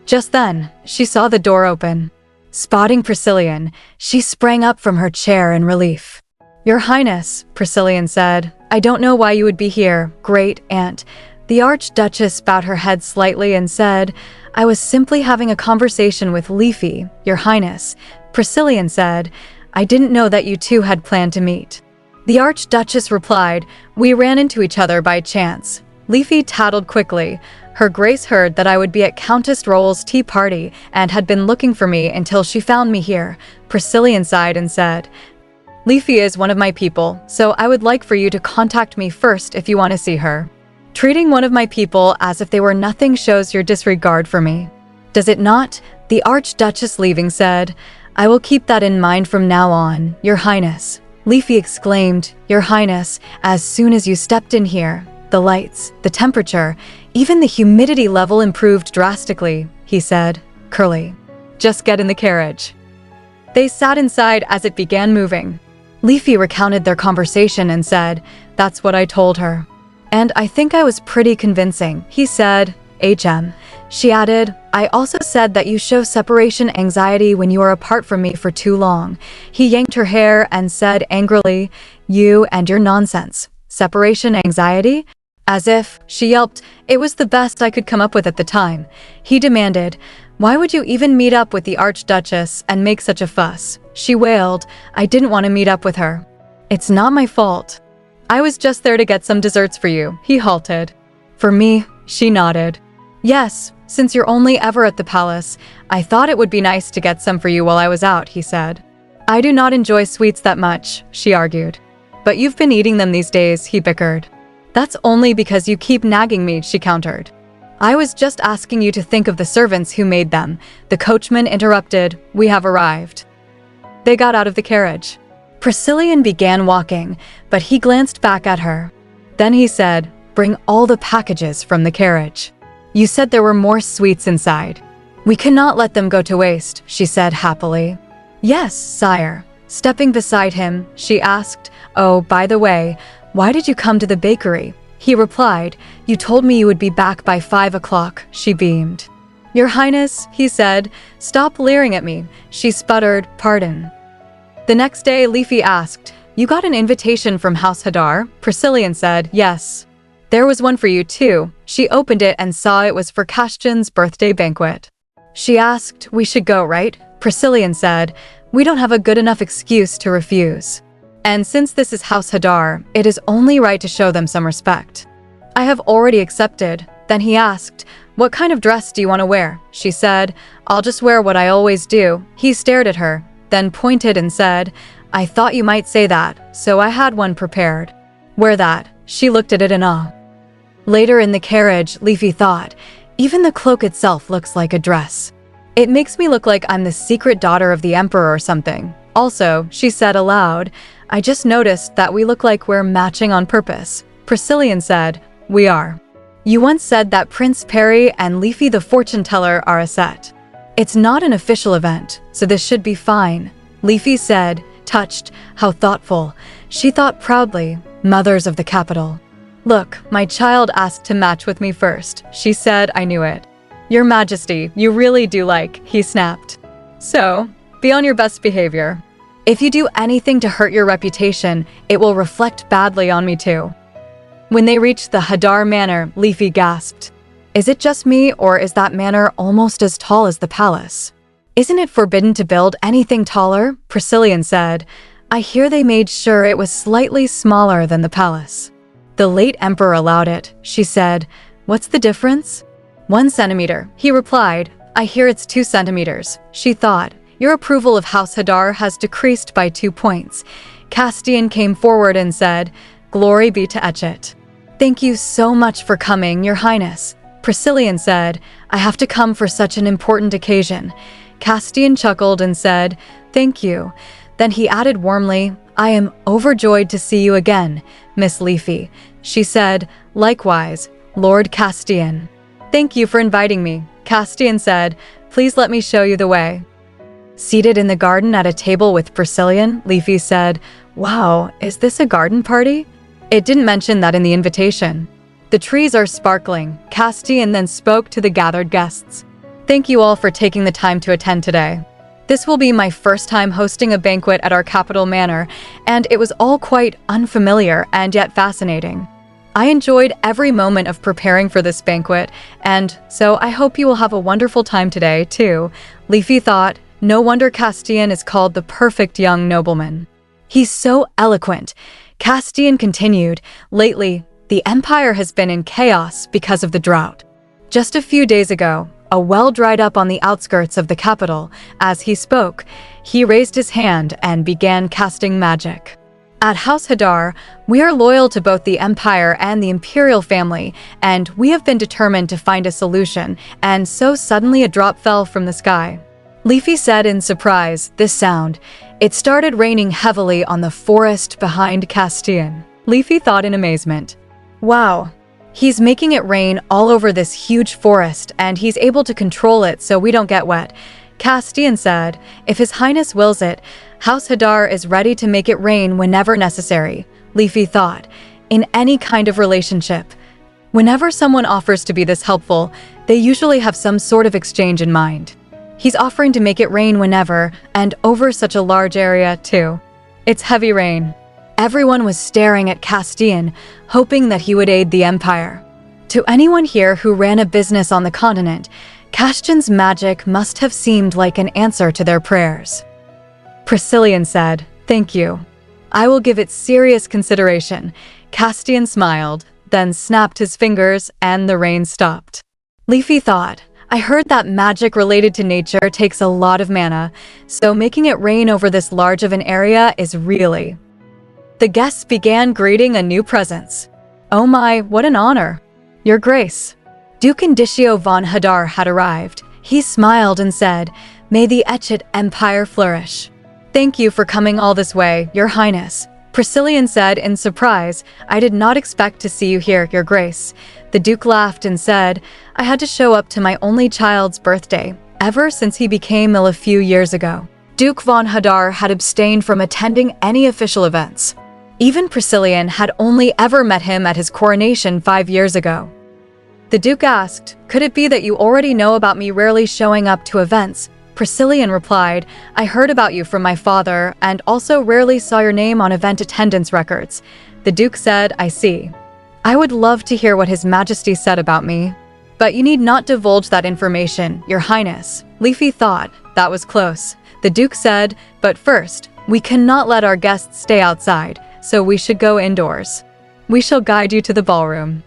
Just then, she saw the door open. Spotting Priscillian, she sprang up from her chair in relief. Your Highness, Priscillian said, I don't know why you would be here, great aunt. The Archduchess bowed her head slightly and said, I was simply having a conversation with Leafy, Your Highness. Priscillian said, I didn't know that you two had planned to meet. The Archduchess replied, we ran into each other by chance. Leafy tattled quickly. Her Grace heard that I would be at Countess Roll's tea party and had been looking for me until she found me here. Priscillian sighed and said, Leafy is one of my people, so I would like for you to contact me first if you want to see her. Treating one of my people as if they were nothing shows your disregard for me. Does it not? The Archduchess leaving said, I will keep that in mind from now on, Your Highness. Leafy exclaimed, Your Highness, as soon as you stepped in here, the lights, the temperature, even the humidity level improved drastically, he said, curly. Just get in the carriage. They sat inside as it began moving. Leafy recounted their conversation and said, that's what I told her. And I think I was pretty convincing, he said, HM. She added, I also said that you show separation anxiety when you are apart from me for too long. He yanked her hair and said angrily, you and your nonsense. Separation anxiety? As if, she yelped, it was the best I could come up with at the time. He demanded, why would you even meet up with the Archduchess and make such a fuss? She wailed, I didn't want to meet up with her. It's not my fault. I was just there to get some desserts for you, he halted. For me, she nodded. Yes, since you're only ever at the palace, I thought it would be nice to get some for you while I was out, he said. I do not enjoy sweets that much, she argued. But you've been eating them these days, he bickered. That's only because you keep nagging me, she countered. I was just asking you to think of the servants who made them. The coachman interrupted, we have arrived. They got out of the carriage. Priscillian began walking, but he glanced back at her. Then he said, bring all the packages from the carriage. You said there were more sweets inside. We cannot let them go to waste, she said happily. Yes, sire. Stepping beside him, she asked, oh, by the way, why did you come to the bakery? He replied, you told me you would be back by 5 o'clock, she beamed. Your Highness, he said, stop leering at me. She sputtered, pardon. The next day, Leafy asked, you got an invitation from House Hadar? Priscillian said, yes. There was one for you too. She opened it and saw it was for Kashtan's birthday banquet. She asked, we should go, right? Priscillian said, we don't have a good enough excuse to refuse. And since this is House Hadar, it is only right to show them some respect. I have already accepted. Then he asked, what kind of dress do you want to wear? She said, I'll just wear what I always do. He stared at her, then pointed and said, I thought you might say that, so I had one prepared. Wear that. She looked at it in awe. Later in the carriage, Leafy thought, even the cloak itself looks like a dress. It makes me look like I'm the secret daughter of the emperor or something. Also, she said aloud, I just noticed that we look like we're matching on purpose. Priscillian said, we are. You once said that Prince Perry and Leafy the fortune teller are a set. It's not an official event, so this should be fine. Leafy said, touched, how thoughtful. She thought proudly, mothers of the capital. Look, my child asked to match with me first. She said, I knew it. Your Majesty, you really do like, he snapped. So, be on your best behavior. If you do anything to hurt your reputation, it will reflect badly on me too. When they reached the Hadar Manor, Leafy gasped. Is it just me, or is that manor almost as tall as the palace? Isn't it forbidden to build anything taller? Priscillian said. I hear they made sure it was slightly smaller than the palace. The late emperor allowed it, she said. What's the difference? 1 centimeter, he replied. I hear it's 2 centimeters, she thought. Your approval of House Hadar has decreased by 2 points. Castian came forward and said, Glory be to Echet. Thank you so much for coming, Your Highness. Priscillian said, I have to come for such an important occasion. Castian chuckled and said, Thank you. Then he added warmly, I am overjoyed to see you again, Miss Leafy. She said, Likewise, Lord Castian. Thank you for inviting me, Castian said. Please let me show you the way. Seated in the garden at a table with Priscillian, Leafy said, Wow, is this a garden party? It didn't mention that in the invitation. The trees are sparkling, Castian then spoke to the gathered guests. Thank you all for taking the time to attend today. This will be my first time hosting a banquet at our capital manor, and it was all quite unfamiliar and yet fascinating. I enjoyed every moment of preparing for this banquet, and so I hope you will have a wonderful time today, too. Leafy thought, no wonder Castian is called the perfect young nobleman. He's so eloquent. Castian continued, lately, the empire has been in chaos because of the drought. Just a few days ago, a well dried up on the outskirts of the capital. As he spoke, he raised his hand and began casting magic. At House Hadar, we are loyal to both the Empire and the Imperial family, and we have been determined to find a solution, and so suddenly a drop fell from the sky. Leafy said in surprise, this sound. It started raining heavily on the forest behind Castian. Leafy thought in amazement. Wow. He's making it rain all over this huge forest, and he's able to control it so we don't get wet. Castian said, if His Highness wills it, House Hadar is ready to make it rain whenever necessary. Leafy thought, in any kind of relationship. Whenever someone offers to be this helpful, they usually have some sort of exchange in mind. He's offering to make it rain whenever, and over such a large area, too. It's heavy rain. Everyone was staring at Castian, hoping that he would aid the Empire. To anyone here who ran a business on the continent, Castian's magic must have seemed like an answer to their prayers. Priscillian said, thank you. I will give it serious consideration. Castian smiled, then snapped his fingers, and the rain stopped. Leafy thought, I heard that magic related to nature takes a lot of mana, so making it rain over this large of an area is really... The guests began greeting a new presence. Oh my, what an honor. Your Grace. Duke Indicio von Hadar had arrived. He smiled and said, May the Echet Empire flourish. Thank you for coming all this way, Your Highness. Priscillian said in surprise, I did not expect to see you here, Your Grace. The Duke laughed and said, I had to show up to my only child's birthday, ever since he became ill a few years ago. Duke von Hadar had abstained from attending any official events. Even Priscillian had only ever met him at his coronation 5 years ago. The Duke asked, could it be that you already know about me rarely showing up to events? Priscillian replied, I heard about you from my father and also rarely saw your name on event attendance records. The Duke said, I see. I would love to hear what His Majesty said about me. But you need not divulge that information, Your Highness. Leafy thought, that was close. The Duke said, but first, we cannot let our guests stay outside, so we should go indoors. We shall guide you to the ballroom.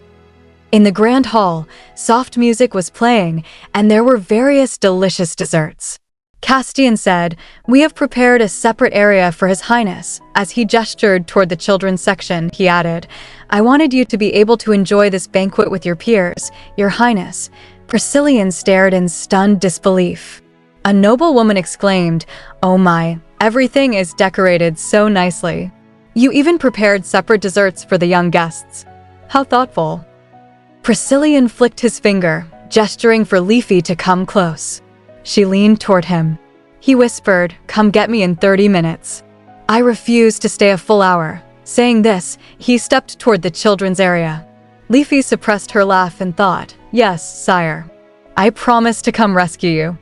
In the grand hall, soft music was playing, and there were various delicious desserts. Castian said, we have prepared a separate area for His Highness. As he gestured toward the children's section, he added, I wanted you to be able to enjoy this banquet with your peers, Your Highness. Priscillian stared in stunned disbelief. A noble woman exclaimed, oh my, Everything is decorated so nicely. You even prepared separate desserts for the young guests. How thoughtful." Priscillian flicked his finger, gesturing for Leafy to come close. She leaned toward him. He whispered, "Come get me in 30 minutes." "I refuse to stay a full hour." Saying this, he stepped toward the children's area. Leafy suppressed her laugh and thought, "Yes, sire. I promise to come rescue you."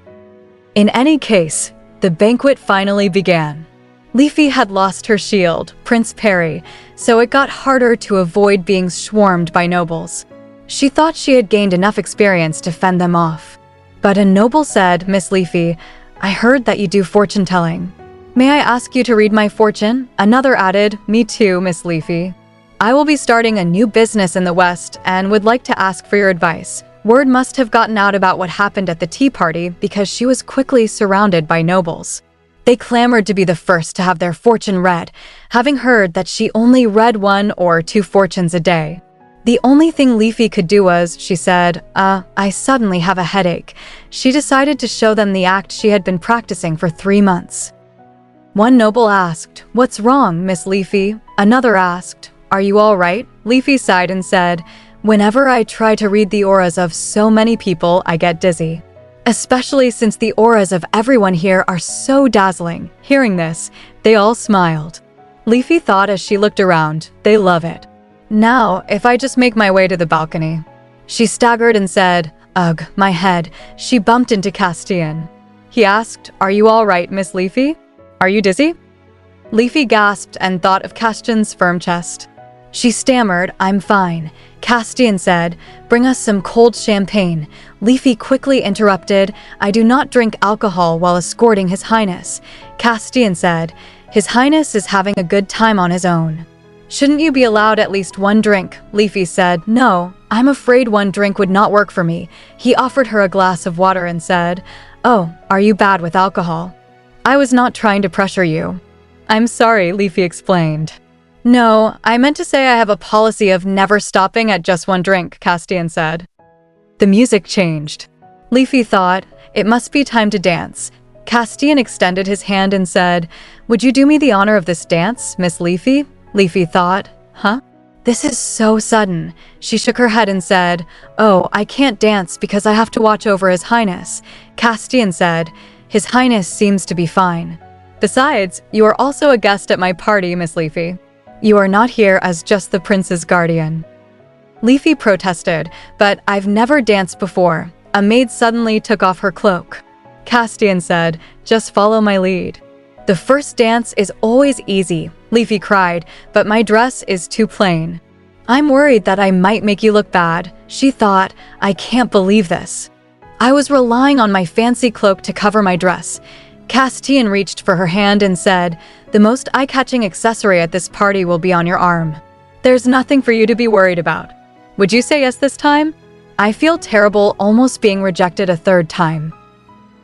In any case, the banquet finally began. Leafy had lost her shield, Prince Perry, so it got harder to avoid being swarmed by nobles. She thought she had gained enough experience to fend them off. But a noble said, "Miss Leafy, I heard that you do fortune-telling. May I ask you to read my fortune?" Another added, "Me too, Miss Leafy. I will be starting a new business in the West and would like to ask for your advice." Word must have gotten out about what happened at the tea party because she was quickly surrounded by nobles. They clamored to be the first to have their fortune read, having heard that she only read 1 or 2 fortunes a day. The only thing Leafy could do was, she said, I suddenly have a headache." She decided to show them the act she had been practicing for 3 months. One noble asked, "What's wrong, Miss Leafy?" Another asked, "Are you all right?" Leafy sighed and said, "Whenever I try to read the auras of so many people, I get dizzy. Especially since the auras of everyone here are so dazzling." Hearing this, they all smiled. Leafy thought as she looked around, "They love it. Now, if I just make my way to the balcony." She staggered and said, "Ugh, my head." She bumped into Castian. He asked, "Are you all right, Miss Leafy? Are you dizzy?" Leafy gasped and thought of Castian's firm chest. She stammered, "I'm fine." Castian said, "Bring us some cold champagne." Leafy quickly interrupted, "I do not drink alcohol while escorting His Highness." Castian said, "His Highness is having a good time on his own. Shouldn't you be allowed at least 1 drink?" Leafy said, "No, I'm afraid 1 drink would not work for me." He offered her a glass of water and said, "Oh, are you bad with alcohol?" "I was not trying to pressure you." "I'm sorry," Leafy explained. "No, I meant to say I have a policy of never stopping at just 1 drink," Castian said. The music changed. Leafy thought, "It must be time to dance." Castian extended his hand and said, "Would you do me the honor of this dance, Miss Leafy?" Leafy thought, "Huh? This is so sudden." She shook her head and said, "Oh, I can't dance because I have to watch over His Highness." Castian said, "His Highness seems to be fine. Besides, you are also a guest at my party, Miss Leafy. You are not here as just the prince's guardian." Leafy protested, "But I've never danced before." A maid suddenly took off her cloak. Castian said, "Just follow my lead." "The first dance is always easy," Leafy cried, "but my dress is too plain. I'm worried that I might make you look bad." She thought, "I can't believe this. I was relying on my fancy cloak to cover my dress." Castian reached for her hand and said, "The most eye-catching accessory at this party will be on your arm. There's nothing for you to be worried about. Would you say yes this time?" "I feel terrible almost being rejected a 3rd time."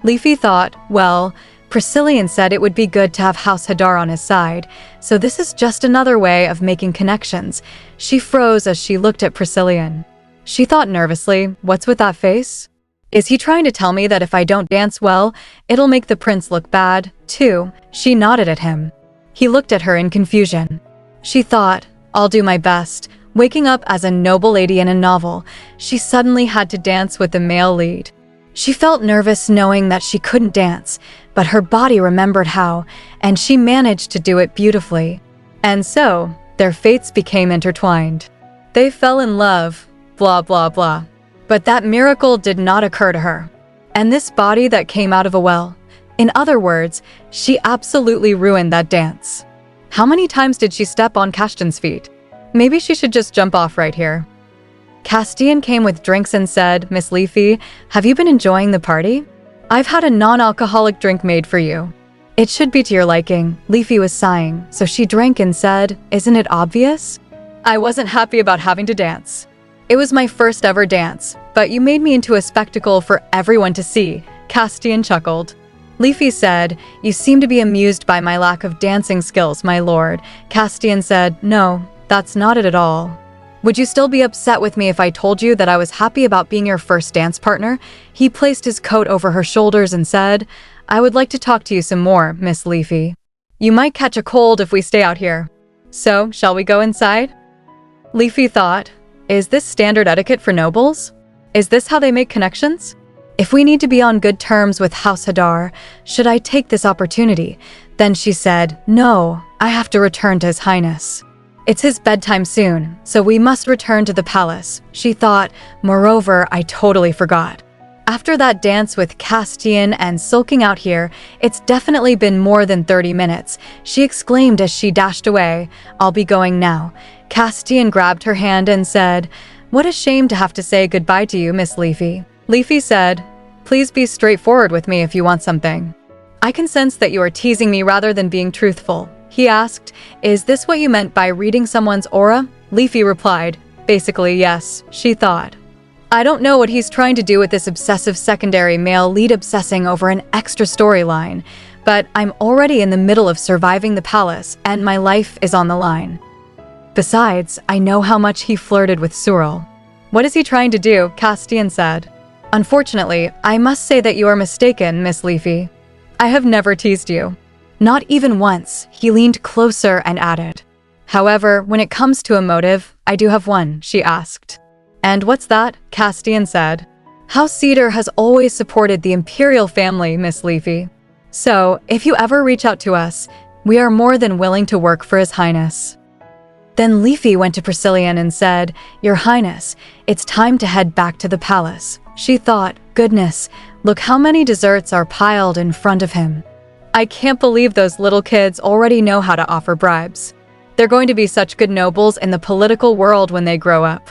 Leafy thought, well, Priscillian said it would be good to have House Hadar on his side, so this is just another way of making connections. She froze as she looked at Priscillian. She thought nervously, "What's with that face? Is he trying to tell me that if I don't dance well, it'll make the prince look bad, too?" She nodded at him. He looked at her in confusion. She thought, "I'll do my best." Waking up as a noble lady in a novel, she suddenly had to dance with the male lead. She felt nervous knowing that she couldn't dance, but her body remembered how, and she managed to do it beautifully. And so, their fates became intertwined. They fell in love, blah blah blah. But that miracle did not occur to her. And this body that came out of a well. In other words, she absolutely ruined that dance. How many times did she step on Castian's feet? Maybe she should just jump off right here. Castian came with drinks and said, "Miss Leafy, have you been enjoying the party? I've had a non-alcoholic drink made for you. It should be to your liking." Leafy was sighing, so she drank and said, "Isn't it obvious? I wasn't happy about having to dance. It was my first ever dance, but you made me into a spectacle for everyone to see." Castian chuckled. Leafy said, "You seem to be amused by my lack of dancing skills, my lord." Castian said, "No, that's not it at all. Would you still be upset with me if I told you that I was happy about being your first dance partner?" He placed his coat over her shoulders and said, "I would like to talk to you some more, Miss Leafy." You might catch a cold if we stay out here. So, shall we go inside? Leafy thought, is this standard etiquette for nobles? Is this how they make connections? If we need to be on good terms with House Hadar, should I take this opportunity? Then she said, no, I have to return to His Highness. It's his bedtime soon, so we must return to the palace. She thought, moreover, I totally forgot. After that dance with Castian and sulking out here, it's definitely been more than 30 minutes, she exclaimed as she dashed away. I'll be going now. Castian grabbed her hand and said, what a shame to have to say goodbye to you, Miss Leafy. Leafy said, please be straightforward with me if you want something. I can sense that you are teasing me rather than being truthful. He asked, is this what you meant by reading someone's aura? Leafy replied, basically yes, she thought. I don't know what he's trying to do with this obsessive secondary male lead obsessing over an extra storyline, but I'm already in the middle of surviving the palace and my life is on the line. Besides, I know how much he flirted with Suril. What is he trying to do? Castian said. Unfortunately, I must say that you are mistaken, Miss Leafy. I have never teased you. Not even once. He leaned closer and added. However, when it comes to a motive, I do have one, she asked. And what's that? Castian said. House Cedar has always supported the imperial family, Miss Leafy. So, if you ever reach out to us, we are more than willing to work for His Highness. Then Leafy went to Priscillian and said, Your Highness, it's time to head back to the palace. She thought, goodness, look how many desserts are piled in front of him. I can't believe those little kids already know how to offer bribes. They're going to be such good nobles in the political world when they grow up.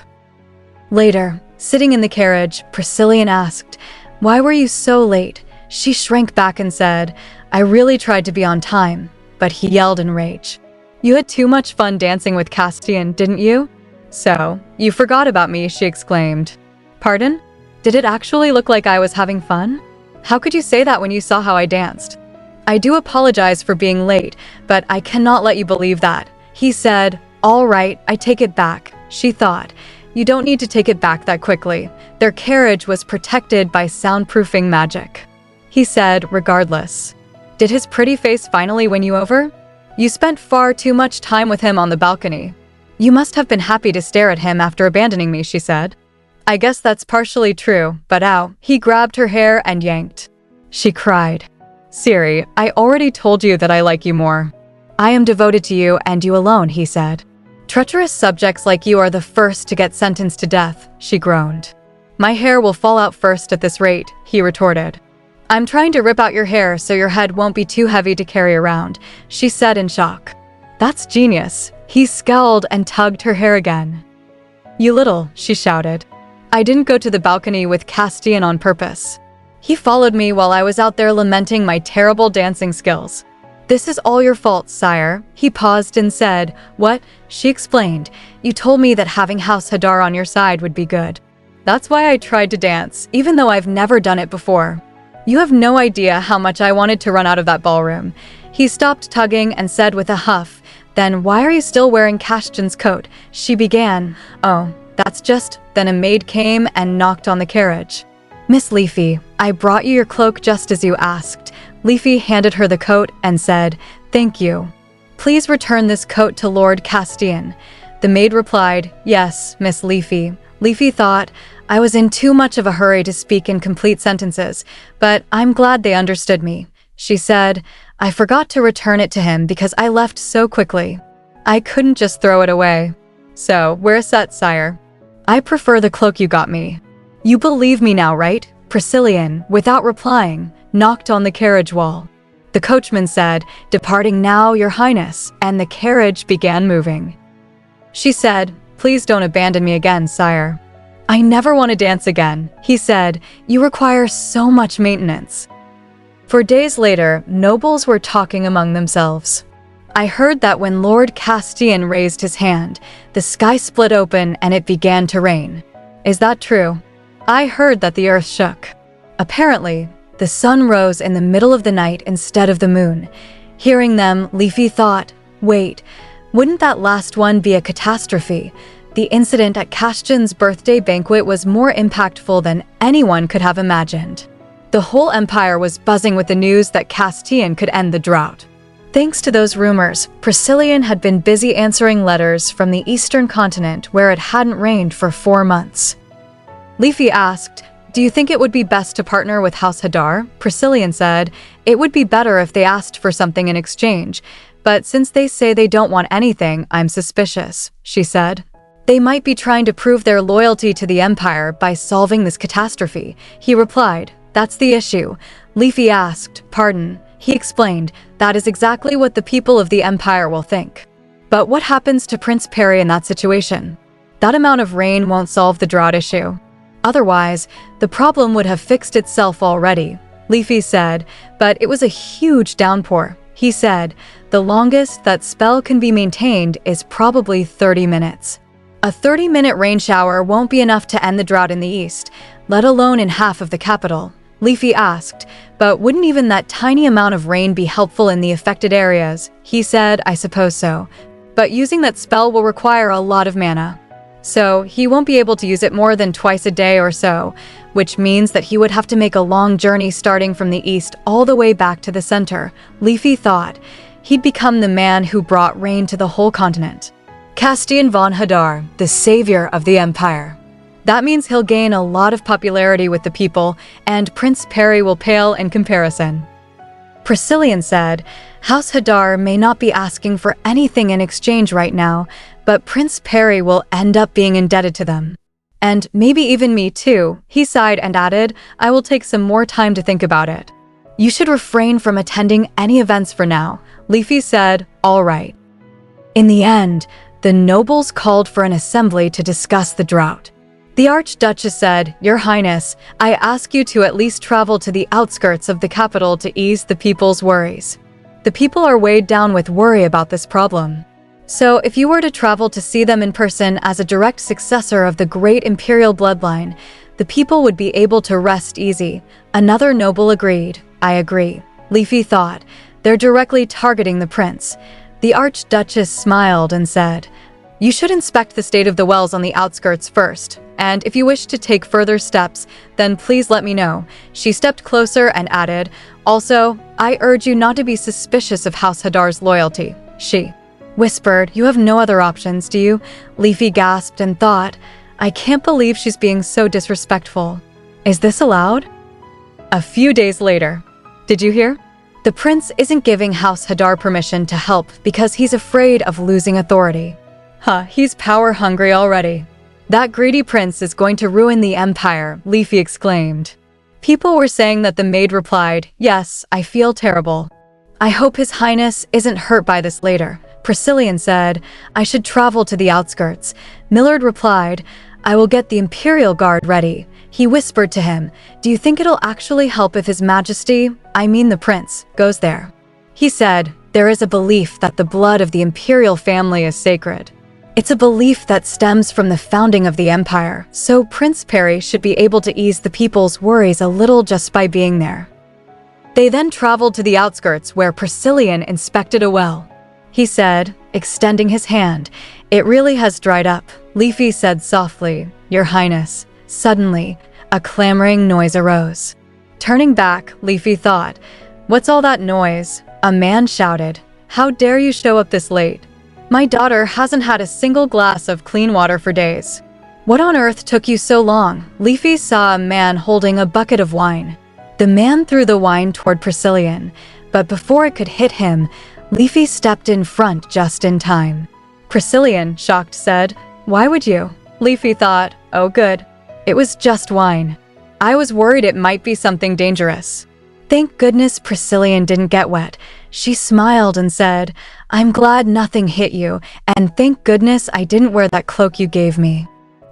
Later, sitting in the carriage, Priscillian asked, why were you so late? She shrank back and said, I really tried to be on time, but he yelled in rage. You had too much fun dancing with Castian, didn't you? So, you forgot about me, she exclaimed. Pardon? Did it actually look like I was having fun? How could you say that when you saw how I danced? I do apologize for being late, but I cannot let you believe that. He said, all right, I take it back. She thought, you don't need to take it back that quickly. Their carriage was protected by soundproofing magic. He said, regardless. Did his pretty face finally win you over? You spent far too much time with him on the balcony. You must have been happy to stare at him after abandoning me, she said. I guess that's partially true, but ow. He grabbed her hair and yanked. She cried. Siri, I already told you that I like you more. I am devoted to you and you alone, he said. Treacherous subjects like you are the first to get sentenced to death, she groaned. My hair will fall out first at this rate, he retorted. I'm trying to rip out your hair so your head won't be too heavy to carry around, she said in shock. That's genius. He scowled and tugged her hair again. You little, she shouted. I didn't go to the balcony with Castian on purpose. He followed me while I was out there lamenting my terrible dancing skills. This is all your fault, sire. He paused and said, what? She explained, you told me that having House Hadar on your side would be good. That's why I tried to dance, even though I've never done it before. You have no idea how much I wanted to run out of that ballroom. He stopped tugging and said with a huff, then why are you still wearing Castian's coat? She began, oh, that's just, then a maid came and knocked on the carriage. Miss Leafy, I brought you your cloak just as you asked. Leafy handed her the coat and said, thank you. Please return this coat to Lord Castian. The maid replied, yes, Miss Leafy. Leafy thought, I was in too much of a hurry to speak in complete sentences, but I'm glad they understood me. She said, I forgot to return it to him because I left so quickly. I couldn't just throw it away. So, where's that, sire? I prefer the cloak you got me. You believe me now, right? Priscillian, without replying, knocked on the carriage wall. The coachman said, departing now, your highness, and the carriage began moving. She said, please don't abandon me again, sire. I never want to dance again, he said, you require so much maintenance. For days later, nobles were talking among themselves. I heard that when Lord Castian raised his hand, the sky split open and it began to rain. Is that true? I heard that the earth shook. Apparently, the sun rose in the middle of the night instead of the moon. Hearing them, Leafy thought, wait, wouldn't that last one be a catastrophe? The incident at Castian's birthday banquet was more impactful than anyone could have imagined. The whole empire was buzzing with the news that Castian could end the drought. Thanks to those rumors, Priscillian had been busy answering letters from the eastern continent where it hadn't rained for 4 months. Leafy asked, "Do you think it would be best to partner with House Hadar?" Priscillian said, "It would be better if they asked for something in exchange, but since they say they don't want anything, I'm suspicious," she said. "They might be trying to prove their loyalty to the Empire by solving this catastrophe," he replied. "That's the issue." Leafy asked, "Pardon?" He explained, "That is exactly what the people of the Empire will think." But what happens to Prince Perry in that situation? That amount of rain won't solve the drought issue. Otherwise, the problem would have fixed itself already, Leafy said, but it was a huge downpour. He said, "The longest that spell can be maintained is probably 30 minutes. A 30-minute rain shower won't be enough to end the drought in the east, let alone in half of the capital." Leafy asked, "But wouldn't even that tiny amount of rain be helpful in the affected areas?" He said, "I suppose so. But using that spell will require a lot of mana. So he won't be able to use it more than twice a day or so, which means that he would have to make a long journey starting from the east all the way back to the center." Leafy thought. He'd become the man who brought rain to the whole continent. Castian von Hadar, the savior of the Empire. That means he'll gain a lot of popularity with the people, and Prince Perry will pale in comparison. Priscillian said, "House Hadar may not be asking for anything in exchange right now, but Prince Perry will end up being indebted to them. And maybe even me too." He sighed and added, "I will take some more time to think about it." "You should refrain from attending any events for now," Leafy said, "All right." In the end, the nobles called for an assembly to discuss the drought. The Archduchess said, "Your Highness, I ask you to at least travel to the outskirts of the capital to ease the people's worries. The people are weighed down with worry about this problem. So if you were to travel to see them in person as a direct successor of the great imperial bloodline, the people would be able to rest easy." Another noble agreed. "I agree," Leafy thought. "They're directly targeting the prince." The Archduchess smiled and said, "You should inspect the state of the wells on the outskirts first, and if you wish to take further steps, then please let me know." She stepped closer and added, "Also, I urge you not to be suspicious of House Hadar's loyalty." She whispered, "You have no other options, do you?" Leafy gasped and thought, "I can't believe she's being so disrespectful. Is this allowed?" A few days later. "Did you hear? The prince isn't giving House Hadar permission to help because he's afraid of losing authority. He's power-hungry already. That greedy prince is going to ruin the empire," Leafy exclaimed. People were saying that the maid replied, "Yes, I feel terrible. I hope His Highness isn't hurt by this later." Priscillian said, "I should travel to the outskirts." Millard replied, "I will get the Imperial Guard ready." He whispered to him, "Do you think it'll actually help if His Majesty, I mean the prince, goes there?" He said, "There is a belief that the blood of the imperial family is sacred. It's a belief that stems from the founding of the empire, so Prince Perry should be able to ease the people's worries a little just by being there." They then traveled to the outskirts where Priscillian inspected a well. He said, extending his hand, "It really has dried up." Leafy said softly, "Your Highness." Suddenly, a clamoring noise arose. Turning back, Leafy thought, "What's all that noise?" A man shouted, "How dare you show up this late? My daughter hasn't had a single glass of clean water for days. What on earth took you so long?" Leafy saw a man holding a bucket of wine. The man threw the wine toward Priscillian, but before it could hit him, Leafy stepped in front just in time. Priscillian, shocked, said, "Why would you?" Leafy thought, "Oh good. It was just wine. I was worried it might be something dangerous." Thank goodness Priscillian didn't get wet. She smiled and said, "I'm glad nothing hit you, and thank goodness I didn't wear that cloak you gave me.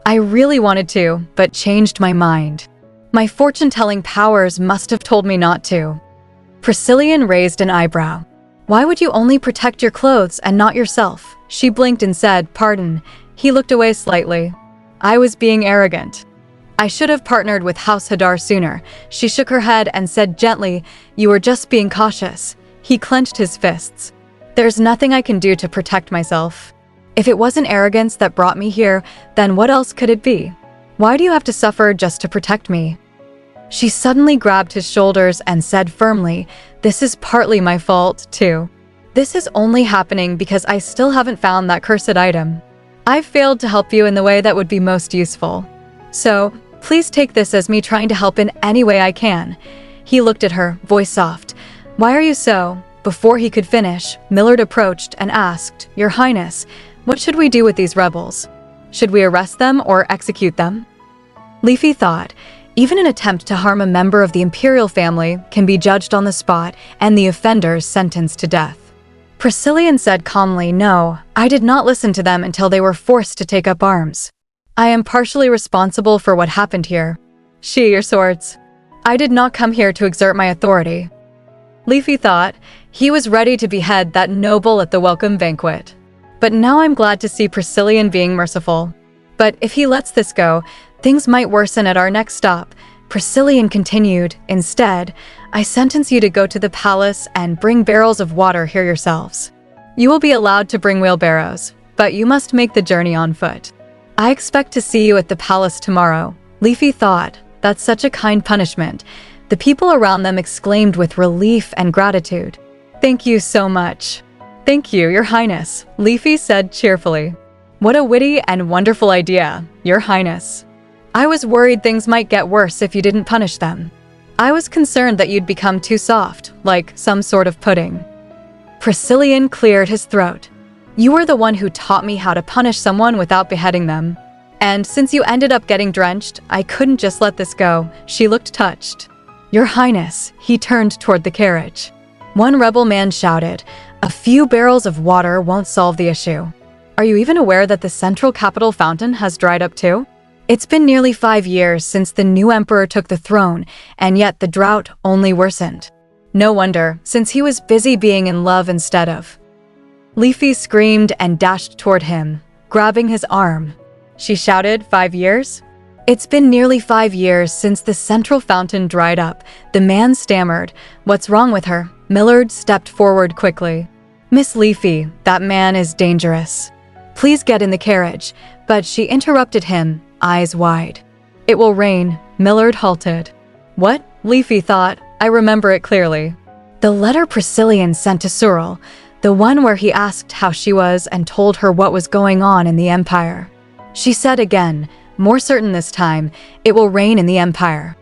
I really wanted to, but changed my mind. My fortune-telling powers must have told me not to." Priscillian raised an eyebrow. "Why would you only protect your clothes and not yourself?" She blinked and said, "Pardon." He looked away slightly. "I was being arrogant. I should have partnered with House Hadar sooner." She shook her head and said gently, "You were just being cautious." He clenched his fists. "There's nothing I can do to protect myself. If it wasn't arrogance that brought me here, then what else could it be? Why do you have to suffer just to protect me?" She suddenly grabbed his shoulders and said firmly, "This is partly my fault, too." This is only happening because I still haven't found that cursed item. I've failed to help you in the way that would be most useful. So, please take this as me trying to help in any way I can." He looked at her, voice soft. "Why are you so?" Before he could finish, Millard approached and asked, "Your Highness, what should we do with these rebels? Should we arrest them or execute them?" Leafy thought, even an attempt to harm a member of the imperial family can be judged on the spot and the offenders sentenced to death. Priscillian said calmly, "No, I did not listen to them until they were forced to take up arms. I am partially responsible for what happened here. Sheathe your swords. I did not come here to exert my authority." Leafy thought he was ready to behead that noble at the welcome banquet. But now I'm glad to see Priscillian being merciful. But if he lets this go, things might worsen at our next stop. Priscillian continued, "Instead, I sentence you to go to the palace and bring barrels of water here yourselves. You will be allowed to bring wheelbarrows, but you must make the journey on foot. I expect to see you at the palace tomorrow." Leafy thought, "That's such a kind punishment." The people around them exclaimed with relief and gratitude. "Thank you so much." "Thank you, Your Highness," Leafy said cheerfully. "What a witty and wonderful idea, Your Highness. I was worried things might get worse if you didn't punish them. I was concerned that you'd become too soft, like some sort of pudding." Priscillian cleared his throat. "You were the one who taught me how to punish someone without beheading them. And since you ended up getting drenched, I couldn't just let this go." She looked touched. "Your Highness," he turned toward the carriage. One rebel man shouted, "A few barrels of water won't solve the issue. Are you even aware that the central capital fountain has dried up too? It's been nearly 5 years since the new emperor took the throne, and yet the drought only worsened. No wonder, since he was busy being in love instead of." Leafy screamed and dashed toward him, grabbing his arm. She shouted, "5 years? It's been nearly 5 years since the central fountain dried up." The man stammered. "What's wrong with her?" Millard stepped forward quickly. "Miss Leafy, that man is dangerous. Please get in the carriage." But she interrupted him, eyes wide. "It will rain." Millard halted. "What?" Leafy thought. "I remember it clearly. The letter Priscillian sent to Cyril, the one where he asked how she was and told her what was going on in the Empire. She said again, more certain this time, it will rain in the Empire."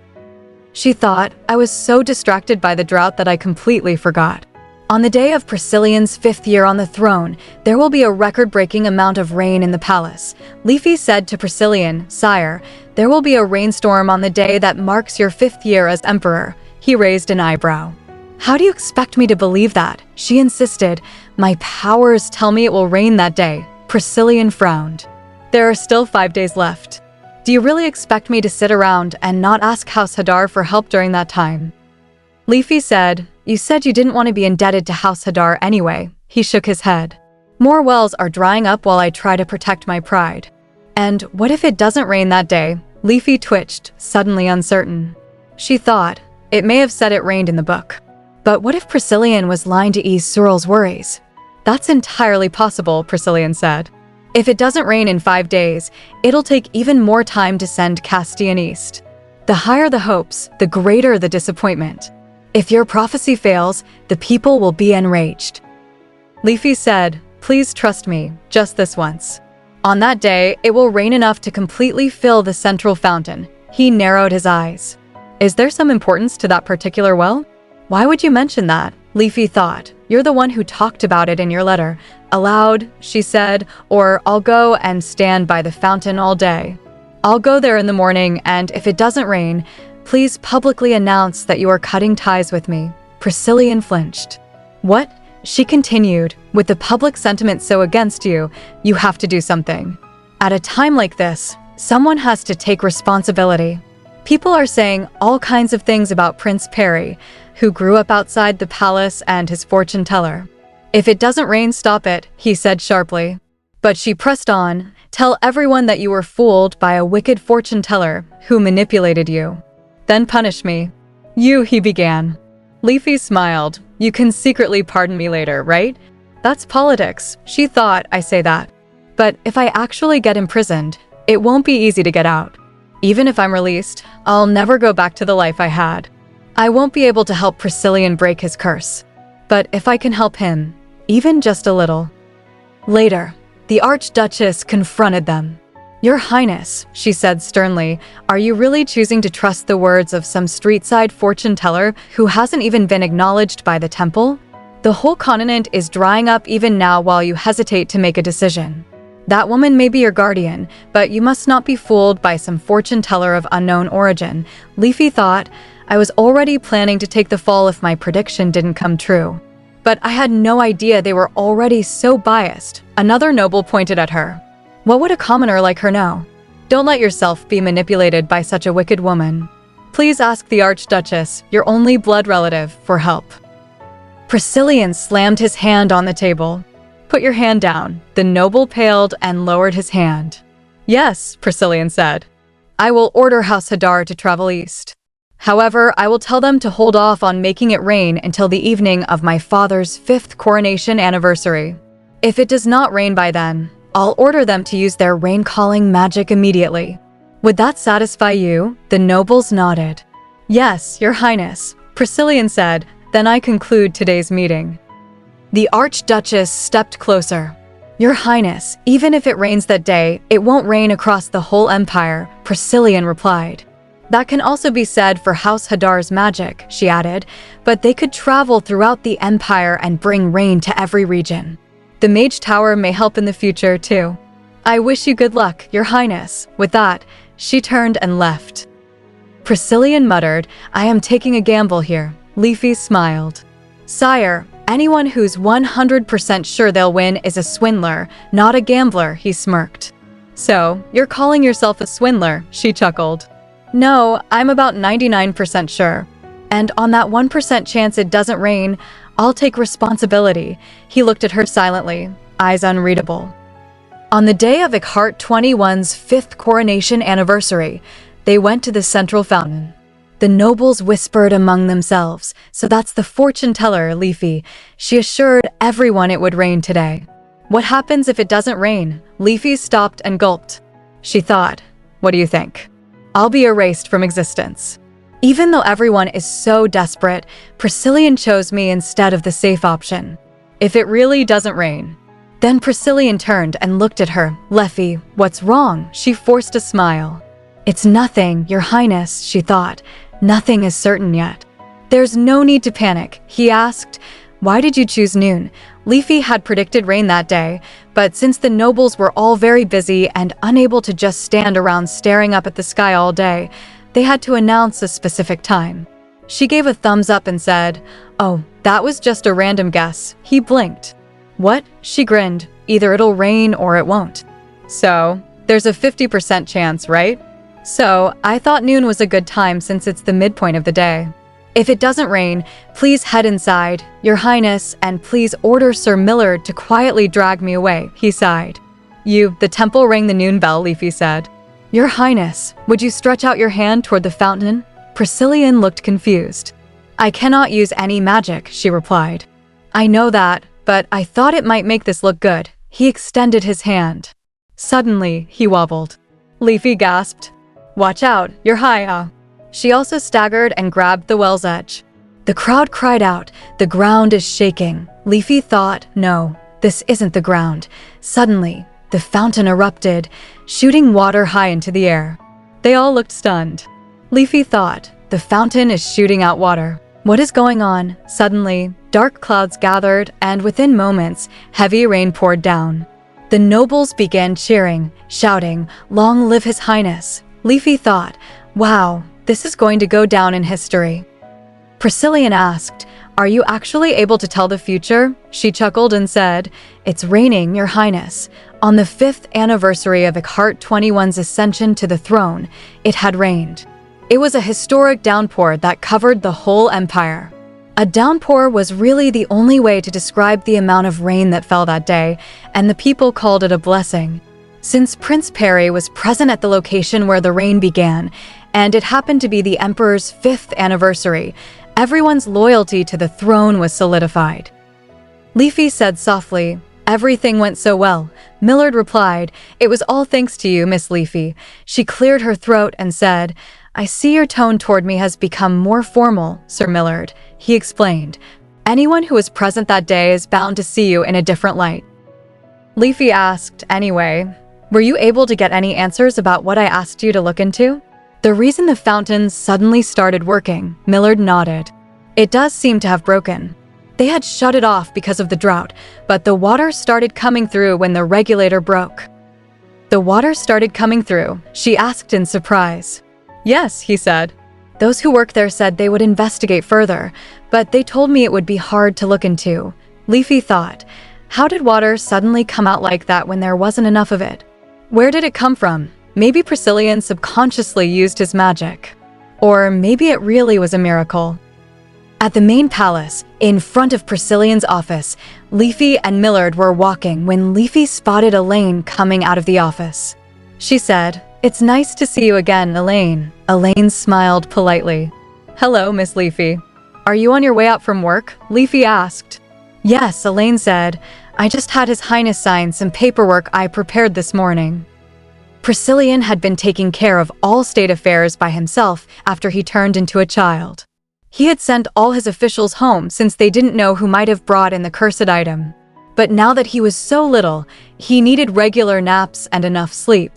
She thought, "I was so distracted by the drought that I completely forgot. On the day of Priscillian's 5th year on the throne, there will be a record-breaking amount of rain in the palace." Leafy said to Priscillian, "Sire, there will be a rainstorm on the day that marks your 5th year as emperor." He raised an eyebrow. "How do you expect me to believe that?" She insisted. "My powers tell me it will rain that day." Priscillian frowned. "There are still 5 days left. Do you really expect me to sit around and not ask House Hadar for help during that time?" Leafy said, "You said you didn't want to be indebted to House Hadar anyway." He shook his head. "More wells are drying up while I try to protect my pride. And what if it doesn't rain that day?" Leafy twitched, suddenly uncertain. She thought, it may have said it rained in the book. But what if Priscillian was lying to ease Cyril's worries? "That's entirely possible," Priscillian said. "If it doesn't rain in 5 days, it'll take even more time to send Castian east. The higher the hopes, the greater the disappointment. If your prophecy fails, the people will be enraged." Leafy said, "Please trust me, just this once. On that day, it will rain enough to completely fill the central fountain." He narrowed his eyes. "Is there some importance to that particular well?" "Why would you mention that?" Leafy thought. "You're the one who talked about it in your letter." "Aloud," she said, "or I'll go and stand by the fountain all day. I'll go there in the morning, and if it doesn't rain, please publicly announce that you are cutting ties with me." Priscillian flinched. "What?" She continued, "With the public sentiment so against you, you have to do something. At a time like this, someone has to take responsibility. People are saying all kinds of things about Prince Perry, who grew up outside the palace, and his fortune teller. If it doesn't rain, stop it," he said sharply. But she pressed on, "Tell everyone that you were fooled by a wicked fortune teller who manipulated you. Then punish me." "You," he began. Leafy smiled. "You can secretly pardon me later, right? That's politics." She thought, "I say that. But if I actually get imprisoned, it won't be easy to get out. Even if I'm released, I'll never go back to the life I had. I won't be able to help Priscillian break his curse. But if I can help him, even just a little. Later, the Archduchess confronted them. "Your Highness," she said sternly, "are you really choosing to trust the words of some street-side fortune teller who hasn't even been acknowledged by the temple? The whole continent is drying up even now while you hesitate to make a decision. That woman may be your guardian, but you must not be fooled by some fortune teller of unknown origin." Leafy thought, "I was already planning to take the fall if my prediction didn't come true. But I had no idea they were already so biased." Another noble pointed at her. "What would a commoner like her know? Don't let yourself be manipulated by such a wicked woman. Please ask the Archduchess, your only blood relative, for help." Priscillian slammed his hand on the table. "Put your hand down." The noble paled and lowered his hand. "Yes," Priscillian said. "I will order House Hadar to travel east. However, I will tell them to hold off on making it rain until the evening of my father's 5th coronation anniversary. If it does not rain by then, I'll order them to use their rain-calling magic immediately." "Would that satisfy you?" The nobles nodded. "Yes, Your Highness," Priscillian said. "Then I conclude today's meeting." The Archduchess stepped closer. "Your Highness, even if it rains that day, it won't rain across the whole empire," Priscillian replied. "That can also be said for House Hadar's magic," she added, "but they could travel throughout the empire and bring rain to every region. The Mage Tower may help in the future, too. I wish you good luck, Your Highness." With that, she turned and left. Priscillian muttered, "I am taking a gamble here." Leafy smiled. "Sire, anyone who's 100% sure they'll win is a swindler, not a gambler," he smirked. "So, you're calling yourself a swindler?" she chuckled. "No, I'm about 99% sure. And on that 1% chance it doesn't rain, I'll take responsibility." He looked at her silently, eyes unreadable. On the day of Ikhart 21's 5th coronation anniversary, they went to the central fountain. The nobles whispered among themselves, "So that's the fortune teller, Leafy. She assured everyone it would rain today. What happens if it doesn't rain?" Leafy stopped and gulped. She thought, "What do you think? I'll be erased from existence." Even though everyone is so desperate, Priscillian chose me instead of the safe option. "If it really doesn't rain." Then Priscillian turned and looked at her. "Leffy, what's wrong?" She forced a smile. "It's nothing, Your Highness," she thought. "Nothing is certain yet." "There's no need to panic," he asked. "Why did you choose noon?" Leafy had predicted rain that day, but since the nobles were all very busy and unable to just stand around staring up at the sky all day, they had to announce a specific time. She gave a thumbs up and said, "Oh, that was just a random guess." He blinked. "What?" She grinned. "Either it'll rain or it won't. So, there's a 50% chance, right? So, I thought noon was a good time since it's the midpoint of the day. If it doesn't rain, please head inside, Your Highness, and please order Sir Millard to quietly drag me away," he sighed. The temple rang the noon bell," Leafy said. "Your Highness, would you stretch out your hand toward the fountain?" Priscillian looked confused. "I cannot use any magic," she replied. "I know that, but I thought it might make this look good." He extended his hand. Suddenly, he wobbled. Leafy gasped. "Watch out, you're high." She also staggered and grabbed the well's edge. The crowd cried out, "The ground is shaking." Leafy thought, "No, this isn't the ground." Suddenly, the fountain erupted, shooting water high into the air. They all looked stunned. Leafy thought, "The fountain is shooting out water. What is going on?" Suddenly, dark clouds gathered, and within moments, heavy rain poured down. The nobles began cheering, shouting, "Long live His Highness." Leafy thought, "Wow, this is going to go down in history." Priscillian asked, "Are you actually able to tell the future?" She chuckled and said, "It's raining, Your Highness. On the 5th anniversary of Ikhart 21's ascension to the throne, it had rained. It was a historic downpour that covered the whole empire." A downpour was really the only way to describe the amount of rain that fell that day, and the people called it a blessing. Since Prince Perry was present at the location where the rain began, and it happened to be the Emperor's 5th anniversary, everyone's loyalty to the throne was solidified. Leafy said softly, "Everything went so well." Millard replied, "It was all thanks to you, Miss Leafy." She cleared her throat and said, "I see your tone toward me has become more formal, Sir Millard," he explained. Anyone who was present that day is bound to see you in a different light. Leafy asked, anyway, were you able to get any answers about what I asked you to look into? The reason the fountains suddenly started working, Millard nodded. It does seem to have broken. They had shut it off because of the drought, but the water started coming through when the regulator broke. The water started coming through, she asked in surprise. Yes, he said. Those who work there said they would investigate further, but they told me it would be hard to look into. Leafy thought, how did water suddenly come out like that when there wasn't enough of it? Where did it come from? Maybe Priscillian subconsciously used his magic. Or maybe it really was a miracle. At the main palace, in front of Priscillian's office, Leafy and Millard were walking when Leafy spotted Elaine coming out of the office. She said, "It's nice to see you again, Elaine." Elaine smiled politely. "Hello, Miss Leafy. Are you on your way out from work?" Leafy asked. "Yes," Elaine said. "I just had His Highness sign some paperwork I prepared this morning." Priscillian had been taking care of all state affairs by himself after he turned into a child. He had sent all his officials home since they didn't know who might have brought in the cursed item. But now that he was so little, he needed regular naps and enough sleep.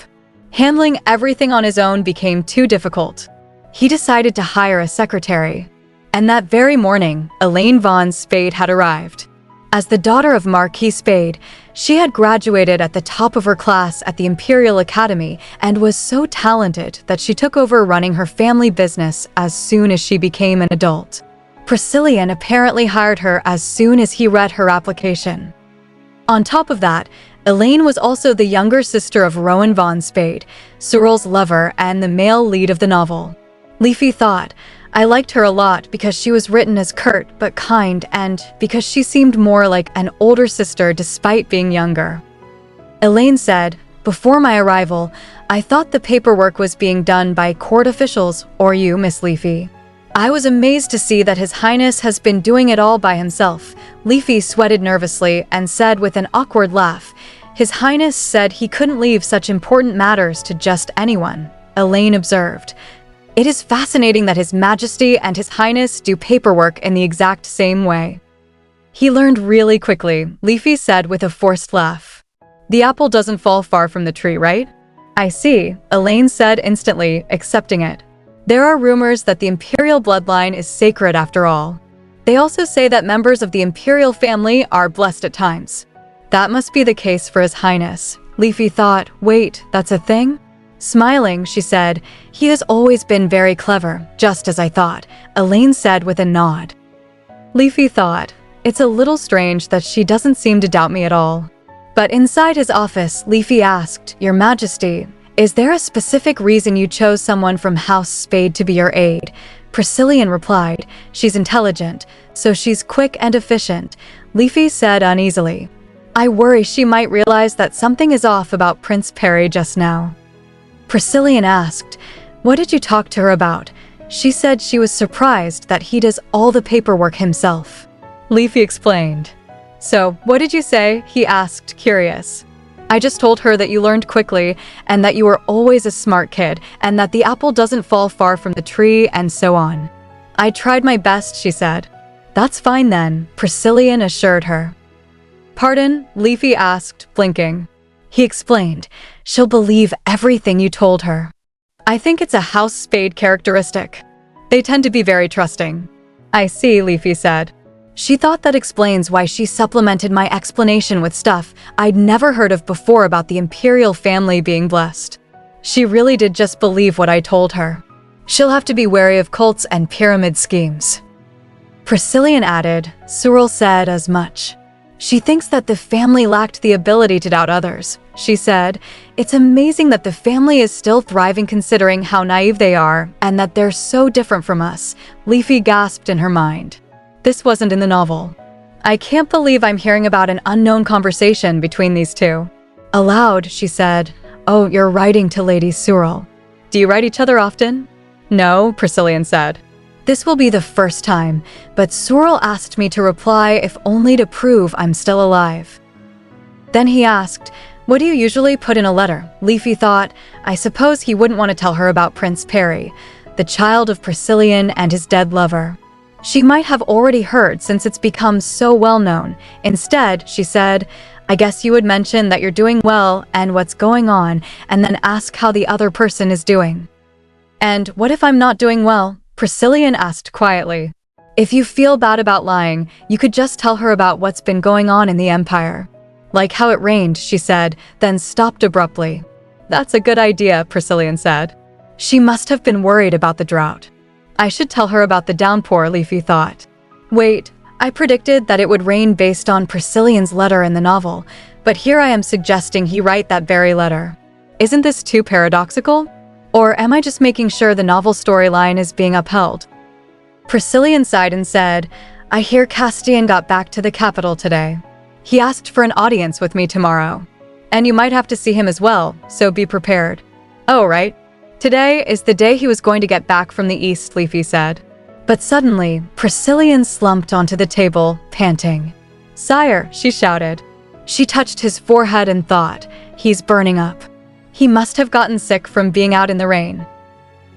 Handling everything on his own became too difficult. He decided to hire a secretary. And that very morning, Elaine von Spade had arrived. As the daughter of Marquis Spade, she had graduated at the top of her class at the Imperial Academy and was so talented that she took over running her family business as soon as she became an adult. Priscillian apparently hired her as soon as he read her application. On top of that, Elaine was also the younger sister of Rowan von Spade, Cyril's lover and the male lead of the novel. Leafy thought, I liked her a lot because she was written as curt but kind and because she seemed more like an older sister despite being younger. Elaine said, "Before my arrival, I thought the paperwork was being done by court officials or you, Miss Leafy. I was amazed to see that His Highness has been doing it all by himself." Leafy sweated nervously and said with an awkward laugh, "His Highness said he couldn't leave such important matters to just anyone." Elaine observed, "It is fascinating that His Majesty and His Highness do paperwork in the exact same way." "He learned really quickly," Leafy said with a forced laugh. "The apple doesn't fall far from the tree, right?" "I see," Elaine said instantly, accepting it. "There are rumors that the Imperial bloodline is sacred after all. They also say that members of the Imperial family are blessed at times. That must be the case for His Highness." Leafy thought, "Wait, that's a thing?" Smiling, she said, "He has always been very clever, just as I thought," Elaine said with a nod. Leafy thought, "It's a little strange that she doesn't seem to doubt me at all." But inside his office, Leafy asked, "Your Majesty, is there a specific reason you chose someone from House Spade to be your aide?" Priscillian replied, "She's intelligent, so she's quick and efficient." Leafy said uneasily, "I worry she might realize that something is off about Prince Perry just now." Priscillian asked, "What did you talk to her about?" She said she was surprised that he does all the paperwork himself. Leafy explained. "So, what did you say?" he asked, curious. "I just told her that you learned quickly and that you were always a smart kid and that the apple doesn't fall far from the tree and so on. I tried my best," she said. "That's fine then," Priscillian assured her. "Pardon?" Leafy asked, blinking. He explained, "She'll believe everything you told her. I think it's a House Spade characteristic. They tend to be very trusting." "I see," Leafy said. She thought that explains why she supplemented my explanation with stuff I'd never heard of before about the Imperial family being blessed. She really did just believe what I told her. She'll have to be wary of cults and pyramid schemes. Priscillian added, "Cyril said as much. She thinks that the family lacked the ability to doubt others." She said, "It's amazing that the family is still thriving considering how naive they are and that they're so different from us." Leafy gasped in her mind. This wasn't in the novel. "I can't believe I'm hearing about an unknown conversation between these two." Aloud, she said, "Oh, you're writing to Lady Cyril. Do you write each other often?" "No," Priscillian said. "This will be the first time, but Cyril asked me to reply if only to prove I'm still alive." Then he asked, "What do you usually put in a letter?" Leafy thought, I suppose he wouldn't want to tell her about Prince Perry, the child of Priscillian and his dead lover. She might have already heard since it's become so well known. Instead, she said, I guess you would mention that you're doing well and what's going on, and then ask how the other person is doing. And what if I'm not doing well? Priscillian asked quietly. If you feel bad about lying, you could just tell her about what's been going on in the Empire. Like how it rained, she said, then stopped abruptly. That's a good idea, Priscillian said. She must have been worried about the drought. I should tell her about the downpour, Leafy thought. Wait, I predicted that it would rain based on Priscillian's letter in the novel, but here I am suggesting he write that very letter. Isn't this too paradoxical? Or am I just making sure the novel storyline is being upheld? Priscillian sighed and said, I hear Castian got back to the capital today. He asked for an audience with me tomorrow. And you might have to see him as well, so be prepared. Oh, right. Today is the day he was going to get back from the east, Leafy said. But suddenly, Priscillian slumped onto the table, panting. Sire, she shouted. She touched his forehead and thought, he's burning up. He must have gotten sick from being out in the rain.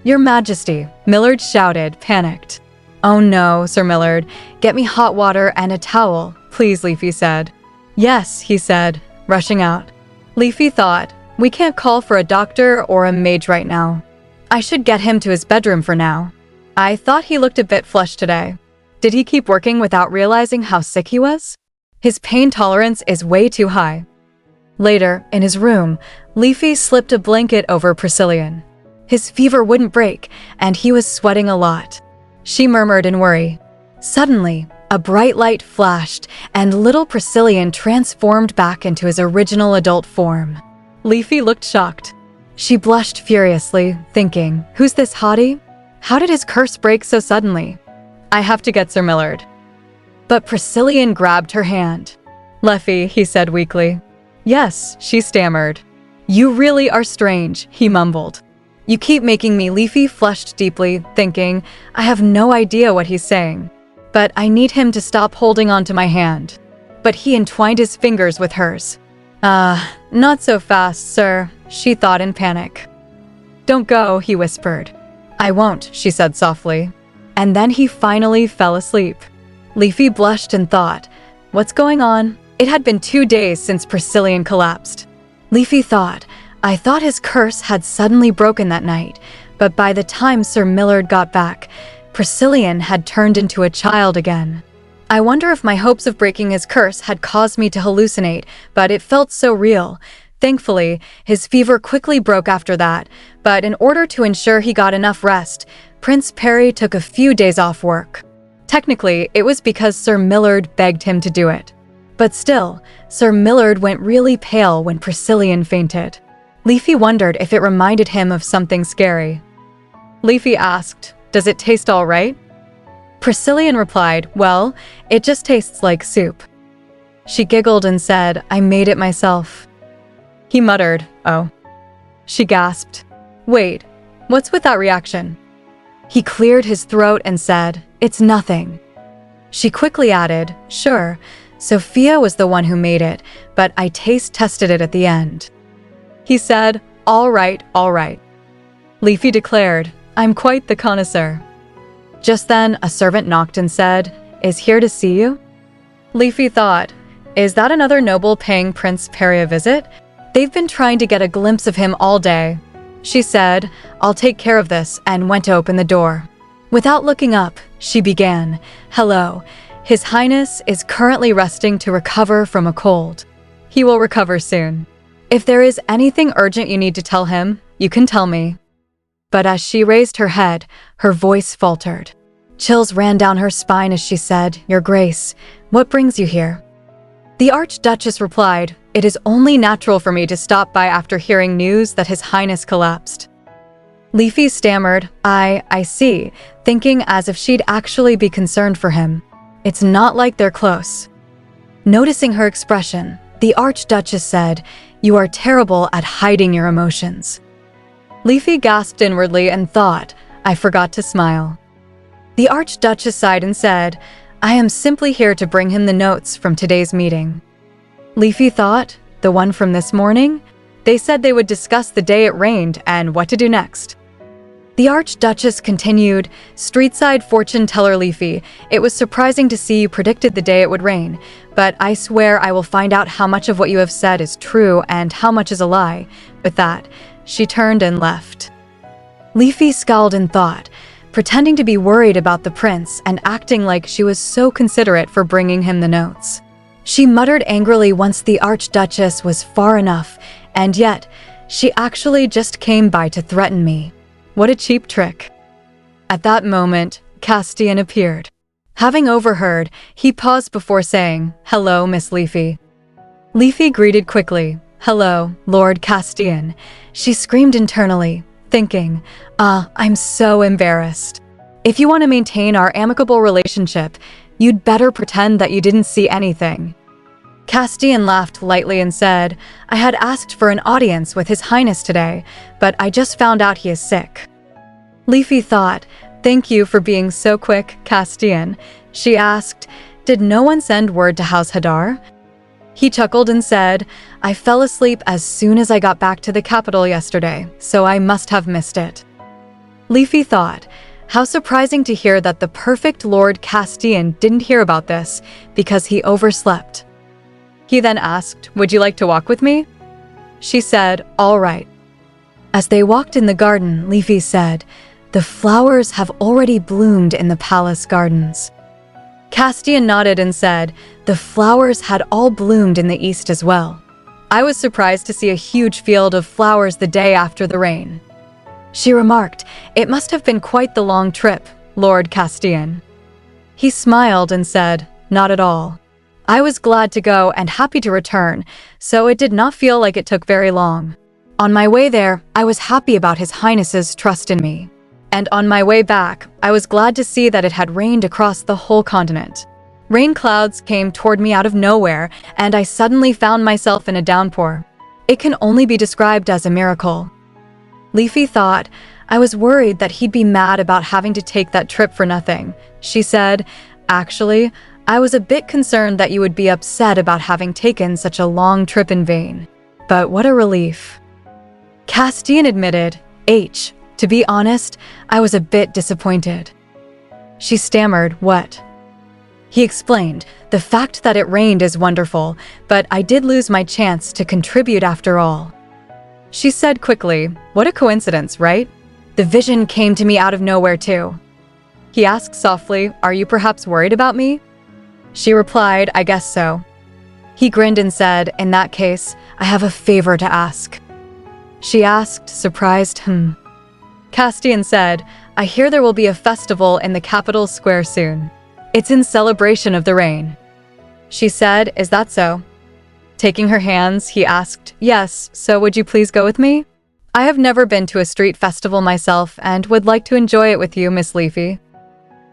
Your Majesty, Millard shouted, panicked. Oh no, Sir Millard, get me hot water and a towel, please, Leafy said. Yes, he said, rushing out. Leafy thought, we can't call for a doctor or a mage right now. I should get him to his bedroom for now. I thought he looked a bit flushed today. Did he keep working without realizing how sick he was? His pain tolerance is way too high. Later, in his room, Leafy slipped a blanket over Priscillian. His fever wouldn't break, and he was sweating a lot. She murmured in worry. Suddenly, a bright light flashed, and little Priscillian transformed back into his original adult form. Leafy looked shocked. She blushed furiously, thinking, who's this hottie? How did his curse break so suddenly? I have to get Sir Millard. But Priscillian grabbed her hand. Leffy, he said weakly. Yes, she stammered. You really are strange, he mumbled. You keep making me. Leafy flushed deeply, thinking, I have no idea what he's saying. But I need him to stop holding onto my hand. But he entwined his fingers with hers. Not so fast, sir, she thought in panic. Don't go, he whispered. I won't, she said softly. And then he finally fell asleep. Leafy blushed and thought, what's going on? It had been 2 days since Priscillian collapsed. Leafy thought, I thought his curse had suddenly broken that night, but by the time Sir Millard got back, Priscillian had turned into a child again. I wonder if my hopes of breaking his curse had caused me to hallucinate, but it felt so real. Thankfully, his fever quickly broke after that, but in order to ensure he got enough rest, Prince Perry took a few days off work. Technically, it was because Sir Millard begged him to do it. But still, Sir Millard went really pale when Priscillian fainted. Leafy wondered if it reminded him of something scary. Leafy asked, does it taste all right? Priscillian replied, well, it just tastes like soup. She giggled and said, I made it myself. He muttered, oh. She gasped, wait, what's with that reaction? He cleared his throat and said, it's nothing. She quickly added, sure, Sophia was the one who made it, but I taste tested it at the end. He said, all right, all right. Leafy declared, I'm quite the connoisseur. Just then, a servant knocked and said, is here to see you? Leafy thought, is that another noble paying Prince Perry a visit? They've been trying to get a glimpse of him all day. She said, I'll take care of this, and went to open the door. Without looking up, she began, hello, His Highness is currently resting to recover from a cold. He will recover soon. If there is anything urgent you need to tell him, you can tell me. But as she raised her head, her voice faltered. Chills ran down her spine as she said, Your Grace, what brings you here? The Archduchess replied, It is only natural for me to stop by after hearing news that His Highness collapsed. Leafy stammered, I see, thinking as if she'd actually be concerned for him. It's not like they're close. Noticing her expression, the Archduchess said, You are terrible at hiding your emotions. Leafy gasped inwardly and thought, I forgot to smile. The Archduchess sighed and said, I am simply here to bring him the notes from today's meeting. Leafy thought, the one from this morning? They said they would discuss the day it rained and what to do next. The Archduchess continued, "Streetside fortune teller Leafy, it was surprising to see you predicted the day it would rain, but I swear I will find out how much of what you have said is true and how much is a lie." With that, she turned and left. Leafy scowled in thought, pretending to be worried about the prince and acting like she was so considerate for bringing him the notes. She muttered angrily once the Archduchess was far enough, and yet, she actually just came by to threaten me. What a cheap trick. At that moment, Castian appeared. Having overheard, he paused before saying, "Hello, Miss Leafy." Leafy greeted quickly. "Hello, Lord Castian." She screamed internally, thinking, I'm so embarrassed. If you want to maintain our amicable relationship, you'd better pretend that you didn't see anything." Castian laughed lightly and said, "I had asked for an audience with His Highness today, but I just found out he is sick." Leafy thought, "Thank you for being so quick, Castian." She asked, "Did no one send word to House Hadar?" He chuckled and said, "I fell asleep as soon as I got back to the capital yesterday, so I must have missed it." Leafy thought, how surprising to hear that the perfect Lord Castian didn't hear about this because he overslept. He then asked, "Would you like to walk with me?" She said, "All right." As they walked in the garden, Leafy said, "The flowers have already bloomed in the palace gardens." Castian nodded and said, "The flowers had all bloomed in the east as well. I was surprised to see a huge field of flowers the day after the rain." She remarked, "It must have been quite the long trip, Lord Castian." He smiled and said, "Not at all. I was glad to go and happy to return, so it did not feel like it took very long. On my way there, I was happy about His Highness's trust in me. And on my way back, I was glad to see that it had rained across the whole continent. Rain clouds came toward me out of nowhere, and I suddenly found myself in a downpour. It can only be described as a miracle." Leafy thought, "I was worried that he'd be mad about having to take that trip for nothing." She said, "Actually, I was a bit concerned that you would be upset about having taken such a long trip in vain. But what a relief." Castian admitted, To be honest, I was a bit disappointed." She stammered, "What?" He explained, "The fact that it rained is wonderful, but I did lose my chance to contribute after all." She said quickly, "What a coincidence, right? The vision came to me out of nowhere too." He asked softly, "Are you perhaps worried about me?" She replied, "I guess so." He grinned and said, "In that case, I have a favor to ask." She asked, surprised, Castian said, "I hear there will be a festival in the capital square soon. It's in celebration of the rain." She said, "Is that so?" Taking her hands, he asked, "Yes, so would you please go with me? I have never been to a street festival myself and would like to enjoy it with you, Miss Leafy."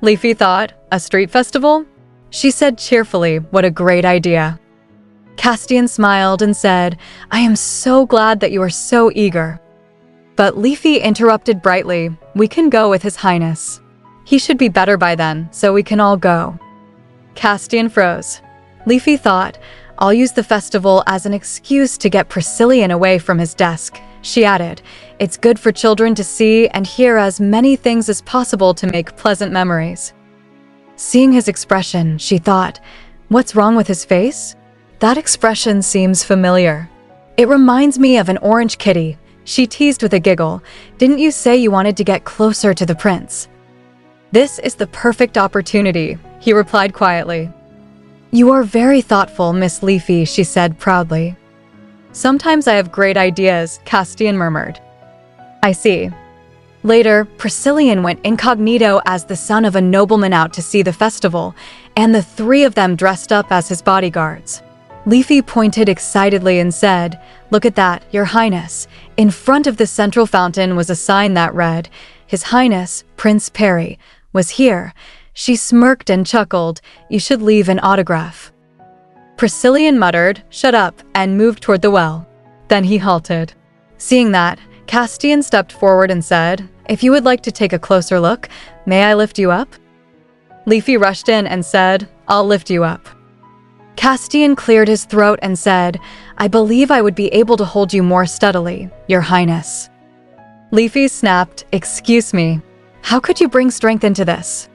Leafy thought, "A street festival?" She said cheerfully, "What a great idea." Castian smiled and said, "I am so glad that you are so eager." But Leafy interrupted brightly, "We can go with His Highness. He should be better by then, so we can all go." Castian froze. Leafy thought, "I'll use the festival as an excuse to get Priscillian away from his desk." She added, "It's good for children to see and hear as many things as possible to make pleasant memories." Seeing his expression, she thought, "What's wrong with his face? That expression seems familiar. It reminds me of an orange kitty." She teased with a giggle, "Didn't you say you wanted to get closer to the prince?" "This is the perfect opportunity," he replied quietly. "You are very thoughtful, Miss Leafy," she said proudly. "Sometimes I have great ideas," Castian murmured. "I see." Later, Priscillian went incognito as the son of a nobleman out to see the festival, and the three of them dressed up as his bodyguards. Leafy pointed excitedly and said, "Look at that, Your Highness." In front of the central fountain was a sign that read, "His Highness, Prince Perry, was here." She smirked and chuckled, "You should leave an autograph." Priscillian muttered, "Shut up," and moved toward the well. Then he halted. Seeing that, Castian stepped forward and said, "If you would like to take a closer look, may I lift you up?" Leafy rushed in and said, "I'll lift you up." Castian cleared his throat and said, "I believe I would be able to hold you more steadily, Your Highness." Leafy snapped, "Excuse me. How could you bring strength into this?"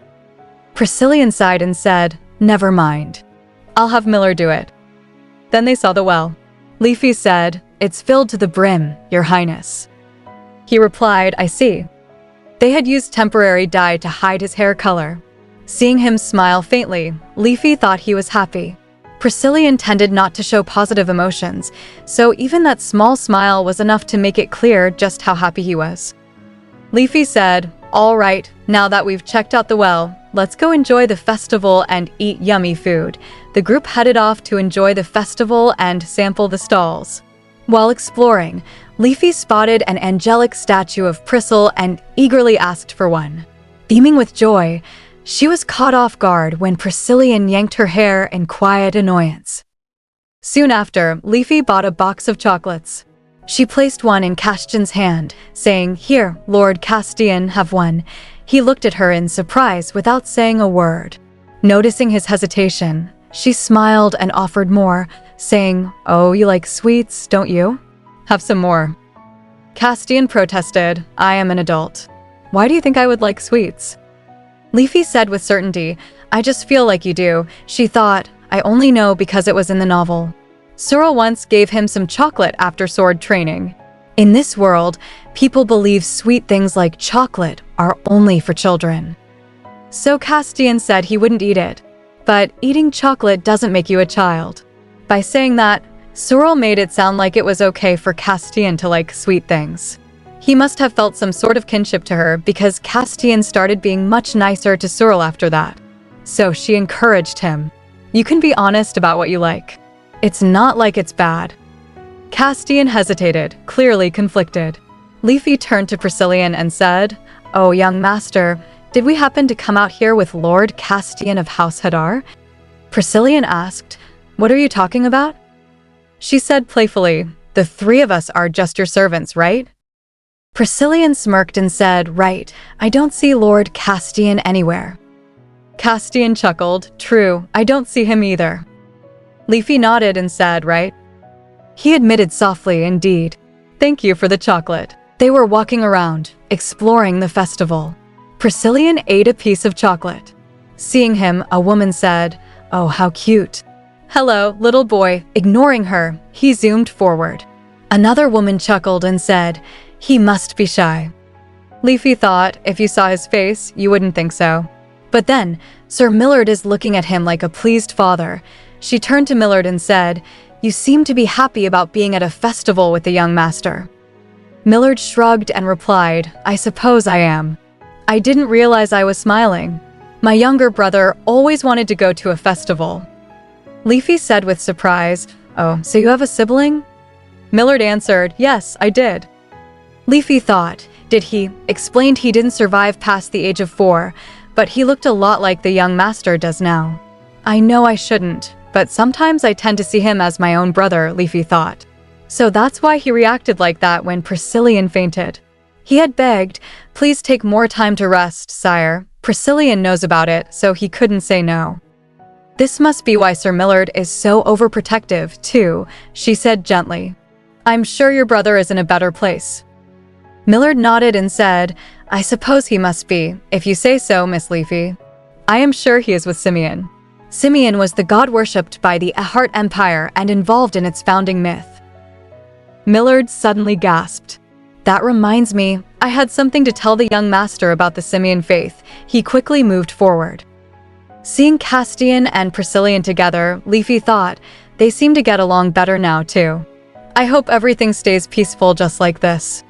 Priscillian sighed and said, "Never mind. I'll have Miller do it." Then they saw the well. Leafy said, "It's filled to the brim, Your Highness." He replied, "I see." They had used temporary dye to hide his hair color. Seeing him smile faintly, Leafy thought he was happy. Priscillian tended not to show positive emotions, so even that small smile was enough to make it clear just how happy he was. Leafy said, "All right, now that we've checked out the well, let's go enjoy the festival and eat yummy food." The group headed off to enjoy the festival and sample the stalls. While exploring, Leafy spotted an angelic statue of Priscilla and eagerly asked for one. Beaming with joy, she was caught off guard when Priscillian yanked her hair in quiet annoyance. Soon after, Leafy bought a box of chocolates. She placed one in Castian's hand, saying, "Here, Lord Castian, have one." He looked at her in surprise without saying a word. Noticing his hesitation, she smiled and offered more, saying, "Oh, you like sweets, don't you? Have some more." Castian protested, "I am an adult. Why do you think I would like sweets?" Leafy said with certainty, "I just feel like you do." She thought, "I only know because it was in the novel." Cyril once gave him some chocolate after sword training. In this world, people believe sweet things like chocolate are only for children. So Castian said he wouldn't eat it. But eating chocolate doesn't make you a child. By saying that, Cyril made it sound like it was okay for Castian to like sweet things. He must have felt some sort of kinship to her because Castian started being much nicer to Cyril after that. So she encouraged him. "You can be honest about what you like. It's not like it's bad." Castian hesitated, clearly conflicted. Leafy turned to Priscillian and said, "Oh, young master, did we happen to come out here with Lord Castian of House Hadar?" Priscillian asked, "What are you talking about?" She said playfully, "The three of us are just your servants, right?" Priscillian smirked and said, "Right, I don't see Lord Castian anywhere." Castian chuckled, "True, I don't see him either." Leafy nodded and said, "Right?" He admitted softly, "Indeed. Thank you for the chocolate." They were walking around, exploring the festival. Priscillian ate a piece of chocolate. Seeing him, a woman said, "Oh, how cute." "Hello, little boy." Ignoring her, he zoomed forward. Another woman chuckled and said, "He must be shy." Leafy thought, if you saw his face, you wouldn't think so. But then, Sir Millard is looking at him like a pleased father. She turned to Millard and said, "You seem to be happy about being at a festival with the young master." Millard shrugged and replied, "I suppose I am. I didn't realize I was smiling. My younger brother always wanted to go to a festival." Leafy said with surprise, "Oh, so you have a sibling?" Millard answered, "Yes, I did." Leafy thought, did he? Explained he didn't survive past the age of 4, but he looked a lot like the young master does now. "I know I shouldn't, but sometimes I tend to see him as my own brother," Leafy thought. So that's why he reacted like that when Priscillian fainted. He had begged, "Please take more time to rest, sire." Priscillian knows about it, so he couldn't say no. "This must be why Sir Millard is so overprotective, too," she said gently. "I'm sure your brother is in a better place." Millard nodded and said, "I suppose he must be, if you say so, Miss Leafy. I am sure he is with Simeon." Simeon was the god worshipped by the Ehart Empire and involved in its founding myth. Millard suddenly gasped. "That reminds me, I had something to tell the young master about the Simeon faith." He quickly moved forward. Seeing Castian and Priscillian together, Leafy thought, they seem to get along better now, too. "I hope everything stays peaceful just like this."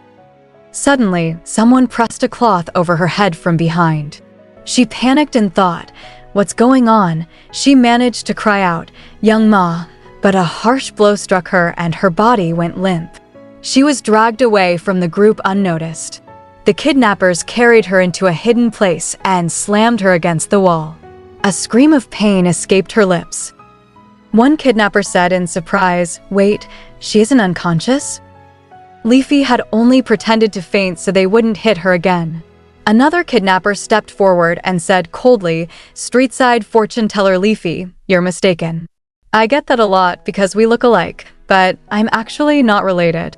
Suddenly, someone pressed a cloth over her head from behind. She panicked and thought, "What's going on?" She managed to cry out, "Young Ma," but a harsh blow struck her and her body went limp. She was dragged away from the group unnoticed. The kidnappers carried her into a hidden place and slammed her against the wall. A scream of pain escaped her lips. One kidnapper said in surprise, "Wait, she isn't unconscious?" Leafy had only pretended to faint so they wouldn't hit her again. Another kidnapper stepped forward and said coldly, "Streetside fortune teller Leafy, you're mistaken. I get that a lot because we look alike, but I'm actually not related."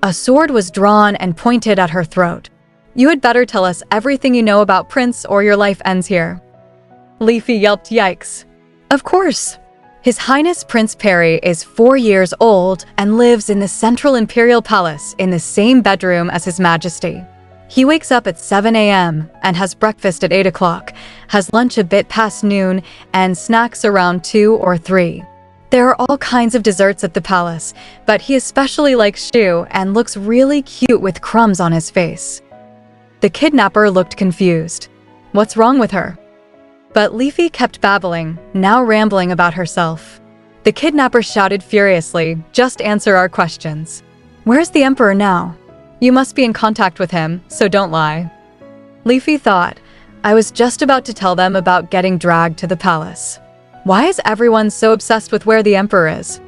A sword was drawn and pointed at her throat. You had better tell us everything you know about Prince or your life ends here. Leafy yelped, yikes. Of course. His Highness Prince Perry is 4 years old and lives in the Central Imperial Palace in the same bedroom as His Majesty. He wakes up at 7 a.m. and has breakfast at 8 o'clock, has lunch a bit past noon, and snacks around 2 or 3. There are all kinds of desserts at the palace, but he especially likes Shu and looks really cute with crumbs on his face. The kidnapper looked confused. What's wrong with her? But Leafy kept babbling, now rambling about herself. The kidnapper shouted furiously, just answer our questions. Where's the Emperor now? You must be in contact with him, so don't lie. Leafy thought, I was just about to tell them about getting dragged to the palace. Why is everyone so obsessed with where the Emperor is?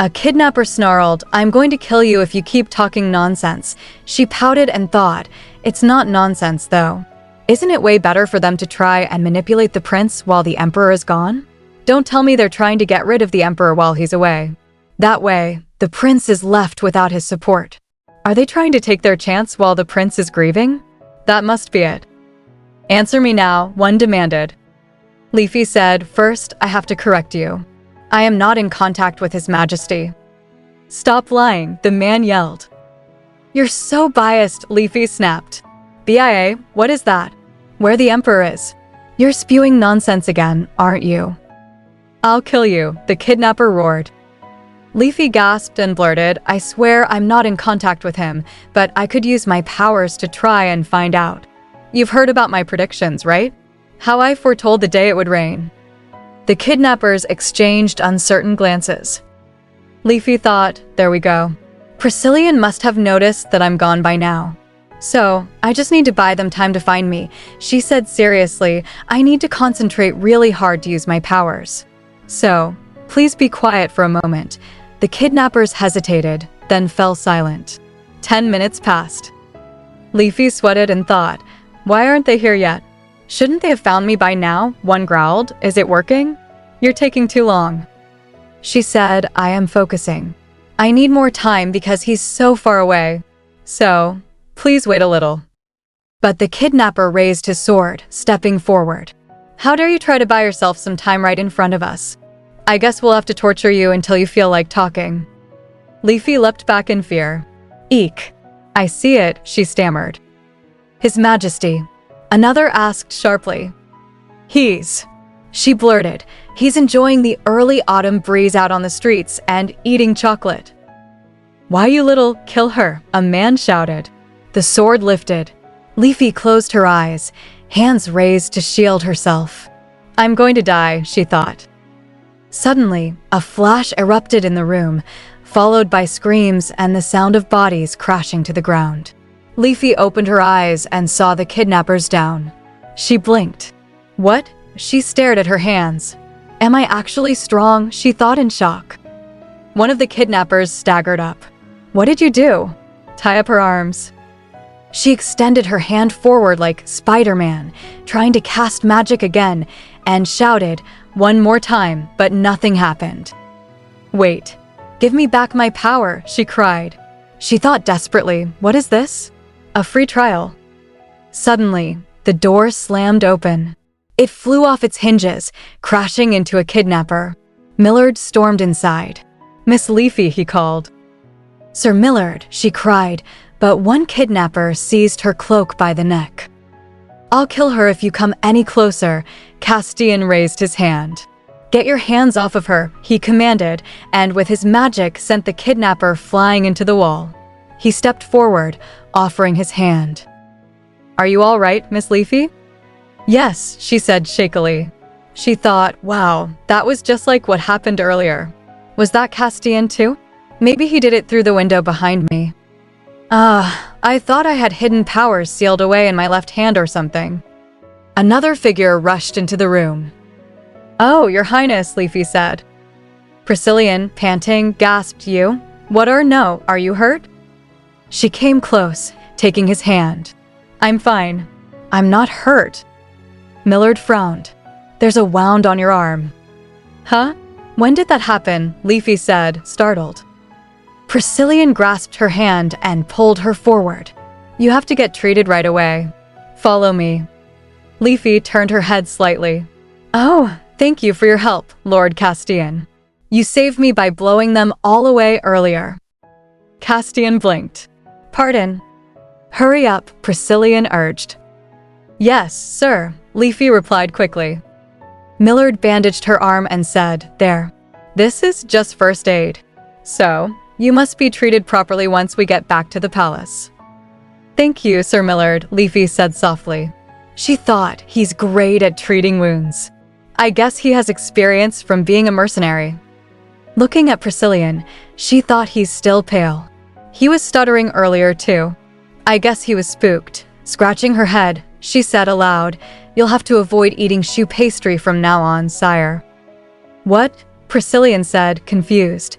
A kidnapper snarled, I'm going to kill you if you keep talking nonsense. She pouted and thought, it's not nonsense though. Isn't it way better for them to try and manipulate the prince while the Emperor is gone? Don't tell me they're trying to get rid of the Emperor while he's away. That way, the prince is left without his support. Are they trying to take their chance while the prince is grieving? That must be it. Answer me now, one demanded. Leafy said, first, I have to correct you. I am not in contact with His Majesty. Stop lying, the man yelled. You're so biased, Leafy snapped. BIA, what is that? Where the Emperor is? You're spewing nonsense again, aren't you? I'll kill you, the kidnapper roared. Leafy gasped and blurted, I swear I'm not in contact with him, but I could use my powers to try and find out. You've heard about my predictions, right? How I foretold the day it would rain. The kidnappers exchanged uncertain glances. Leafy thought, there we go. Priscillian must have noticed that I'm gone by now. So, I just need to buy them time to find me. She said seriously, I need to concentrate really hard to use my powers. So, please be quiet for a moment. The kidnappers hesitated, then fell silent. 10 minutes passed. Leafy sweated and thought, why aren't they here yet? Shouldn't they have found me by now? One growled, is it working? You're taking too long. She said, I am focusing. I need more time because he's so far away. So, please wait a little. But the kidnapper raised his sword, stepping forward. How dare you try to buy yourself some time right in front of us? I guess we'll have to torture you until you feel like talking. Leafy leapt back in fear. Eek. I see it, she stammered. His Majesty. Another asked sharply. She blurted, he's enjoying the early autumn breeze out on the streets and eating chocolate. Why, you little, kill her, a man shouted. The sword lifted. Leafy closed her eyes, hands raised to shield herself. I'm going to die, she thought. Suddenly, a flash erupted in the room, followed by screams and the sound of bodies crashing to the ground. Leafy opened her eyes and saw the kidnappers down. She blinked. What? She stared at her hands. Am I actually strong? She thought in shock. One of the kidnappers staggered up. What did you do? Tie up her arms. She extended her hand forward like Spider-Man, trying to cast magic again, and shouted one more time, but nothing happened. Wait, give me back my power, she cried. She thought desperately, what is this? A free trial. Suddenly, the door slammed open. It flew off its hinges, crashing into a kidnapper. Millard stormed inside. Miss Leafy, he called. Sir Millard, she cried, but one kidnapper seized her cloak by the neck. I'll kill her if you come any closer, Castian raised his hand. Get your hands off of her, he commanded, and with his magic sent the kidnapper flying into the wall. He stepped forward, offering his hand. Are you all right, Miss Leafy? Yes, she said shakily. She thought, wow, that was just like what happened earlier. Was that Castian too? Maybe he did it through the window behind me. I thought I had hidden powers sealed away in my left hand or something. Another figure rushed into the room. Oh, Your Highness, Leafy said. Priscillian, panting, gasped, you? What or no, are you hurt? She came close, taking his hand. I'm fine. I'm not hurt. Millard frowned. There's a wound on your arm. Huh? When did that happen? Leafy said, startled. Priscillian grasped her hand and pulled her forward. You have to get treated right away. Follow me. Leafy turned her head slightly. Oh, thank you for your help, Lord Castian. You saved me by blowing them all away earlier. Castian blinked. Pardon? Hurry up, Priscillian urged. Yes, sir, Leafy replied quickly. Millard bandaged her arm and said, There. This is just first aid. So, you must be treated properly once we get back to the palace. Thank you, Sir Millard, Leafy said softly. She thought, he's great at treating wounds. I guess he has experience from being a mercenary. Looking at Priscillian, she thought he's still pale. He was stuttering earlier too. I guess he was spooked. Scratching her head, she said aloud, You'll have to avoid eating choux pastry from now on, sire. What? Priscillian said, confused.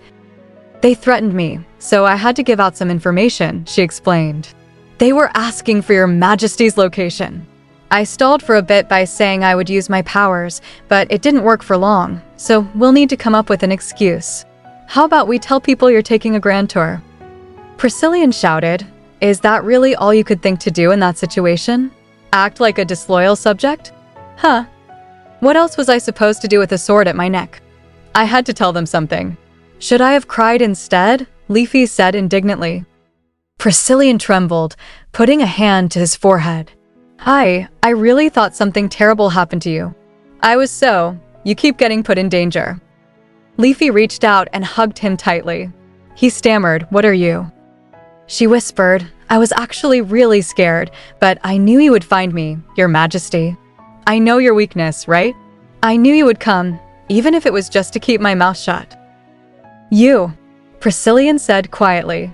They threatened me, so I had to give out some information, she explained. They were asking for your Majesty's location. I stalled for a bit by saying I would use my powers, but it didn't work for long, so we'll need to come up with an excuse. How about we tell people you're taking a grand tour? Priscillian shouted, Is that really all you could think to do in that situation? Act like a disloyal subject? Huh. What else was I supposed to do with a sword at my neck? I had to tell them something. Should I have cried instead? Leafy said indignantly. Priscillian trembled, putting a hand to his forehead. Hi, I really thought something terrible happened to you. You keep getting put in danger. Leafy reached out and hugged him tightly. He stammered, What are you? She whispered, I was actually really scared, but I knew you would find me, Your Majesty. I know your weakness, right? I knew you would come, even if it was just to keep my mouth shut. You, Priscillian said quietly.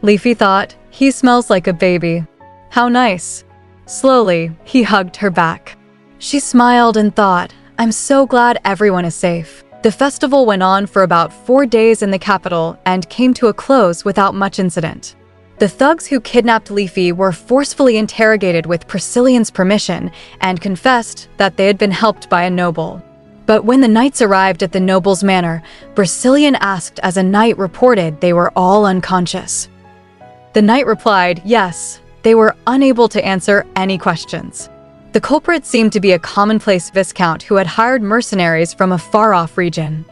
Leafy thought, he smells like a baby. How nice. Slowly, he hugged her back. She smiled and thought, I'm so glad everyone is safe. The festival went on for about 4 days in the capital and came to a close without much incident. The thugs who kidnapped Leafy were forcefully interrogated with Priscillian's permission and confessed that they had been helped by a noble. But when the knights arrived at the noble's manor, Priscillian asked as a knight reported they were all unconscious. The knight replied, yes, they were unable to answer any questions. The culprit seemed to be a commonplace viscount who had hired mercenaries from a far-off region.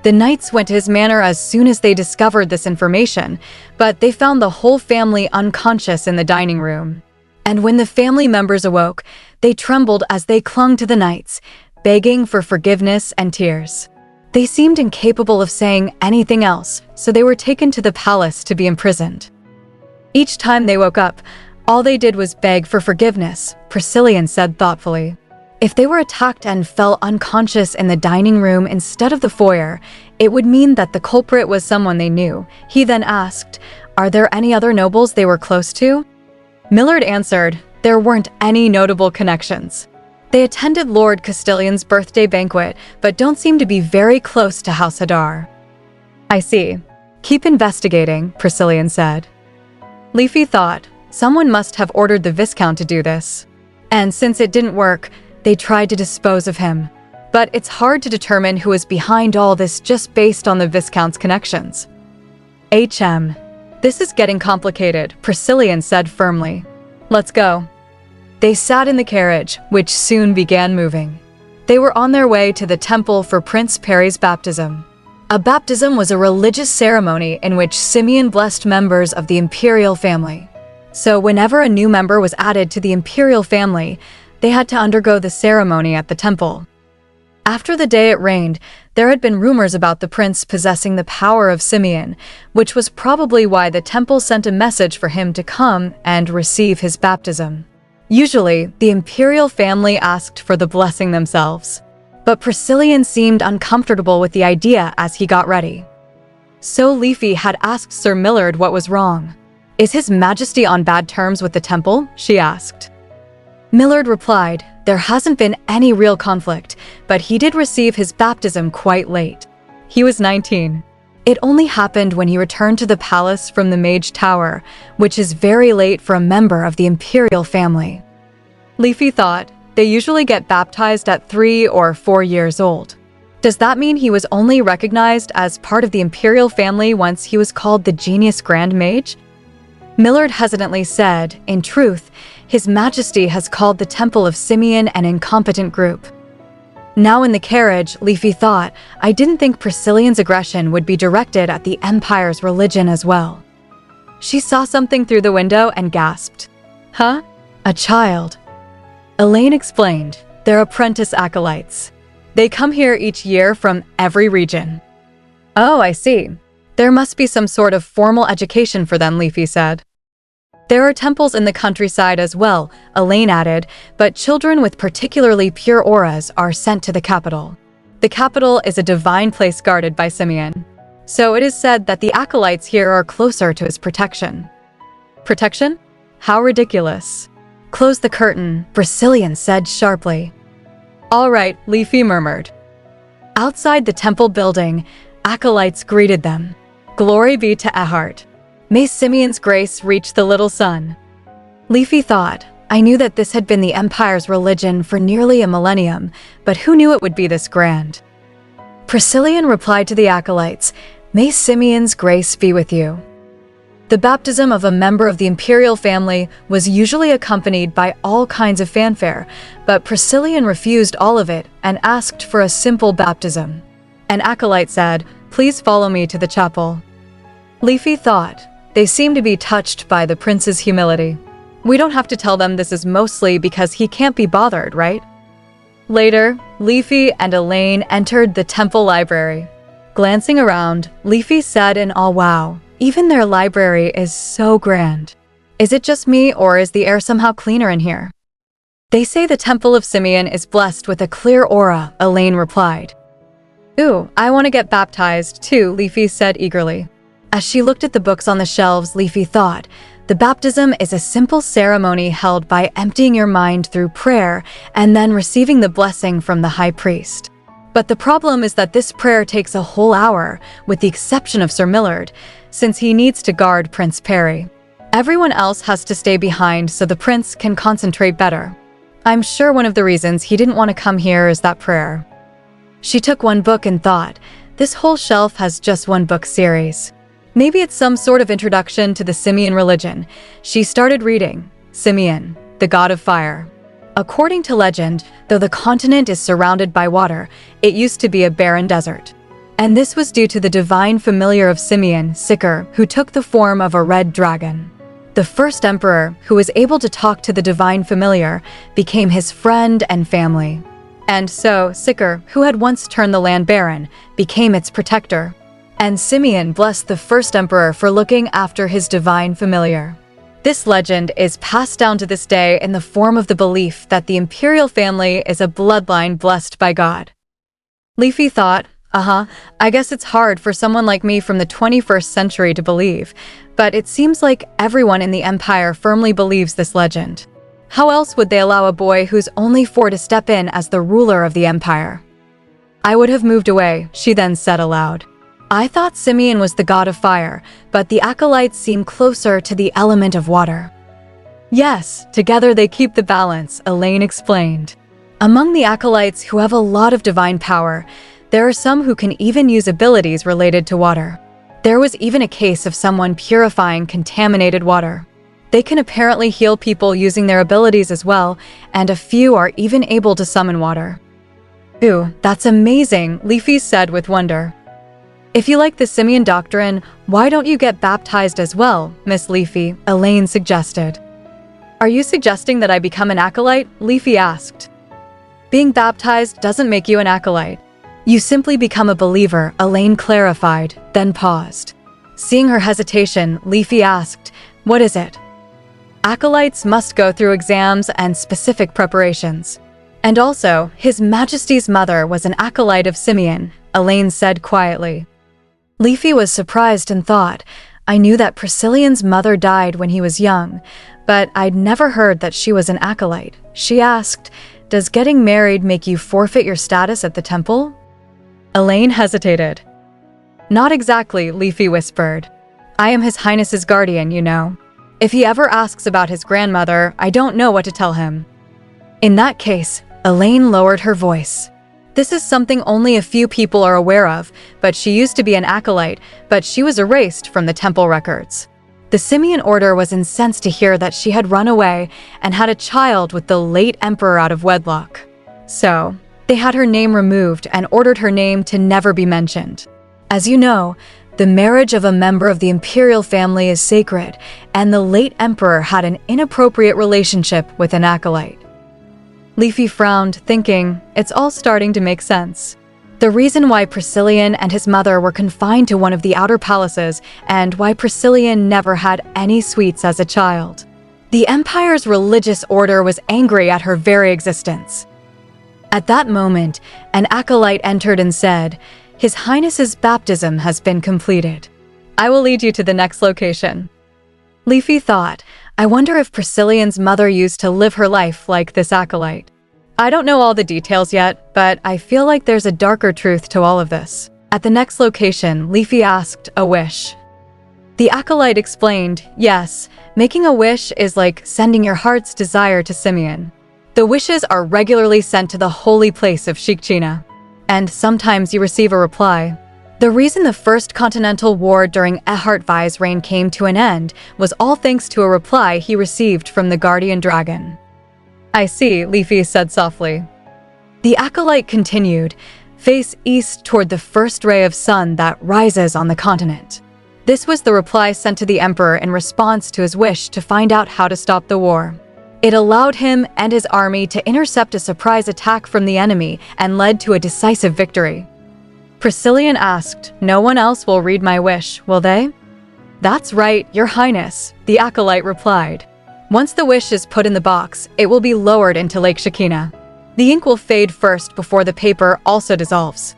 The knights went to his manor as soon as they discovered this information, but they found the whole family unconscious in the dining room. And when the family members awoke, they trembled as they clung to the knights, begging for forgiveness and tears. They seemed incapable of saying anything else, so they were taken to the palace to be imprisoned. Each time they woke up, all they did was beg for forgiveness, Priscillian said thoughtfully. If they were attacked and fell unconscious in the dining room instead of the foyer, it would mean that the culprit was someone they knew. He then asked, are there any other nobles they were close to? Millard answered, there weren't any notable connections. They attended Lord Castellan's birthday banquet, but don't seem to be very close to House Hadar. I see. Keep investigating, Priscillian said. Leafy thought, someone must have ordered the Viscount to do this. And since it didn't work, they tried to dispose of him. But it's hard to determine who is behind all this just based on the Viscount's connections. This is getting complicated, Priscillian said firmly. Let's go. They sat in the carriage, which soon began moving. They were on their way to the temple for Prince Perry's baptism. A baptism was a religious ceremony in which Simeon blessed members of the imperial family. So whenever a new member was added to the imperial family, they had to undergo the ceremony at the temple. After the day it rained, there had been rumors about the prince possessing the power of Simeon, which was probably why the temple sent a message for him to come and receive his baptism. Usually, the imperial family asked for the blessing themselves, but Priscillian seemed uncomfortable with the idea as he got ready. So Leafy had asked Sir Millard what was wrong. Is His Majesty on bad terms with the temple? She asked. Millard replied, there hasn't been any real conflict, but he did receive his baptism quite late. He was 19. It only happened when he returned to the palace from the Mage Tower, which is very late for a member of the imperial family. Leafy thought, they usually get baptized at 3 or 4 years old. Does that mean he was only recognized as part of the imperial family once he was called the Genius Grand Mage? Millard hesitantly said, in truth, His Majesty has called the Temple of Simeon an incompetent group. Now in the carriage, Leafy thought, I didn't think Priscillian's aggression would be directed at the Empire's religion as well. She saw something through the window and gasped. Huh? A child. Elaine explained, they're apprentice acolytes. They come here each year from every region. Oh, I see. There must be some sort of formal education for them, Leafy said. There are temples in the countryside as well, Elaine added, but children with particularly pure auras are sent to the capital. The capital is a divine place guarded by Simeon. So it is said that the acolytes here are closer to his protection. Protection? How ridiculous. Close the curtain, Priscillian said sharply. All right, Leafy murmured. Outside the temple building, acolytes greeted them. Glory be to Ehart. May Simeon's grace reach the little son. Leafy thought, I knew that this had been the Empire's religion for nearly a millennium, but who knew it would be this grand? Priscillian replied to the acolytes, May Simeon's grace be with you. The baptism of a member of the imperial family was usually accompanied by all kinds of fanfare, but Priscillian refused all of it and asked for a simple baptism. An acolyte said, Please follow me to the chapel. Leafy thought, they seem to be touched by the prince's humility. We don't have to tell them this is mostly because he can't be bothered, right? Later, Leafy and Elaine entered the temple library. Glancing around, Leafy said in awe, wow, even their library is so grand. Is it just me or is the air somehow cleaner in here? They say the Temple of Simeon is blessed with a clear aura, Elaine replied. Ooh, I want to get baptized too, Leafy said eagerly. As she looked at the books on the shelves, Leafy thought, the baptism is a simple ceremony held by emptying your mind through prayer and then receiving the blessing from the high priest. But the problem is that this prayer takes a whole hour, with the exception of Sir Millard, since he needs to guard Prince Perry. Everyone else has to stay behind so the prince can concentrate better. I'm sure one of the reasons he didn't want to come here is that prayer. She took one book and thought, this whole shelf has just one book series. Maybe it's some sort of introduction to the Simeon religion. She started reading, Simeon, the god of fire. According to legend, though the continent is surrounded by water, it used to be a barren desert. And this was due to the divine familiar of Simeon, Sikr, who took the form of a red dragon. The first emperor, who was able to talk to the divine familiar, became his friend and family. And so, Sikr, who had once turned the land barren, became its protector. And Simeon blessed the first emperor for looking after his divine familiar. This legend is passed down to this day in the form of the belief that the imperial family is a bloodline blessed by God. Leafy thought, I guess it's hard for someone like me from the 21st century to believe, but it seems like everyone in the Empire firmly believes this legend. How else would they allow a boy who's only 4 to step in as the ruler of the Empire? I would have moved away, she then said aloud. I thought Simeon was the god of fire, but the acolytes seem closer to the element of water. Yes, together they keep the balance, Elaine explained. Among the acolytes who have a lot of divine power, there are some who can even use abilities related to water. There was even a case of someone purifying contaminated water. They can apparently heal people using their abilities as well, and a few are even able to summon water. Ooh, that's amazing, Leafy said with wonder. If you like the Simeon doctrine, why don't you get baptized as well, Miss Leafy? Elaine suggested. Are you suggesting that I become an acolyte? Leafy asked. Being baptized doesn't make you an acolyte. You simply become a believer, Elaine clarified, then paused. Seeing her hesitation, Leafy asked, what is it? Acolytes must go through exams and specific preparations. And also, His Majesty's mother was an acolyte of Simeon, Elaine said quietly. Leafy was surprised and thought, I knew that Priscillian's mother died when he was young, but I'd never heard that she was an acolyte. She asked, does getting married make you forfeit your status at the temple? Elaine hesitated. Not exactly, Leafy whispered. I am His Highness's guardian, you know. If he ever asks about his grandmother, I don't know what to tell him. In that case, Elaine lowered her voice. This is something only a few people are aware of, but she used to be an acolyte, but she was erased from the temple records. The Simian order was incensed to hear that she had run away and had a child with the late emperor out of wedlock. So, they had her name removed and ordered her name to never be mentioned. As you know, the marriage of a member of the imperial family is sacred, and the late emperor had an inappropriate relationship with an acolyte. Leafy frowned, thinking, it's all starting to make sense. The reason why Priscillian and his mother were confined to one of the outer palaces, and why Priscillian never had any sweets as a child. The Empire's religious order was angry at her very existence. At that moment, an acolyte entered and said, "His Highness's baptism has been completed. I will lead you to the next location." Leafy thought, I wonder if Priscillian's mother used to live her life like this acolyte. I don't know all the details yet, but I feel like there's a darker truth to all of this. At the next location, Leafy asked a wish. The acolyte explained, yes, making a wish is like sending your heart's desire to Simeon. The wishes are regularly sent to the holy place of Shikchina, and sometimes you receive a reply. The reason the First Continental War during Ehart Vai's reign came to an end was all thanks to a reply he received from the Guardian Dragon. I see, Leafy said softly. The acolyte continued, face east toward the first ray of sun that rises on the continent. This was the reply sent to the Emperor in response to his wish to find out how to stop the war. It allowed him and his army to intercept a surprise attack from the enemy and led to a decisive victory. Priscillian asked, no one else will read my wish, will they? That's right, Your Highness, the acolyte replied. Once the wish is put in the box, it will be lowered into Lake Shekinah. The ink will fade first before the paper also dissolves.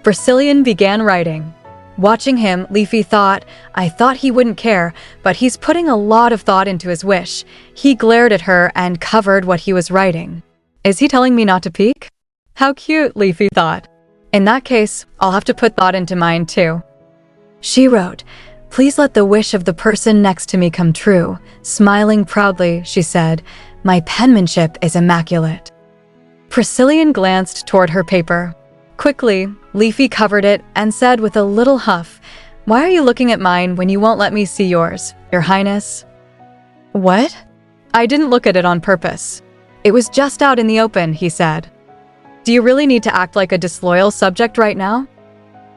Priscillian began writing. Watching him, Leafy thought, I thought he wouldn't care, but he's putting a lot of thought into his wish. He glared at her and covered what he was writing. Is he telling me not to peek? How cute, Leafy thought. In that case, I'll have to put thought into mine too. She wrote, please let the wish of the person next to me come true. Smiling proudly, she said, my penmanship is immaculate. Priscillian glanced toward her paper. Quickly, Leafy covered it and said with a little huff, why are you looking at mine when you won't let me see yours, Your Highness? What? I didn't look at it on purpose. It was just out in the open, he said. Do you really need to act like a disloyal subject right now?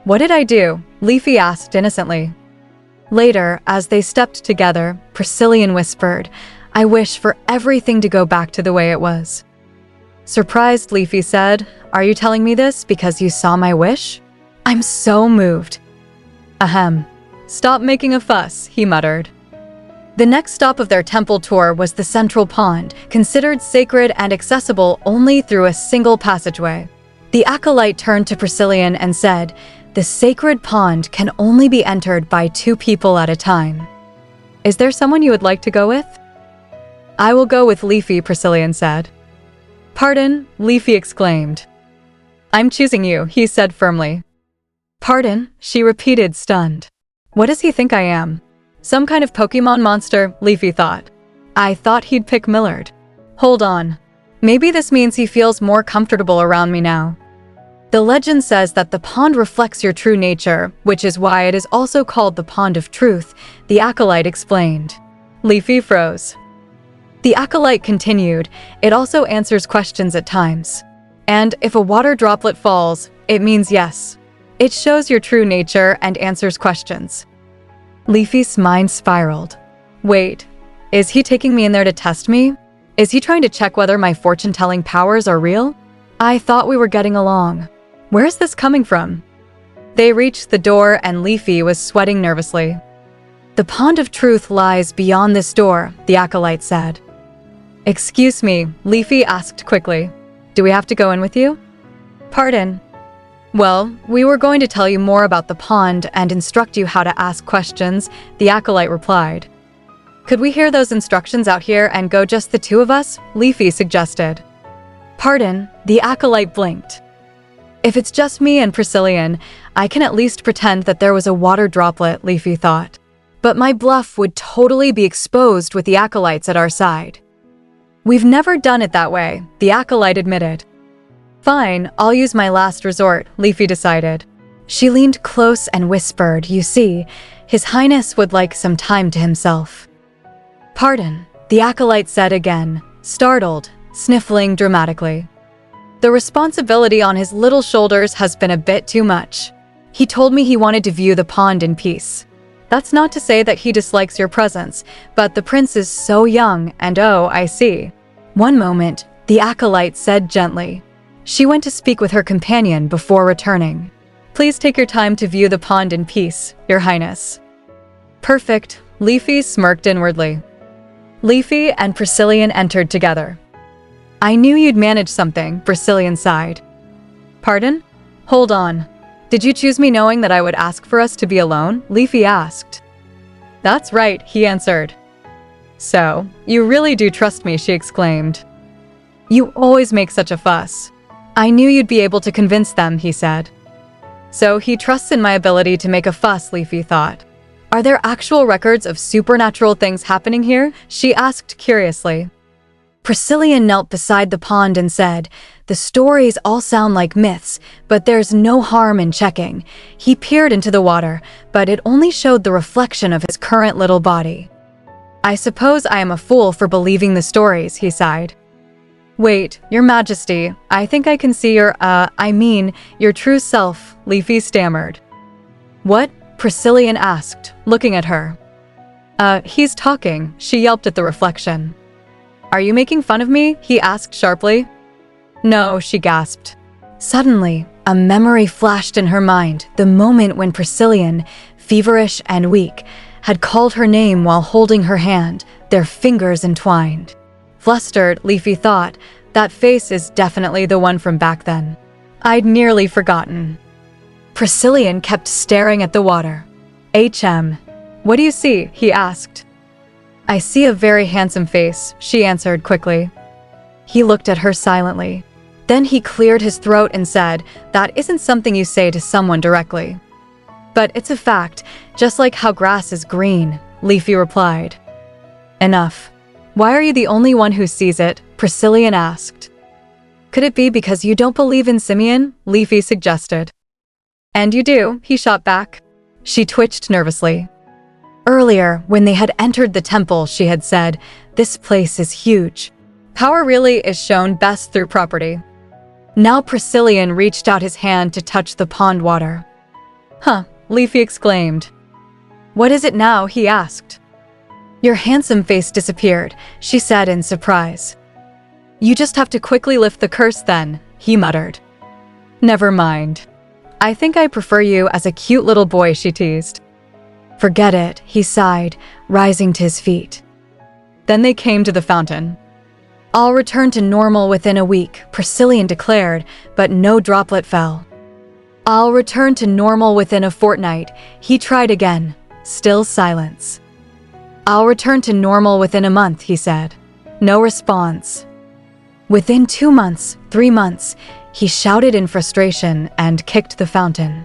What did I do? Leafy asked innocently. Later, as they stepped together, Priscillian whispered, I wish for everything to go back to the way it was. Surprised, Leafy said, are you telling me this because you saw my wish? I'm so moved. Ahem. Stop making a fuss, he muttered. The next stop of their temple tour was the central pond, considered sacred and accessible only through a single passageway. The acolyte turned to Priscillian and said, the sacred pond can only be entered by 2 people at a time. Is there someone you would like to go with? I will go with Leafy, Priscillian said. Pardon, Leafy exclaimed. I'm choosing you, he said firmly. Pardon, she repeated, stunned. What does he think I am? Some kind of Pokemon monster, Leafy thought. I thought he'd pick Millard. Hold on. Maybe this means he feels more comfortable around me now. The legend says that the pond reflects your true nature, which is why it is also called the Pond of Truth, the acolyte explained. Leafy froze. The acolyte continued, it also answers questions at times. And if a water droplet falls, it means yes. It shows your true nature and answers questions. Leafy's mind spiraled. Wait, is he taking me in there to test me? Is he trying to check whether my fortune-telling powers are real? I thought we were getting along. Where is this coming from? They reached the door and Leafy was sweating nervously. The Pond of Truth lies beyond this door, the acolyte said. Excuse me, Leafy asked quickly. Do we have to go in with you? Pardon. Well, we were going to tell you more about the pond and instruct you how to ask questions, the acolyte replied. Could we hear those instructions out here and go just the 2 of us? Leafy suggested. Pardon, the acolyte blinked. If it's just me and Priscillian, I can at least pretend that there was a water droplet, Leafy thought. But my bluff would totally be exposed with the acolytes at our side. We've never done it that way, the acolyte admitted. Fine, I'll use my last resort, Leafy decided. She leaned close and whispered, "You see, His Highness would like some time to himself." "Pardon," the acolyte said again, startled, sniffling dramatically. The responsibility on his little shoulders has been a bit too much. He told me he wanted to view the pond in peace. That's not to say that he dislikes your presence, but the prince is so young, and oh, I see. One moment, the acolyte said gently. She went to speak with her companion before returning. "Please take your time to view the pond in peace, Your Highness." "Perfect," Leafy smirked inwardly. Leafy and Priscillian entered together. "I knew you'd manage something," Priscillian sighed. "Pardon? Hold on. Did you choose me knowing that I would ask for us to be alone?" Leafy asked. "That's right," he answered. "So, you really do trust me," she exclaimed. "You always make such a fuss. I knew you'd be able to convince them," he said. So he trusts in my ability to make a fuss, Leafy thought. "Are there actual records of supernatural things happening here?" she asked curiously. Priscillian knelt beside the pond and said, "The stories all sound like myths, but there's no harm in checking." He peered into the water, but it only showed the reflection of his current little body. "I suppose I am a fool for believing the stories," he sighed. "Wait, Your Majesty, I think I can see your true self," Leafy stammered. "What?" Priscillian asked, looking at her. He's talking," she yelped at the reflection. "Are you making fun of me?" he asked sharply. "No," she gasped. Suddenly, a memory flashed in her mind, the moment when Priscillian, feverish and weak, had called her name while holding her hand, their fingers entwined. Flustered, Leafy thought, that face is definitely the one from back then. I'd nearly forgotten. Priscillian kept staring at the water. What do you see?" he asked. "I see a very handsome face," she answered quickly. He looked at her silently. Then he cleared his throat and said, "That isn't something you say to someone directly." "But it's a fact, just like how grass is green," Leafy replied. "Enough. Why are you the only one who sees it?" Priscillian asked. "Could it be because you don't believe in Simeon?" Leafy suggested. "And you do," he shot back. She twitched nervously. Earlier, when they had entered the temple, she had said, "This place is huge. Power really is shown best through property." Now Priscillian reached out his hand to touch the pond water. "Huh," Leafy exclaimed. "What is it now?" he asked. "Your handsome face disappeared," she said in surprise. "You just have to quickly lift the curse then," he muttered. "Never mind. I think I prefer you as a cute little boy," she teased. "Forget it," he sighed, rising to his feet. Then they came to the fountain. "I'll return to normal within a week," Priscillian declared, but no droplet fell. "I'll return to normal within a fortnight," he tried again, still silence. "I'll return to normal within a month," he said. No response. Within 2 months, 3 months, he shouted in frustration and kicked the fountain.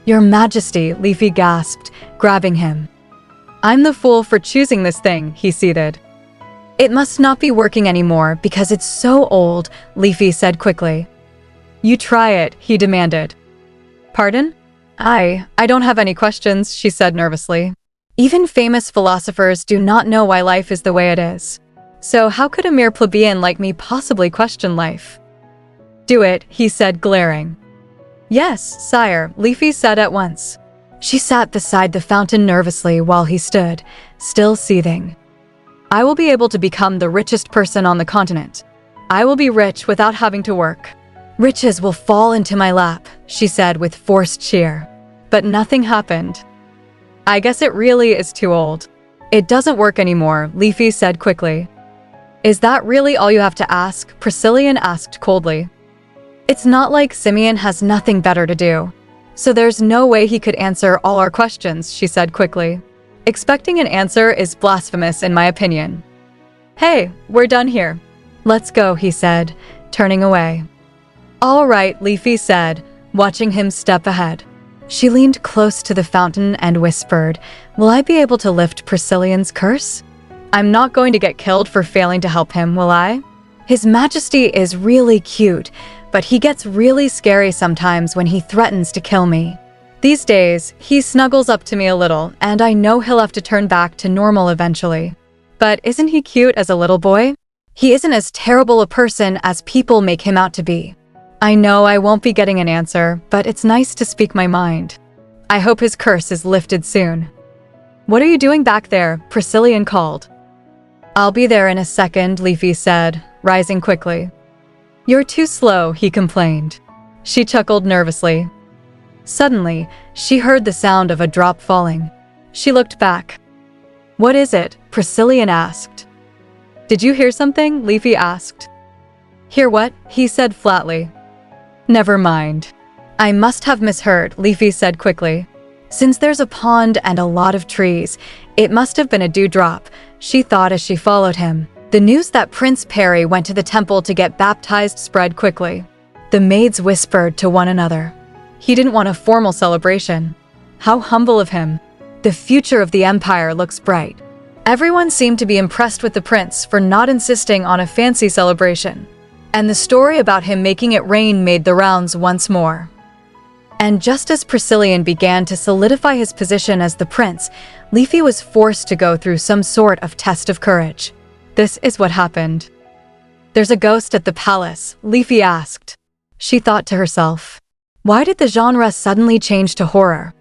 "Your Majesty," Leafy gasped, grabbing him. "I'm the fool for choosing this thing," he seethed. "It must not be working anymore because it's so old," Leafy said quickly. "You try it," he demanded. "Pardon?" I don't have any questions," she said nervously. "Even famous philosophers do not know why life is the way it is. So how could a mere plebeian like me possibly question life?" "Do it," he said, glaring. "Yes, sire," Leafy said at once. She sat beside the fountain nervously while he stood, still seething. "I will be able to become the richest person on the continent. I will be rich without having to work. Riches will fall into my lap," she said with forced cheer. But nothing happened. "I guess it really is too old." "It doesn't work anymore," Leafy said quickly. "Is that really all you have to ask?" Priscillian asked coldly. "It's not like Simeon has nothing better to do. So there's no way he could answer all our questions," she said quickly. "Expecting an answer is blasphemous in my opinion." "Hey, we're done here. Let's go," he said, turning away. "All right," Leafy said, watching him step ahead. She leaned close to the fountain and whispered, "Will I be able to lift Priscillian's curse? I'm not going to get killed for failing to help him, will I? His Majesty is really cute, but he gets really scary sometimes when he threatens to kill me. These days, he snuggles up to me a little, and I know he'll have to turn back to normal eventually. But isn't he cute as a little boy? He isn't as terrible a person as people make him out to be. I know I won't be getting an answer, but it's nice to speak my mind. I hope his curse is lifted soon. What are you doing back there? Priscillian called. I'll be there in a second, Leafy said, rising quickly. You're too slow, he complained. She chuckled nervously. Suddenly, she heard the sound of a drop falling. She looked back. What is it? Priscillian asked. Did you hear something? Leafy asked. Hear what? He said flatly. Never mind. I must have misheard, Leafy said quickly. Since there's a pond and a lot of trees, it must have been a dewdrop, she thought as she followed him. The news that Prince Perry went to the temple to get baptized spread quickly. The maids whispered to one another. He didn't want a formal celebration. How humble of him. The future of the empire looks bright. Everyone seemed to be impressed with the prince for not insisting on a fancy celebration. And the story about him making it rain made the rounds once more. And just as Priscillian began to solidify his position as the prince, Leafy was forced to go through some sort of test of courage. This is what happened. There's a ghost at the palace, Leafy asked. She thought to herself. Why did the genre suddenly change to horror?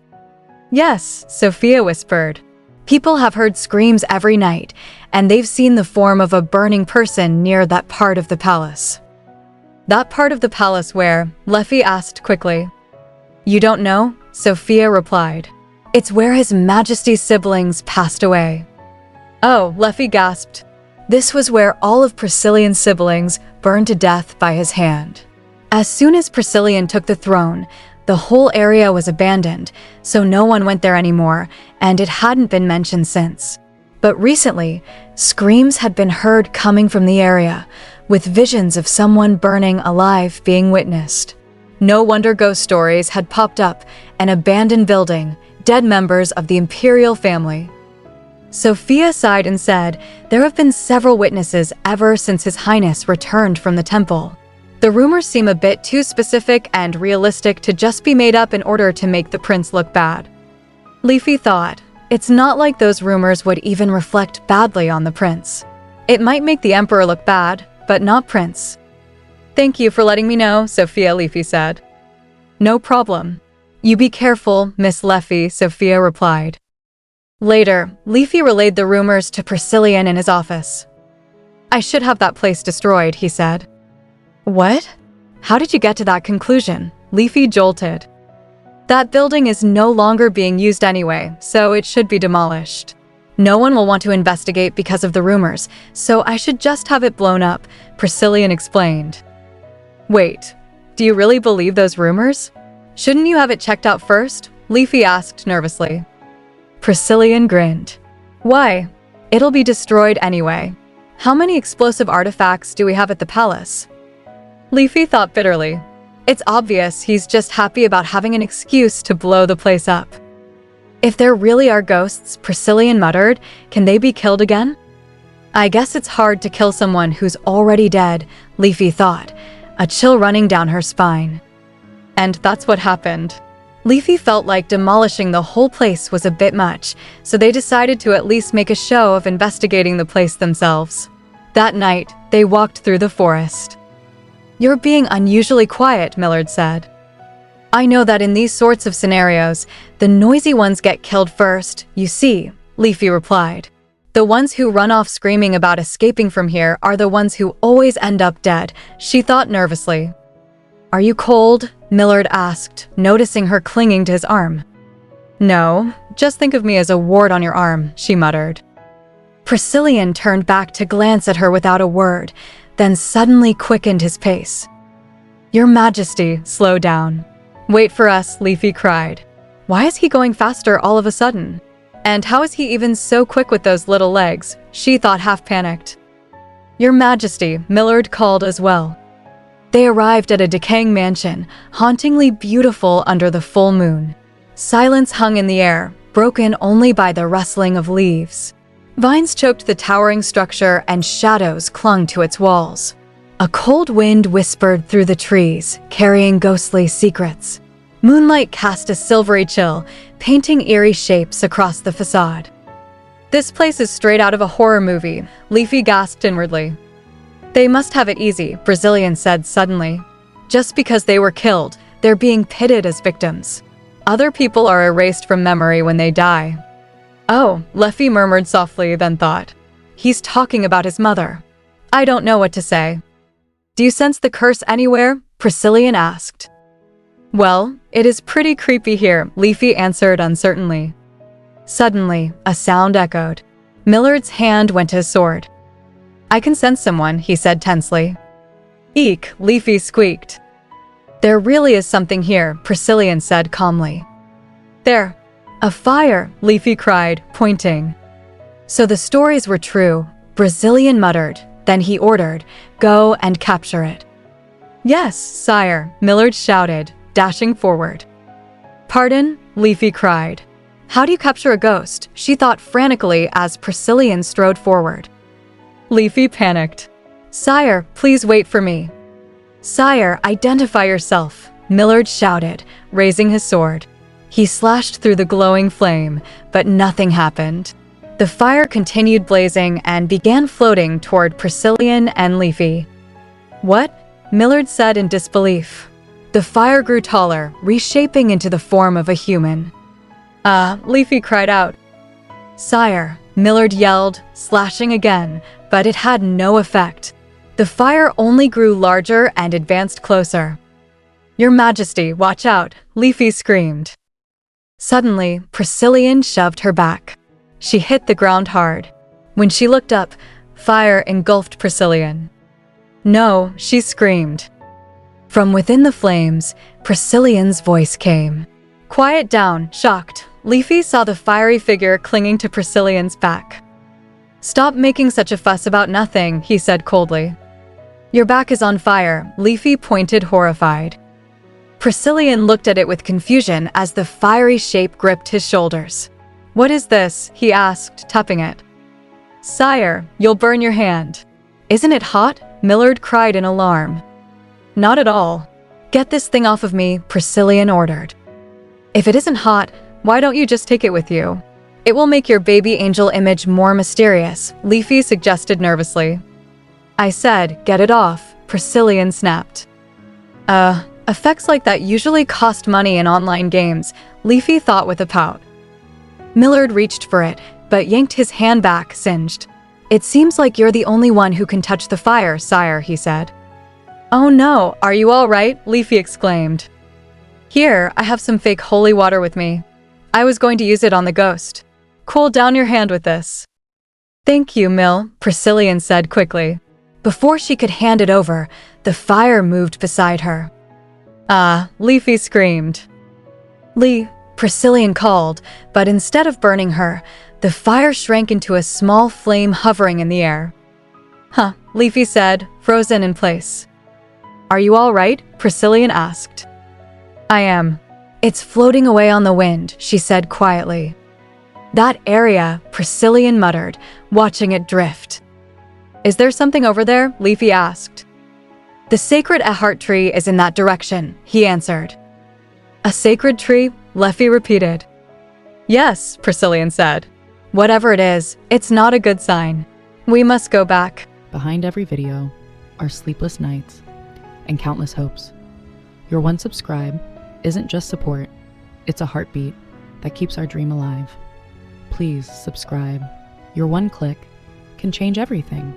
Yes, Sophia whispered. People have heard screams every night, and they've seen the form of a burning person near that part of the palace. That part of the palace where? Leafy asked quickly. You don't know? Sophia replied. It's where His Majesty's siblings passed away. Oh, Leafy gasped. This was where all of Priscillian's siblings burned to death by his hand. As soon as Priscillian took the throne, the whole area was abandoned, so no one went there anymore, and it hadn't been mentioned since. But recently, screams had been heard coming from the area, with visions of someone burning alive being witnessed. No wonder ghost stories had popped up, an abandoned building, dead members of the imperial family. Sophia sighed and said, there have been several witnesses ever since His Highness returned from the temple. The rumors seem a bit too specific and realistic to just be made up in order to make the prince look bad. Leafy thought, it's not like those rumors would even reflect badly on the prince. It might make the emperor look bad, but not prince. Thank you for letting me know, Sophia, Leafy said. No problem. You be careful, Miss Leafy, Sophia replied. Later, Leafy relayed the rumors to Priscillian in his office. I should have that place destroyed, he said. What? How did you get to that conclusion? Leafy jolted. That building is no longer being used anyway, so it should be demolished. No one will want to investigate because of the rumors, so I should just have it blown up, Priscillian explained. Wait, do you really believe those rumors? Shouldn't you have it checked out first? Leafy asked nervously. Priscillian grinned. Why? It'll be destroyed anyway. How many explosive artifacts do we have at the palace? Leafy thought bitterly. It's obvious he's just happy about having an excuse to blow the place up. If there really are ghosts, Priscillian muttered, can they be killed again? I guess it's hard to kill someone who's already dead, Leafy thought, a chill running down her spine. And that's what happened. Leafy felt like demolishing the whole place was a bit much, so they decided to at least make a show of investigating the place themselves. That night, they walked through the forest. You're being unusually quiet, Millard said. I know that in these sorts of scenarios, the noisy ones get killed first, you see, Leafy replied. The ones who run off screaming about escaping from here are the ones who always end up dead, she thought nervously. Are you cold? Millard asked, noticing her clinging to his arm. No, just think of me as a wart on your arm, she muttered. Priscillian turned back to glance at her without a word, then suddenly quickened his pace. Your Majesty, slow down. Wait for us, Leafy cried. Why is he going faster all of a sudden? And how is he even so quick with those little legs? She thought, half panicked. Your Majesty, Millard called as well. They arrived at a decaying mansion, hauntingly beautiful under the full moon. Silence hung in the air, broken only by the rustling of leaves. Vines choked the towering structure and shadows clung to its walls. A cold wind whispered through the trees, carrying ghostly secrets. Moonlight cast a silvery chill, painting eerie shapes across the facade. "This place is straight out of a horror movie," Leafy gasped inwardly. "They must have it easy," Brazilian said suddenly. "Just because they were killed, they're being pitted as victims. Other people are erased from memory when they die." "Oh," Leffy murmured softly, then thought. "He's talking about his mother. I don't know what to say." "Do you sense the curse anywhere?" Priscillian asked. "Well, it is pretty creepy here," Leafy answered uncertainly. Suddenly, a sound echoed. Millard's hand went to his sword. "I can sense someone," he said tensely. "Eek," Leafy squeaked. "There really is something here," Priscillian said calmly. "There. A fire," Leafy cried, pointing. "So the stories were true," Brazilian muttered. Then he ordered, "Go and capture it." "Yes, sire," Millard shouted, dashing forward. "Pardon?" Leafy cried. "How do you capture a ghost?" she thought frantically as Priscillian strode forward. Leafy panicked. "Sire, please wait for me." "Sire, identify yourself," Millard shouted, raising his sword. He slashed through the glowing flame, but nothing happened. The fire continued blazing and began floating toward Priscillian and Leafy. "What?" Millard said in disbelief. The fire grew taller, reshaping into the form of a human. Leafy cried out. "Sire," Millard yelled, slashing again, but it had no effect. The fire only grew larger and advanced closer. "Your Majesty, watch out," Leafy screamed. Suddenly, Priscillian shoved her back. She hit the ground hard. When she looked up, fire engulfed Priscillian. "No," she screamed. From within the flames, Priscillian's voice came. "Quiet down," shocked. Leafy saw the fiery figure clinging to Priscillian's back. "Stop making such a fuss about nothing," he said coldly. "Your back is on fire," Leafy pointed, horrified. Priscillian looked at it with confusion as the fiery shape gripped his shoulders. "What is this?" he asked, tapping it. "Sire, you'll burn your hand." "Isn't it hot?" Millard cried in alarm. "Not at all. Get this thing off of me," Priscillian ordered. "If it isn't hot, why don't you just take it with you? It will make your baby angel image more mysterious," Leafy suggested nervously. "I said, get it off," Priscillian snapped. Effects like that usually cost money in online games," Leafy thought with a pout. Millard reached for it, but yanked his hand back, singed. "It seems like you're the only one who can touch the fire, sire," he said. "Oh no, are you all right?" Leafy exclaimed. "Here, I have some fake holy water with me. I was going to use it on the ghost. Cool down your hand with this." "Thank you, Mill," Priscillian said quickly. Before she could hand it over, the fire moved beside her. Leafy screamed. "Lee," Priscillian called, but instead of burning her, the fire shrank into a small flame hovering in the air. "Huh," Leafy said, frozen in place. "Are you all right?" Priscillian asked. "I am. It's floating away on the wind," she said quietly. "That area," Priscillian muttered, watching it drift. "Is there something over there?" Leafy asked. "The sacred heart tree is in that direction," he answered. "A sacred tree?" Leffy repeated. "Yes," Priscillian said. "Whatever it is, it's not a good sign. We must go back." Behind every video are sleepless nights and countless hopes. Your one subscribe isn't just support, it's a heartbeat that keeps our dream alive. Please subscribe. Your one click can change everything.